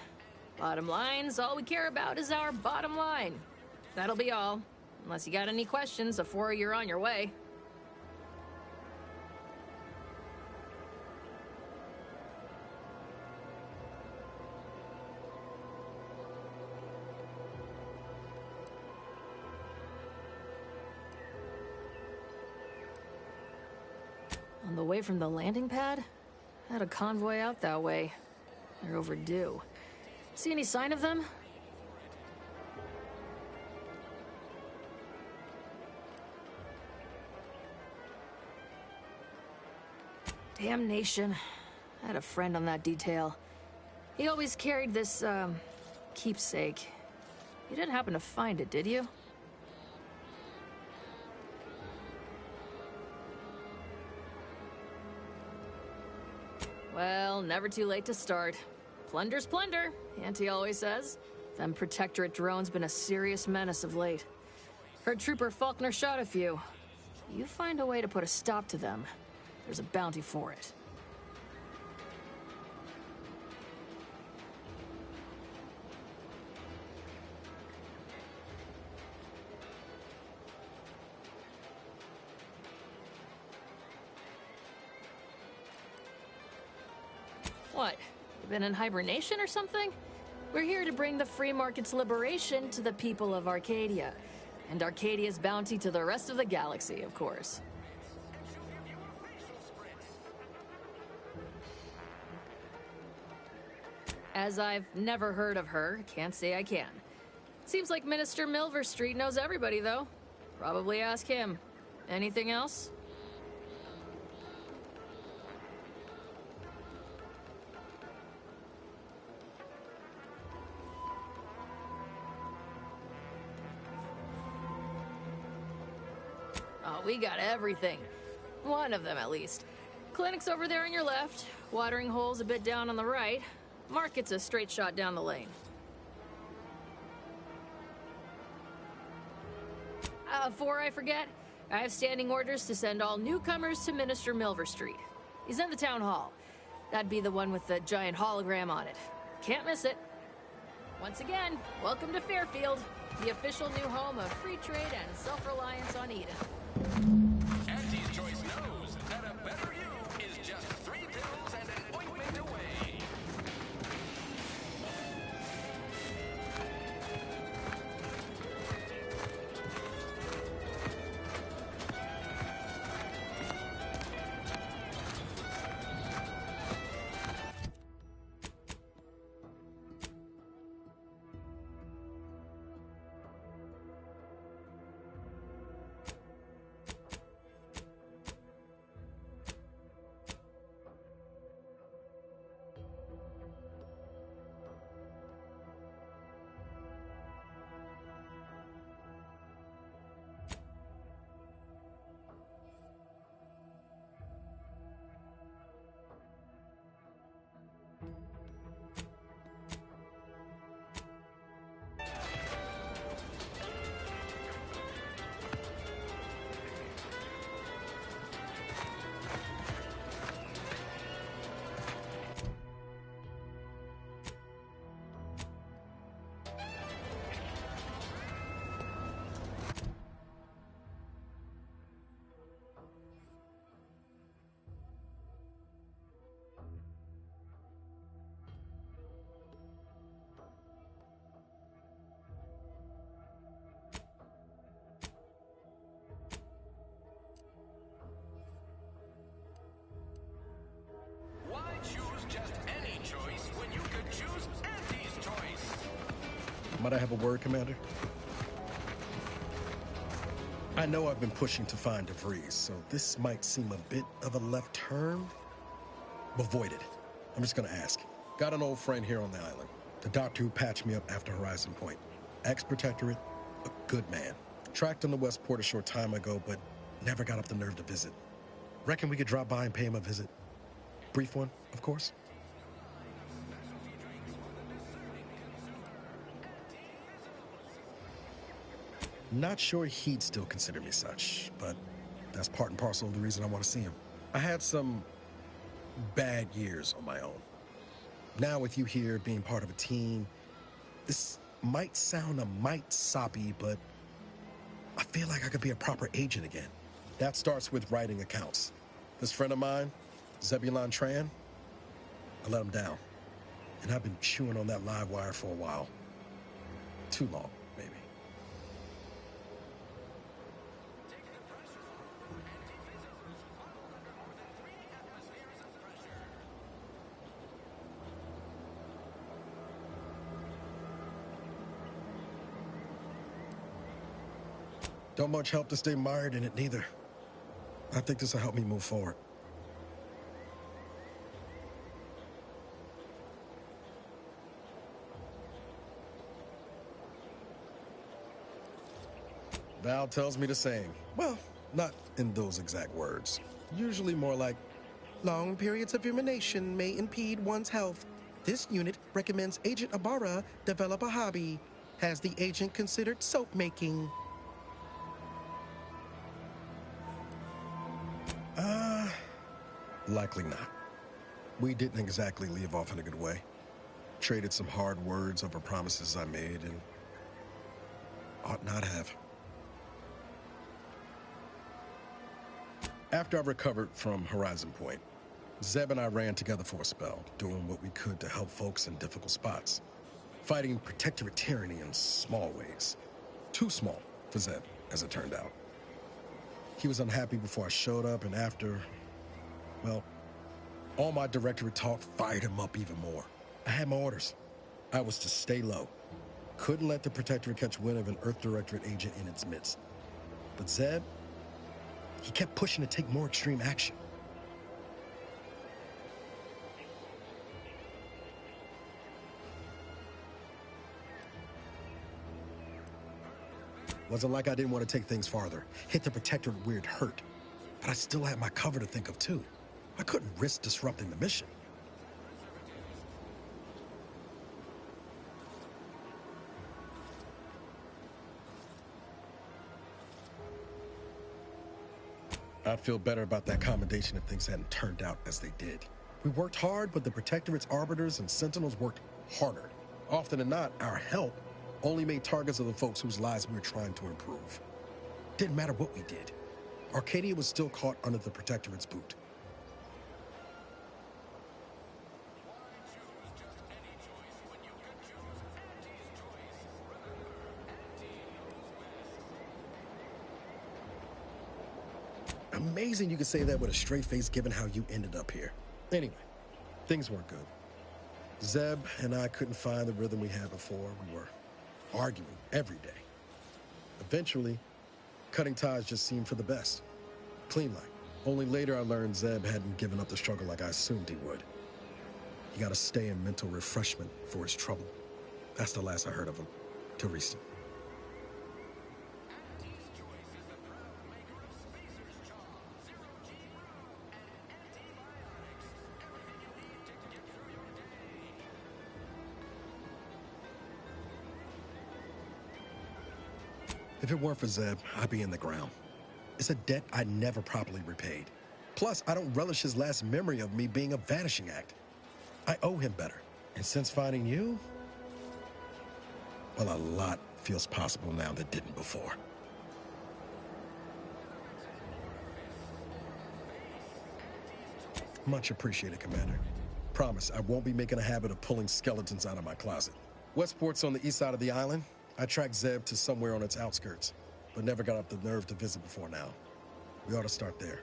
Bottom line's all we care about is our bottom line. That'll be all. Unless you got any questions before you're on your way. On the way from the landing pad? Had a convoy out that way. They're overdue. See any sign of them? Damnation. I had a friend on that detail. He always carried this, keepsake. You didn't happen to find it, did you? Well, never too late to start. Plunder's plunder, Auntie always says. Them Protectorate drones been a serious menace of late. Heard Trooper Faulkner shot a few. You find a way to put a stop to them, there's a bounty for it. What? You been in hibernation or something? We're here to bring the free market's liberation to the people of Arcadia. And Arcadia's bounty to the rest of the galaxy, of course. As I've never heard of her, can't say I can. Seems like Minister Milverstreet knows everybody, though. Probably ask him. Anything else? Oh, we got everything. One of them, at least. Clinic's over there on your left. Watering hole's a bit down on the right. Market's a straight shot down the lane. Before I forget, I have standing orders to send all newcomers to Minister Milverstreet. He's in the town hall. That'd be the one with the giant hologram on it. Can't miss it. Once again, welcome to Fairfield, the official new home of free trade and self-reliance on Eden. Auntie's Choice knows that a better you is just 3 pills and an ointment away. Might I have a word, Commander? I know I've been pushing to find DeVries, so this might seem a bit of a left turn. Avoid it. I'm just gonna ask. Got an old friend here on the island. The doctor who patched me up after Horizon Point. Ex-Protectorate, a good man. Tracked on the Westport a short time ago, but never got up the nerve to visit. Reckon we could drop by and pay him a visit? Brief one, of course. Not sure he'd still consider me such, but that's part and parcel of the reason I want to see him. I had some bad years on my own. Now with you here, being part of a team, this might sound a mite soppy, but I feel like I could be a proper agent again. That starts with writing accounts. This friend of mine, Zebulon Tran, I let him down. And I've been chewing on that live wire for a while. Too long, maybe. Don't much help to stay mired in it, neither. I think this will help me move forward. Val tells me the same. Well, not in those exact words. Usually more like, long periods of urination may impede one's health. This unit recommends Agent Ibarra develop a hobby. Has the agent considered soap making? Likely not. We didn't exactly leave off in a good way. Traded some hard words over promises I made and ought not have. After I recovered from Horizon Point, Zeb and I ran together for a spell, doing what we could to help folks in difficult spots. Fighting Protectorate tyranny in small ways. Too small for Zeb, as it turned out. He was unhappy before I showed up, and after, well, all my Directorate talk fired him up even more. I had my orders. I was to stay low. Couldn't let the Protectorate catch wind of an Earth Directorate agent in its midst. But Zeb, he kept pushing to take more extreme action. Wasn't like I didn't want to take things farther, hit the Protectorate where it hurt. But I still had my cover to think of too. I couldn't risk disrupting the mission. I'd feel better about that commendation if things hadn't turned out as they did. We worked hard, but the Protectorate's arbiters and sentinels worked harder. Often than not, our help only made targets of the folks whose lives we were trying to improve. Didn't matter what we did. Arcadia was still caught under the Protectorate's boot. Amazing you could say that with a straight face given how you ended up here. Anyway, things weren't good. Zeb and I couldn't find the rhythm we had before. We were arguing every day. Eventually, cutting ties just seemed for the best. Clean like. Only later I learned Zeb hadn't given up the struggle like I assumed he would. He got to stay in mental refreshment for his trouble. That's the last I heard of him. Till recent. If it weren't for Zeb, I'd be in the ground. It's a debt I never properly repaid. Plus, I don't relish his last memory of me being a vanishing act. I owe him better. And since finding you, well, a lot feels possible now that didn't before. Much appreciated, Commander. Promise, I won't be making a habit of pulling skeletons out of my closet. Westport's on the east side of the island. I tracked Zeb to somewhere on its outskirts, but never got up the nerve to visit before now. We ought to start there.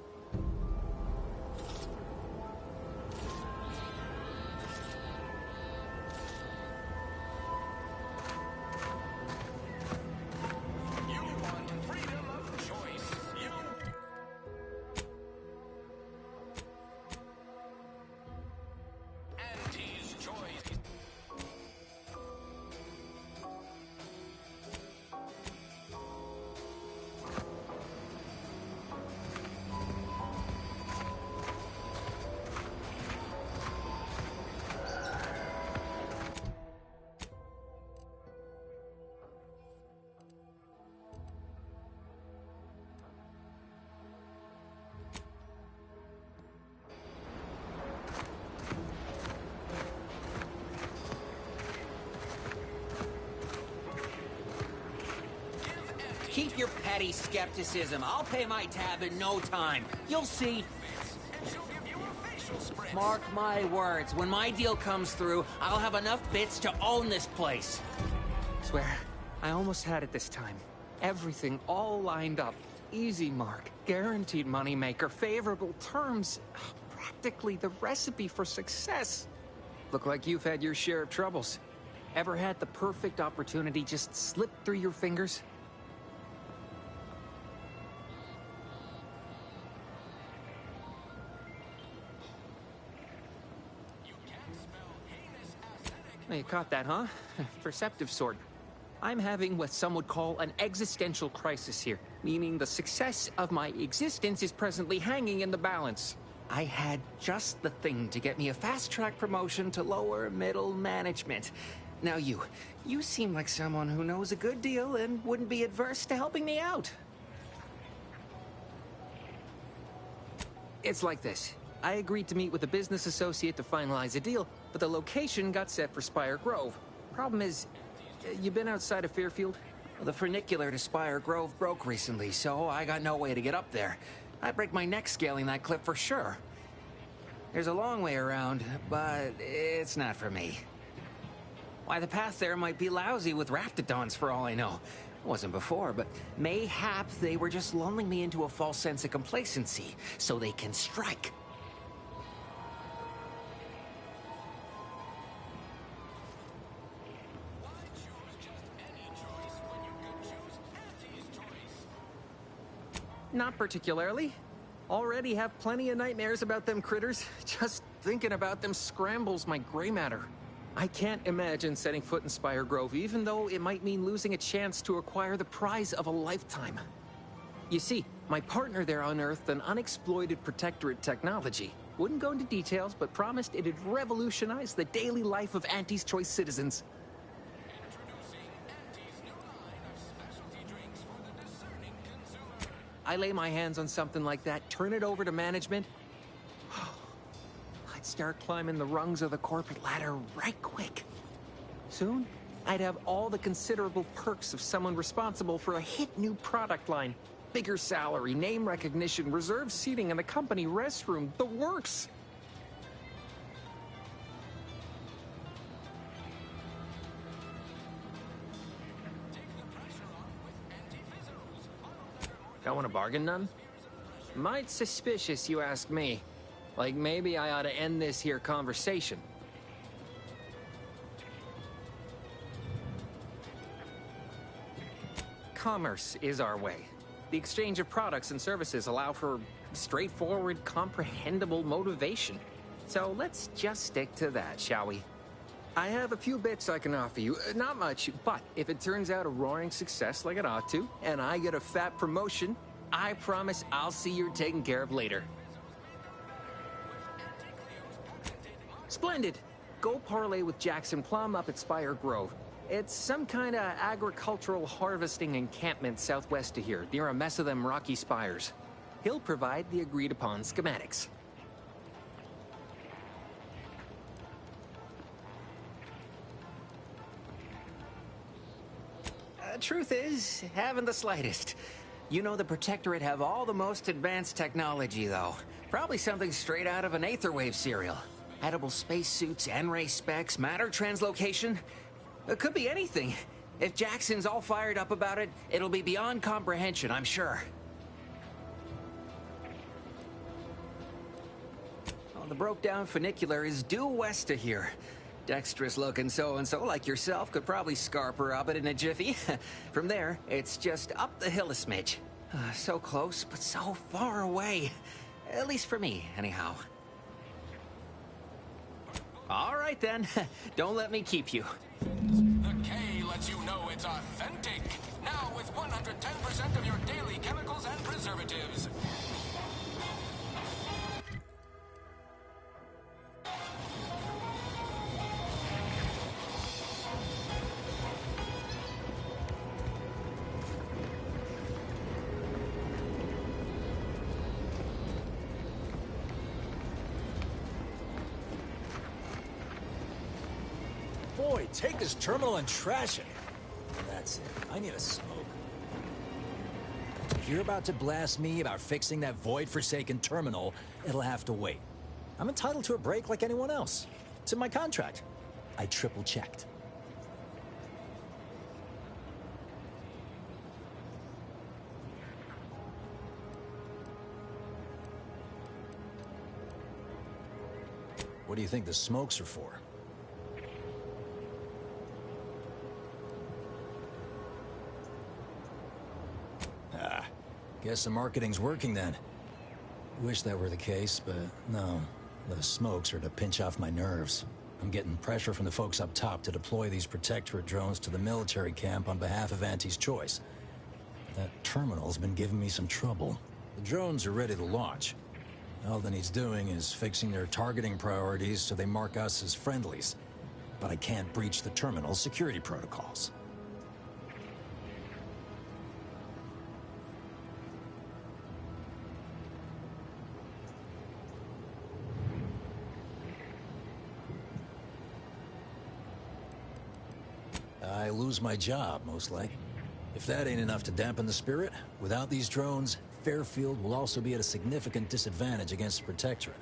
your petty skepticism. I'll pay my tab in no time. You'll see. Mark my words, when my deal comes through, I'll have enough bits to own this place. Swear, I almost had it this time. Everything all lined up. Easy mark, guaranteed moneymaker, favorable terms. Practically the recipe for success. Look like you've had your share of troubles. Ever had the perfect opportunity just slip through your fingers? You caught that, huh? Perceptive sort. I'm having what some would call an existential crisis here, meaning the success of my existence is presently hanging in the balance. I had just the thing to get me a fast-track promotion to lower middle management. Now you seem like someone who knows a good deal and wouldn't be adverse to helping me out. It's like this. I agreed to meet with a business associate to finalize a deal, but the location got set for Spire Grove. Problem is, you been outside of Fairfield? Well, the funicular to Spire Grove broke recently, so I got no way to get up there. I'd break my neck scaling that cliff for sure. There's a long way around, but it's not for me. Why, the path there might be lousy with raptidons for all I know. It wasn't before, but mayhap they were just lulling me into a false sense of complacency, so they can strike. Not particularly. Already have plenty of nightmares about them critters. Just thinking about them scrambles my gray matter. I can't imagine setting foot in Spire Grove, even though it might mean losing a chance to acquire the prize of a lifetime. You see, my partner there unearthed an unexploited protectorate technology. Wouldn't go into details, but promised it'd revolutionize the daily life of Auntie's Choice citizens. I lay my hands on something like that, turn it over to management, I'd start climbing the rungs of the corporate ladder right quick. Soon, I'd have all the considerable perks of someone responsible for a hit new product line. Bigger salary, name recognition, reserved seating in the company restroom, the works. Don't want to bargain none? Might suspicious, you ask me. Like maybe I ought to end this here conversation. Commerce is our way. The exchange of products and services allow for straightforward, comprehensible motivation. So let's just stick to that, shall we? I have a few bits I can offer you. Not much, but if it turns out a roaring success like it ought to, and I get a fat promotion, I promise I'll see you're taken care of later. Splendid. Go parlay with Jackson Plum up at Spire Grove. It's some kind of agricultural harvesting encampment southwest of here, near a mess of them rocky spires. He'll provide the agreed-upon schematics. Truth is, haven't the slightest. You know the Protectorate have all the most advanced technology, though. Probably something straight out of an Aetherwave serial. Edible spacesuits, N-ray specs, matter translocation. It could be anything. If Jackson's all fired up about it, it'll be beyond comprehension, I'm sure. Oh, the broke-down funicular is due west of here. Dexterous-looking so-and-so like yourself could probably scarper up it in a jiffy. From there, it's just up the hill a smidge. So close, but so far away. At least for me, anyhow. All right, then. Don't let me keep you. The K lets you know it's authentic. Now with 110% of your daily chemicals and preservatives. Boy, take this terminal and trash it. That's it. I need a smoke. If you're about to blast me about fixing that void-forsaken terminal, it'll have to wait. I'm entitled to a break like anyone else. It's in my contract. I triple-checked. What do you think the smokes are for? Ah, guess the marketing's working then. Wish that were the case, but no. The smokes are to pinch off my nerves. I'm getting pressure from the folks up top to deploy these Protectorate drones to the military camp on behalf of Auntie's Choice. That terminal's been giving me some trouble. The drones are ready to launch. All that needs doing is fixing their targeting priorities so they mark us as friendlies. But I can't breach the terminal's security protocols. I lose my job, most like. If that ain't enough to dampen the spirit, without these drones, Fairfield will also be at a significant disadvantage against the Protectorate.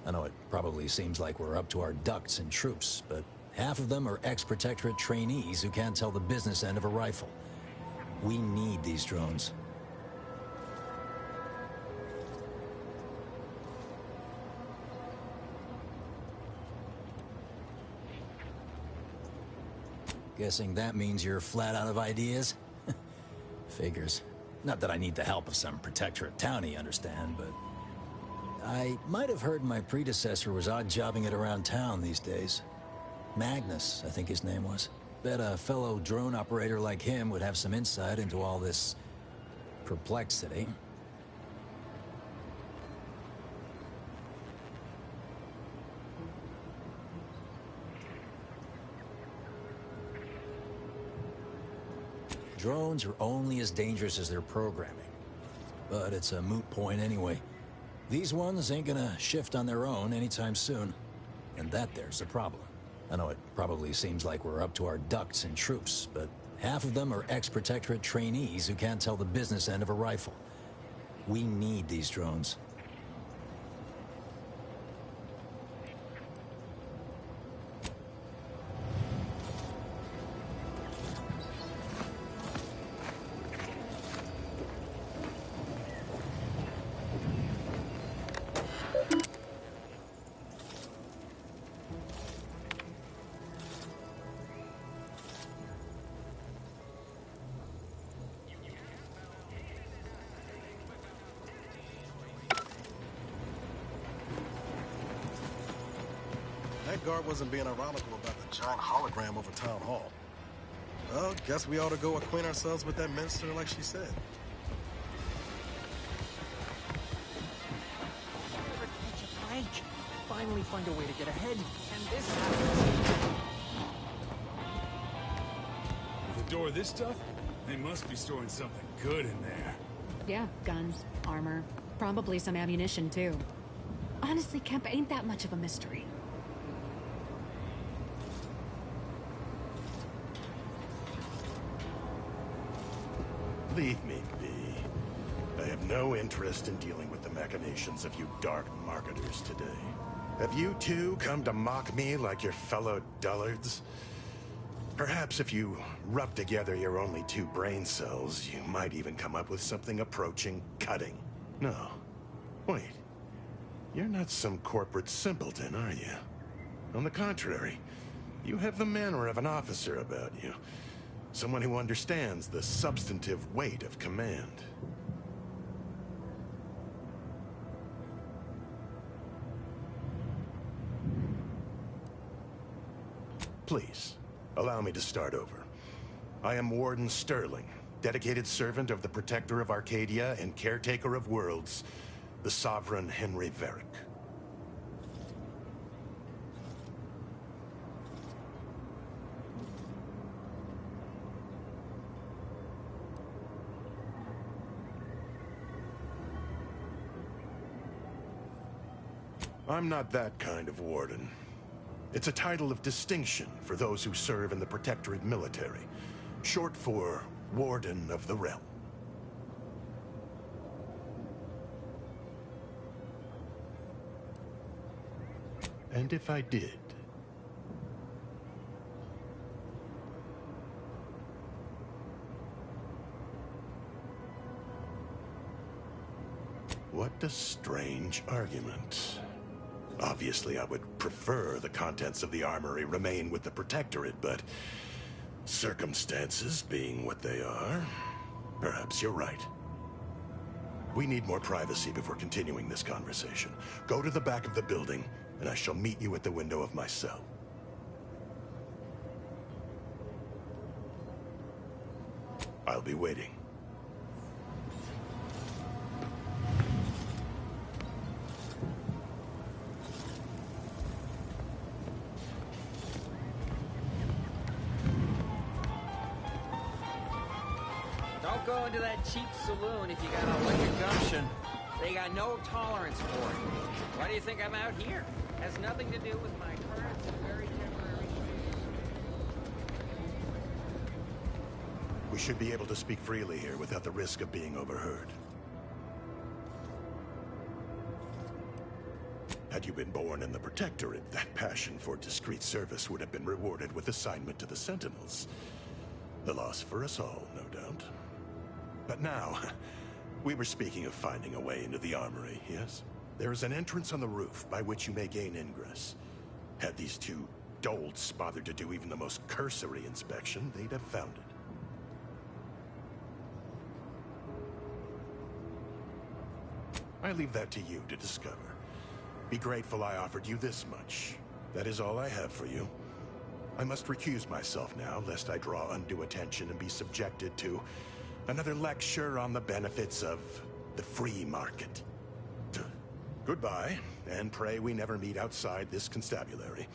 I know it probably seems like we're up to our ducks in troops, but half of them are ex-Protectorate trainees who can't tell the business end of a rifle. We need these drones. Guessing that means you're flat out of ideas? Figures. Not that I need the help of some Protectorate townie, understand, but... I might have heard my predecessor was odd-jobbing it around town these days. Magnus, I think his name was. Bet a fellow drone operator like him would have some insight into all this... perplexity. Drones are only as dangerous as their programming. But it's a moot point anyway. These ones ain't gonna shift on their own anytime soon. And that there's a problem. I know it probably seems like we're up to our ducks in troops, but half of them are ex-Protectorate trainees who can't tell the business end of a rifle. We need these drones. That guard wasn't being ironical about the giant hologram over Town Hall. Well, guess we ought to go acquaint ourselves with that minister like she said. Never catch a break. Finally find a way to get ahead, and this happens. With a door this tough? They must be storing something good in there. Yeah, guns, armor, probably some ammunition too. Honestly, Kemp ain't that much of a mystery. Leave me be. I have no interest in dealing with the machinations of you dark marketers today. Have you two come to mock me like your fellow dullards? Perhaps if you rub together your only 2 brain cells, you might even come up with something approaching cutting. No. Wait. You're not some corporate simpleton, are you? On the contrary, you have the manner of an officer about you. Someone who understands the substantive weight of command. Please, allow me to start over. I am Warden Sterling, dedicated servant of the Protector of Arcadia and caretaker of worlds, the Sovereign Henry Varick. I'm not that kind of warden. It's a title of distinction for those who serve in the Protectorate military, short for Warden of the Realm. And if I did? What a strange argument. Obviously, I would prefer the contents of the armory remain with the Protectorate, but circumstances being what they are, perhaps you're right. We need more privacy before continuing this conversation. Go to the back of the building, and I shall meet you at the window of my cell. I'll be waiting. Don't go into that cheap saloon if you got a lick of gumption. They got no tolerance for it. Why do you think I'm out here? Has nothing to do with my current very temporary state. We should be able to speak freely here without the risk of being overheard. Had you been born in the Protectorate, that passion for discreet service would have been rewarded with assignment to the Sentinels. The loss for us all, no doubt. But now, we were speaking of finding a way into the armory, yes? There is an entrance on the roof by which you may gain ingress. Had these two dolts bothered to do even the most cursory inspection, they'd have found it. I leave that to you to discover. Be grateful I offered you this much. That is all I have for you. I must recuse myself now, lest I draw undue attention and be subjected to another lecture on the benefits of the free market. Goodbye, and pray we never meet outside this constabulary.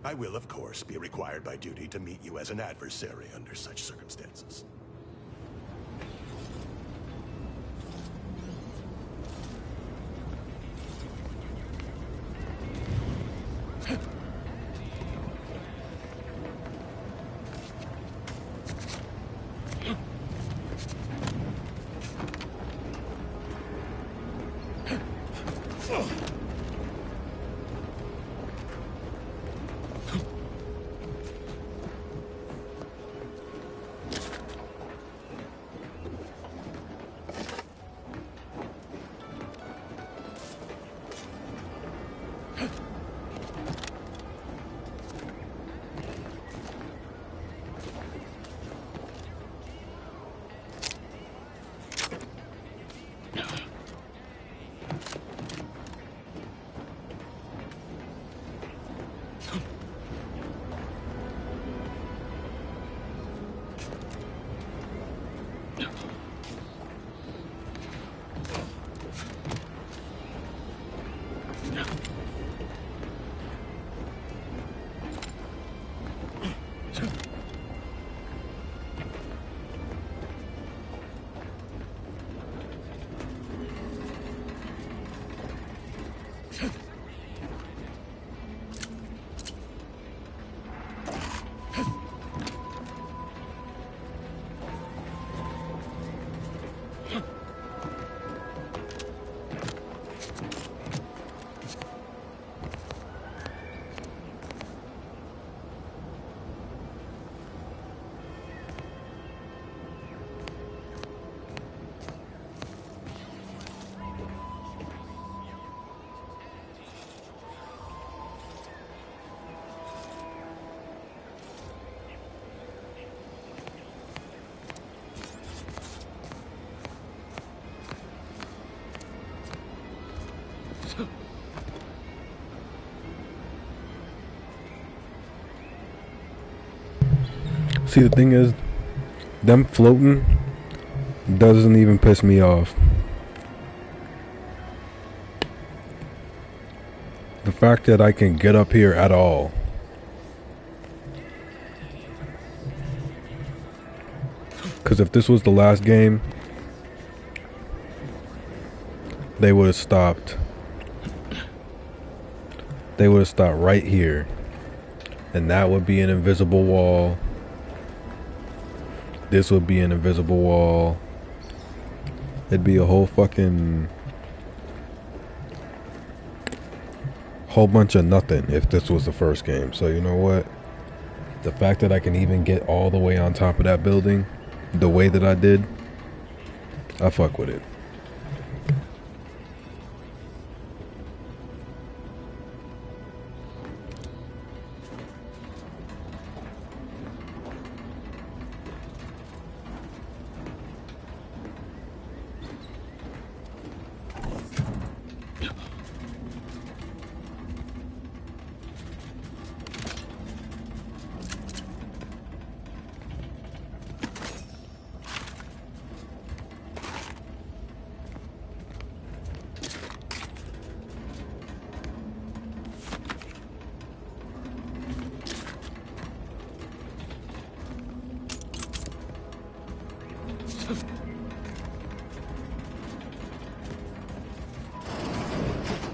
I will, of course, be required by duty to meet you as an adversary under such circumstances. See, the thing is, them floating doesn't even piss me off. The fact that I can get up here at all. Because if this was the last game, they would have stopped. They would have stopped right here. And that would be an invisible wall. This would be an invisible wall. It'd be a whole fucking... Whole bunch of nothing if this was the first game. So you know what? The fact that I can even get all the way on top of that building the way that I did, I fuck with it.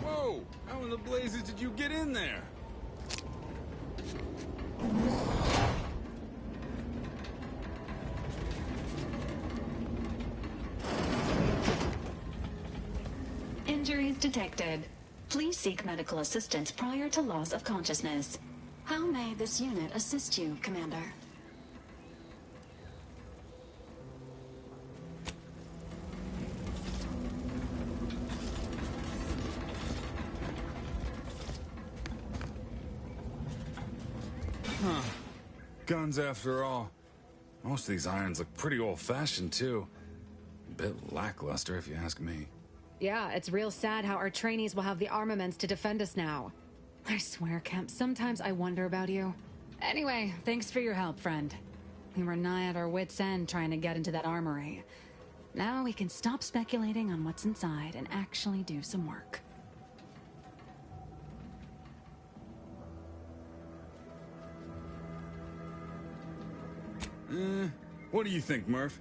Whoa! How in the blazes did you get in there? Injuries detected. Please seek medical assistance prior to loss of consciousness. How may this unit assist you, Commander? Huh. Guns after all. Most of these irons look pretty old-fashioned, too. A bit lackluster, if you ask me. Yeah, it's real sad how our trainees will have the armaments to defend us now. I swear, Kemp, sometimes I wonder about you. Anyway, thanks for your help, friend. We were nigh at our wits' end trying to get into that armory. Now we can stop speculating on what's inside and actually do some work. What do you think, Murph?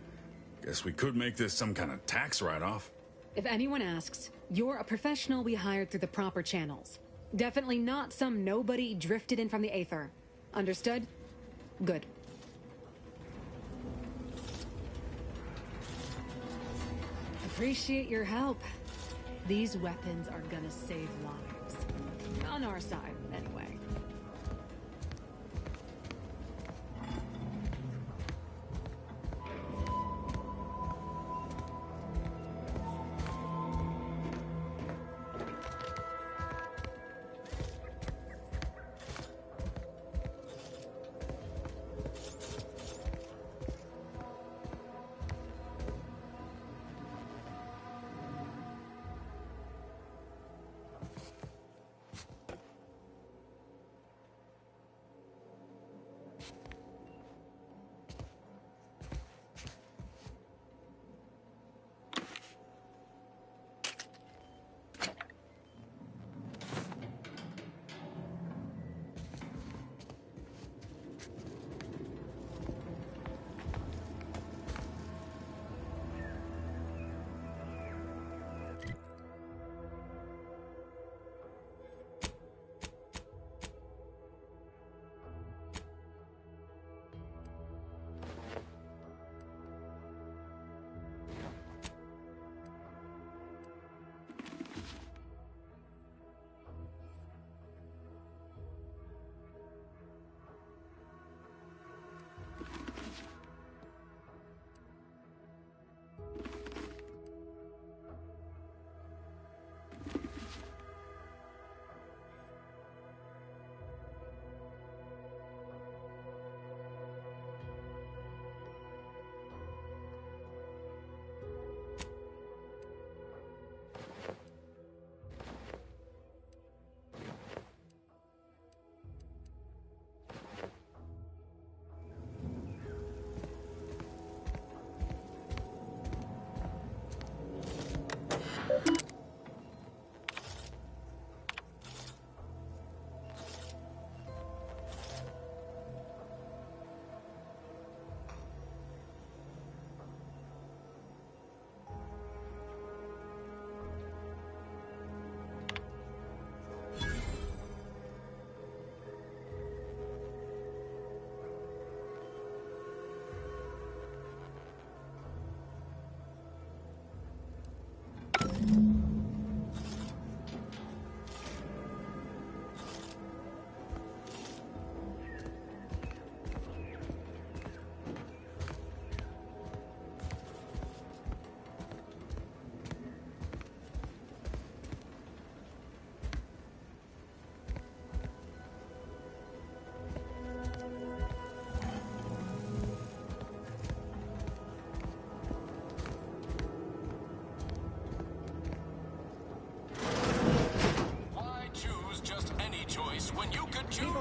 Guess we could make this some kind of tax write-off. If anyone asks, you're a professional we hired through the proper channels. Definitely not some nobody drifted in from the Aether. Understood? Good. Appreciate your help. These weapons are gonna save lives. On our side, anyway.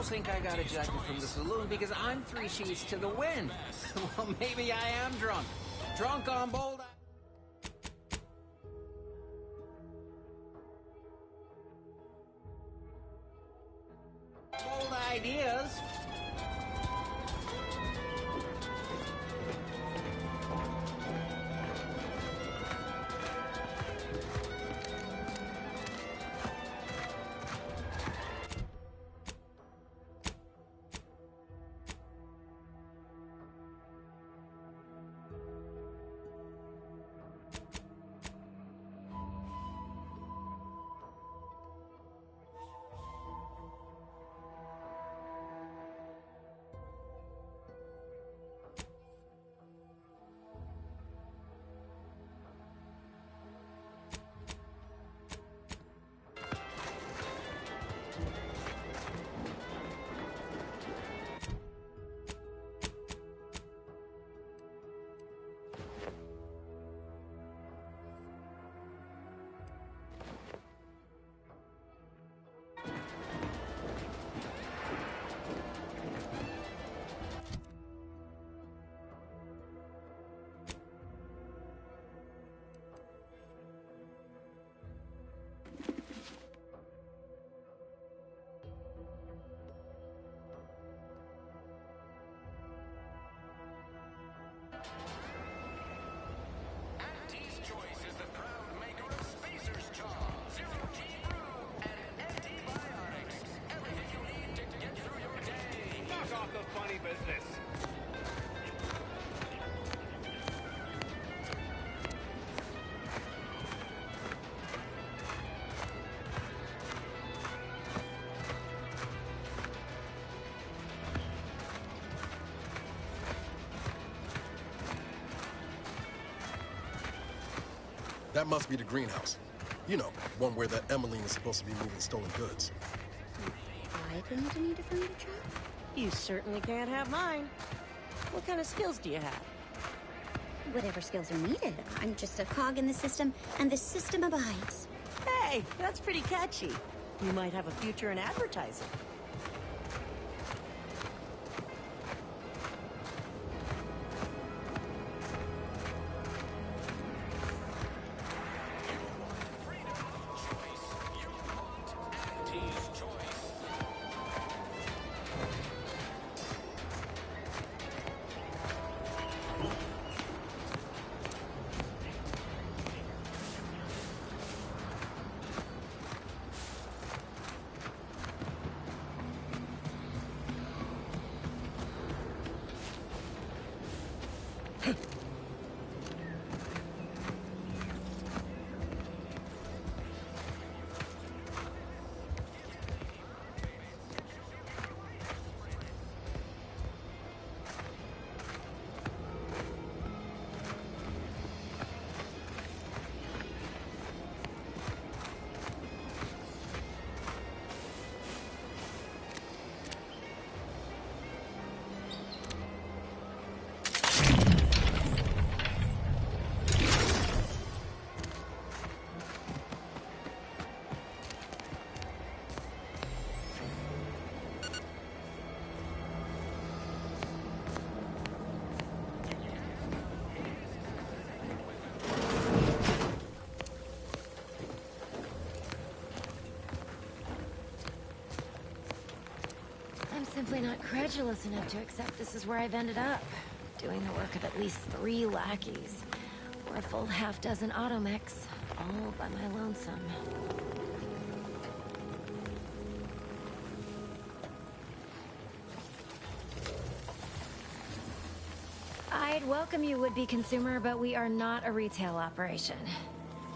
almost think I got ejected from the saloon because I'm 3 sheets to the wind. Well, maybe I am drunk. Drunk on bold... bold ideas. That must be the greenhouse. You know, one where that Emmeline is supposed to be moving stolen goods. I going to need to find a job? You certainly can't have mine. What kind of skills do you have? Whatever skills are needed. I'm just a cog in the system, and the system abides. Hey, that's pretty catchy. You might have a future in advertising. Simply not credulous enough to accept this is where I've ended up. Doing the work of at least 3 lackeys. Or a full half-dozen automechs, all by my lonesome. I'd welcome you, would-be consumer, but we are not a retail operation.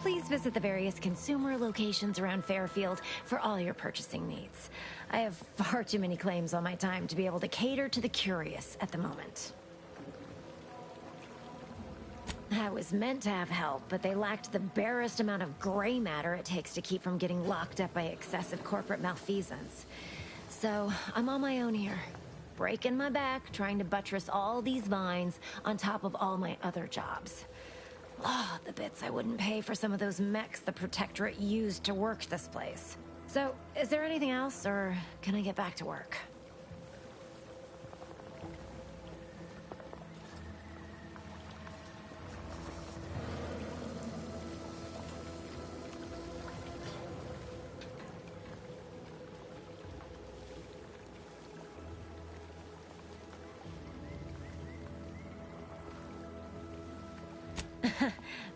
Please visit the various consumer locations around Fairfield for all your purchasing needs. I have far too many claims on my time to be able to cater to the curious at the moment. I was meant to have help, but they lacked the barest amount of gray matter it takes to keep from getting locked up by excessive corporate malfeasance. So, I'm on my own here. Breaking my back, trying to buttress all these vines on top of all my other jobs. Oh, the bits I wouldn't pay for some of those mechs the Protectorate used to work this place. So, is there anything else, or can I get back to work?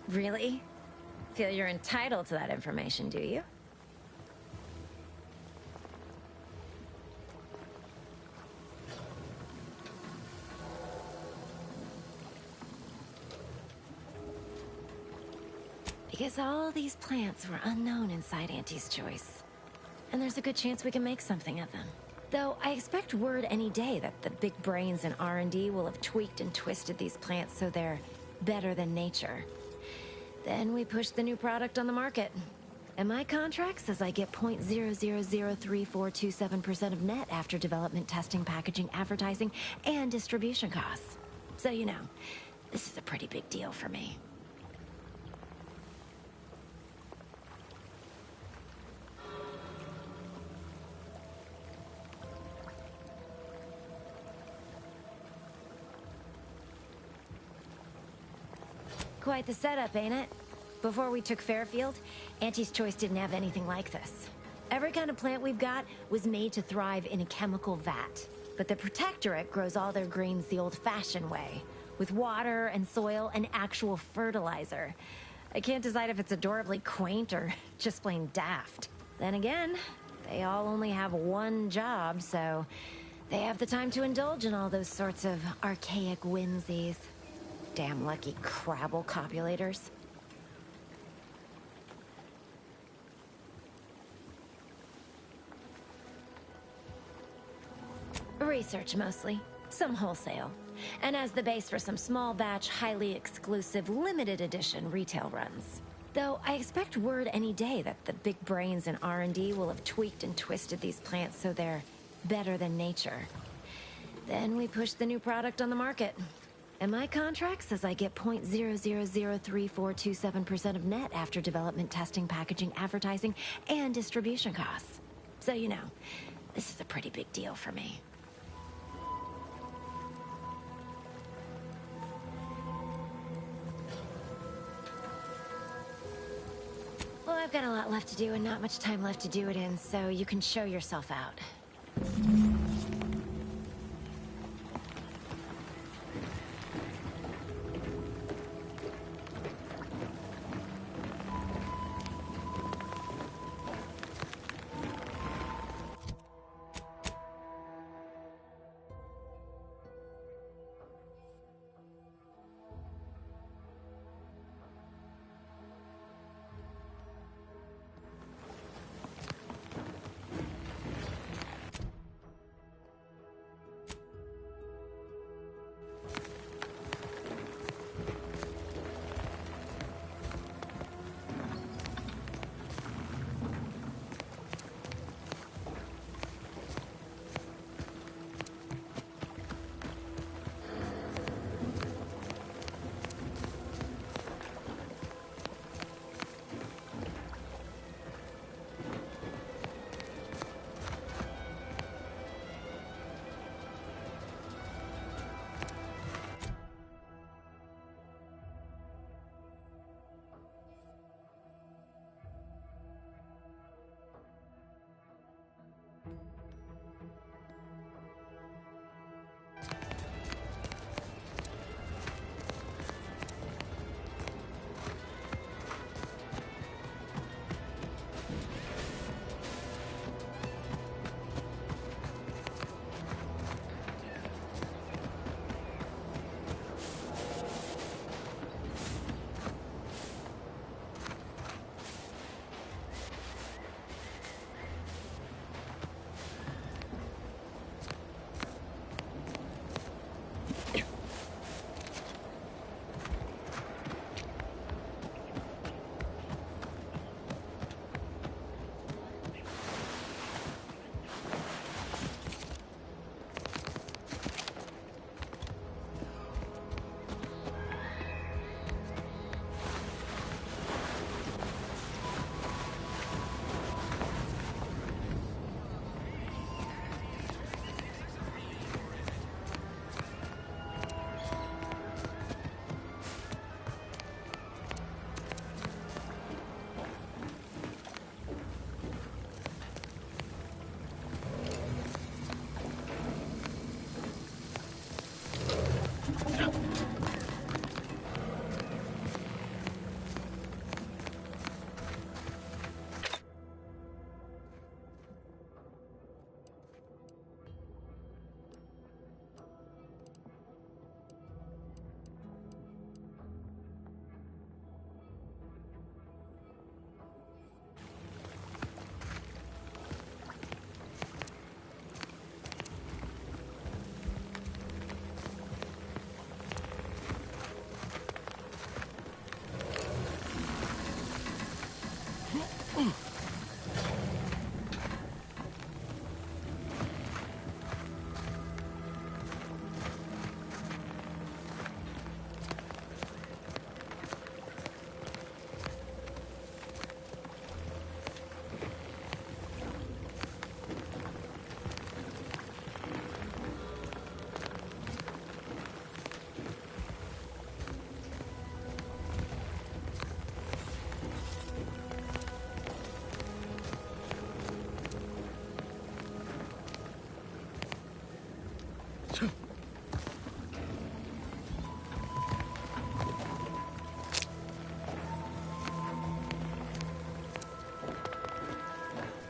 Really? Feel you're entitled to that information, do you? Because all these plants were unknown inside Auntie's Choice. And there's a good chance we can make something of them. Though I expect word any day that the big brains in R&D will have tweaked and twisted these plants so they're better than nature. Then we push the new product on the market. And my contract says I get 0.003427% of net after development, testing, packaging, advertising, and distribution costs. So you know, this is a pretty big deal for me. Quite the setup, ain't it? Before we took Fairfield, Auntie's Choice didn't have anything like this. Every kind of plant we've got was made to thrive in a chemical vat. But the Protectorate grows all their greens the old-fashioned way, with water and soil and actual fertilizer. I can't decide if it's adorably quaint or just plain daft. Then again, they all only have one job, so they have the time to indulge in all those sorts of archaic whimsies. Damn lucky Crabble copulators. Research mostly. Some wholesale. And as the base for some small batch, highly exclusive, limited edition retail runs. Though I expect word any day that the big brains in R&D will have tweaked and twisted these plants so they're better than nature. Then we push the new product on the market. And my contract says I get 0.003427% of net after development, testing, packaging, advertising, and distribution costs. So you know, this is a pretty big deal for me. Well, I've got a lot left to do and not much time left to do it in, so you can show yourself out.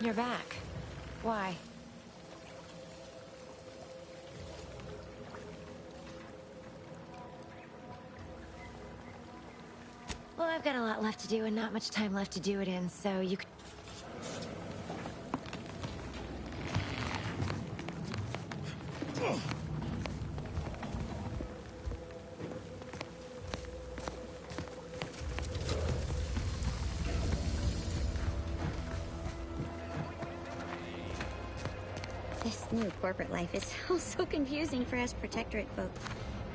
You're back. Why? Well, I've got a lot left to do and not much time left to do it in, so you could... This new corporate life is so confusing for us Protectorate folk.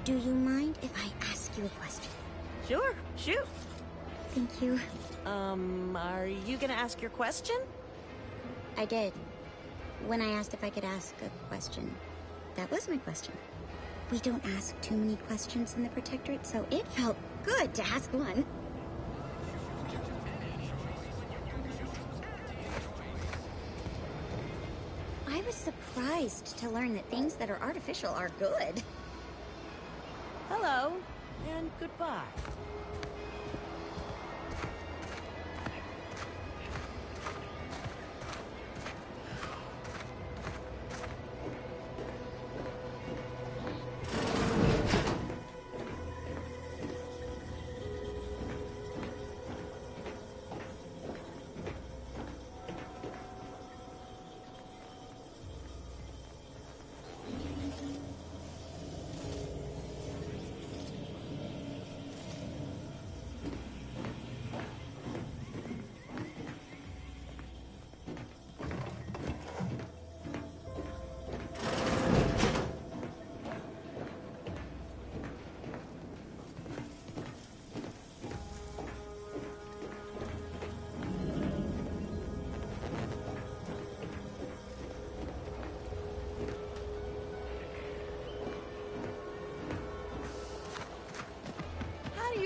Do you mind if I ask you a question? Sure, shoot. Thank you. Are you gonna ask your question? I did. When I asked if I could ask a question. That was my question. We don't ask too many questions in the Protectorate, so it felt good to ask one. I was surprised to learn that things that are artificial are good. Hello, and goodbye.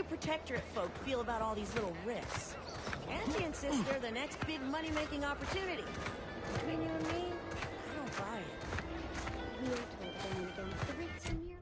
Protectorate folk feel about all these little risks? Angie insists they're the next big money-making opportunity. Between you and me, I don't buy it. We're told again and again, the risks are nearly...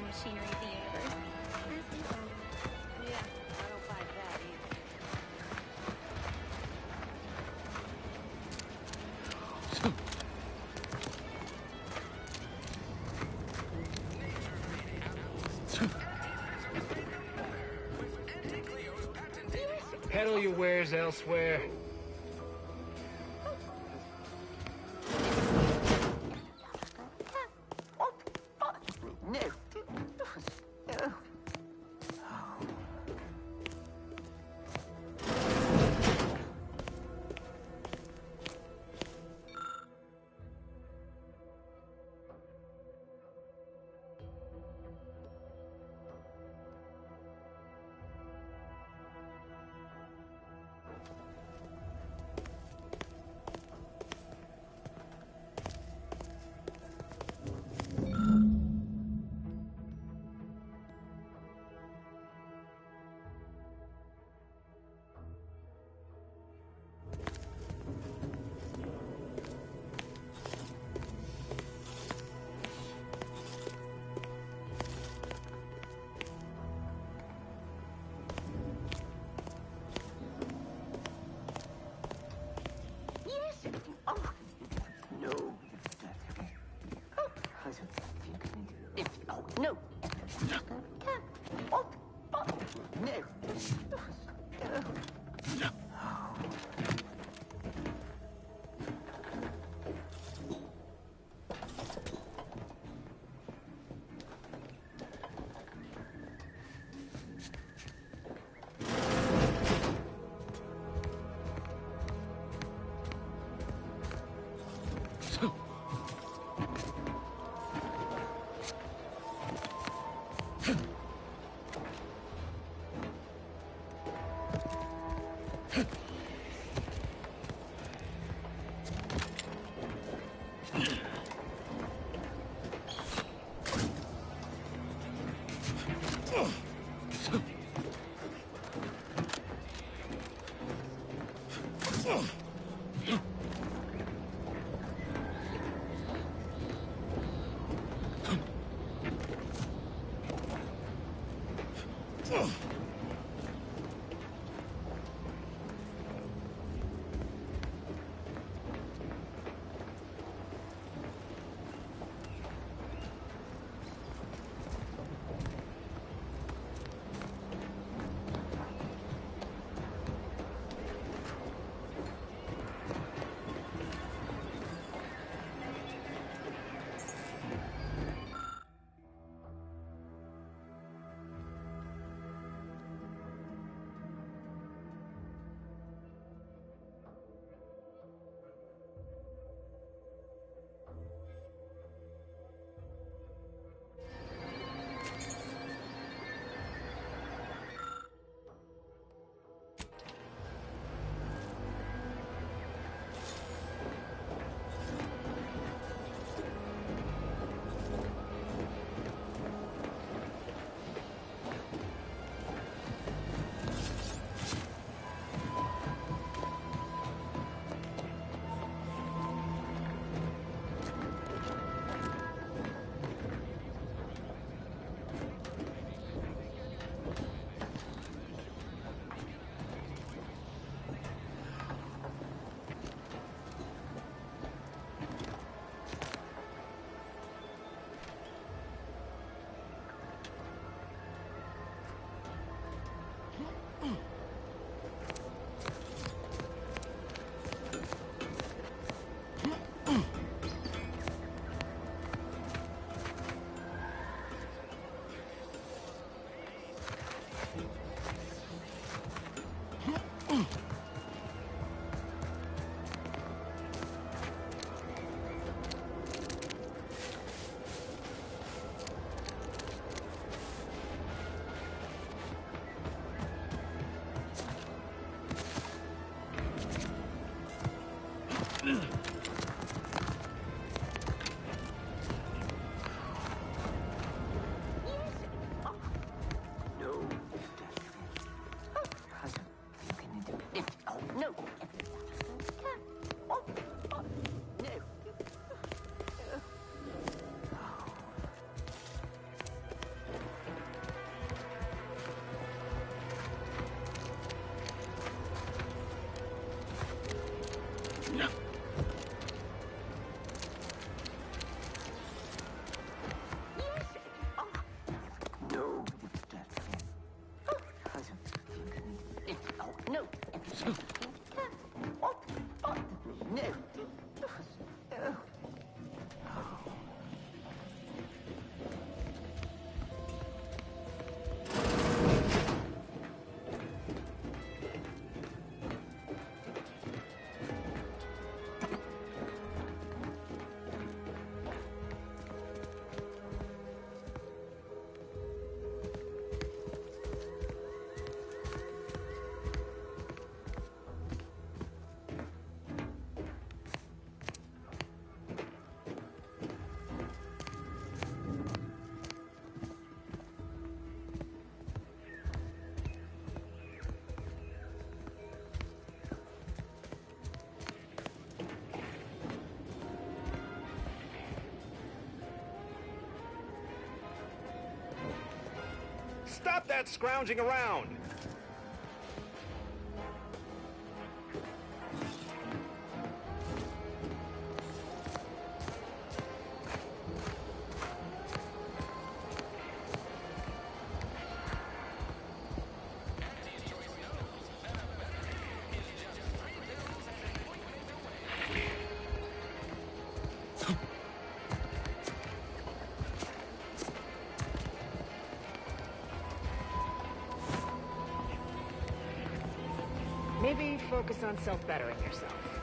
Machinery of the universe. As we found out. Yeah, I don't buy that either. Peddle your wares elsewhere. Stop that scrounging around! Maybe focus on self-bettering yourself.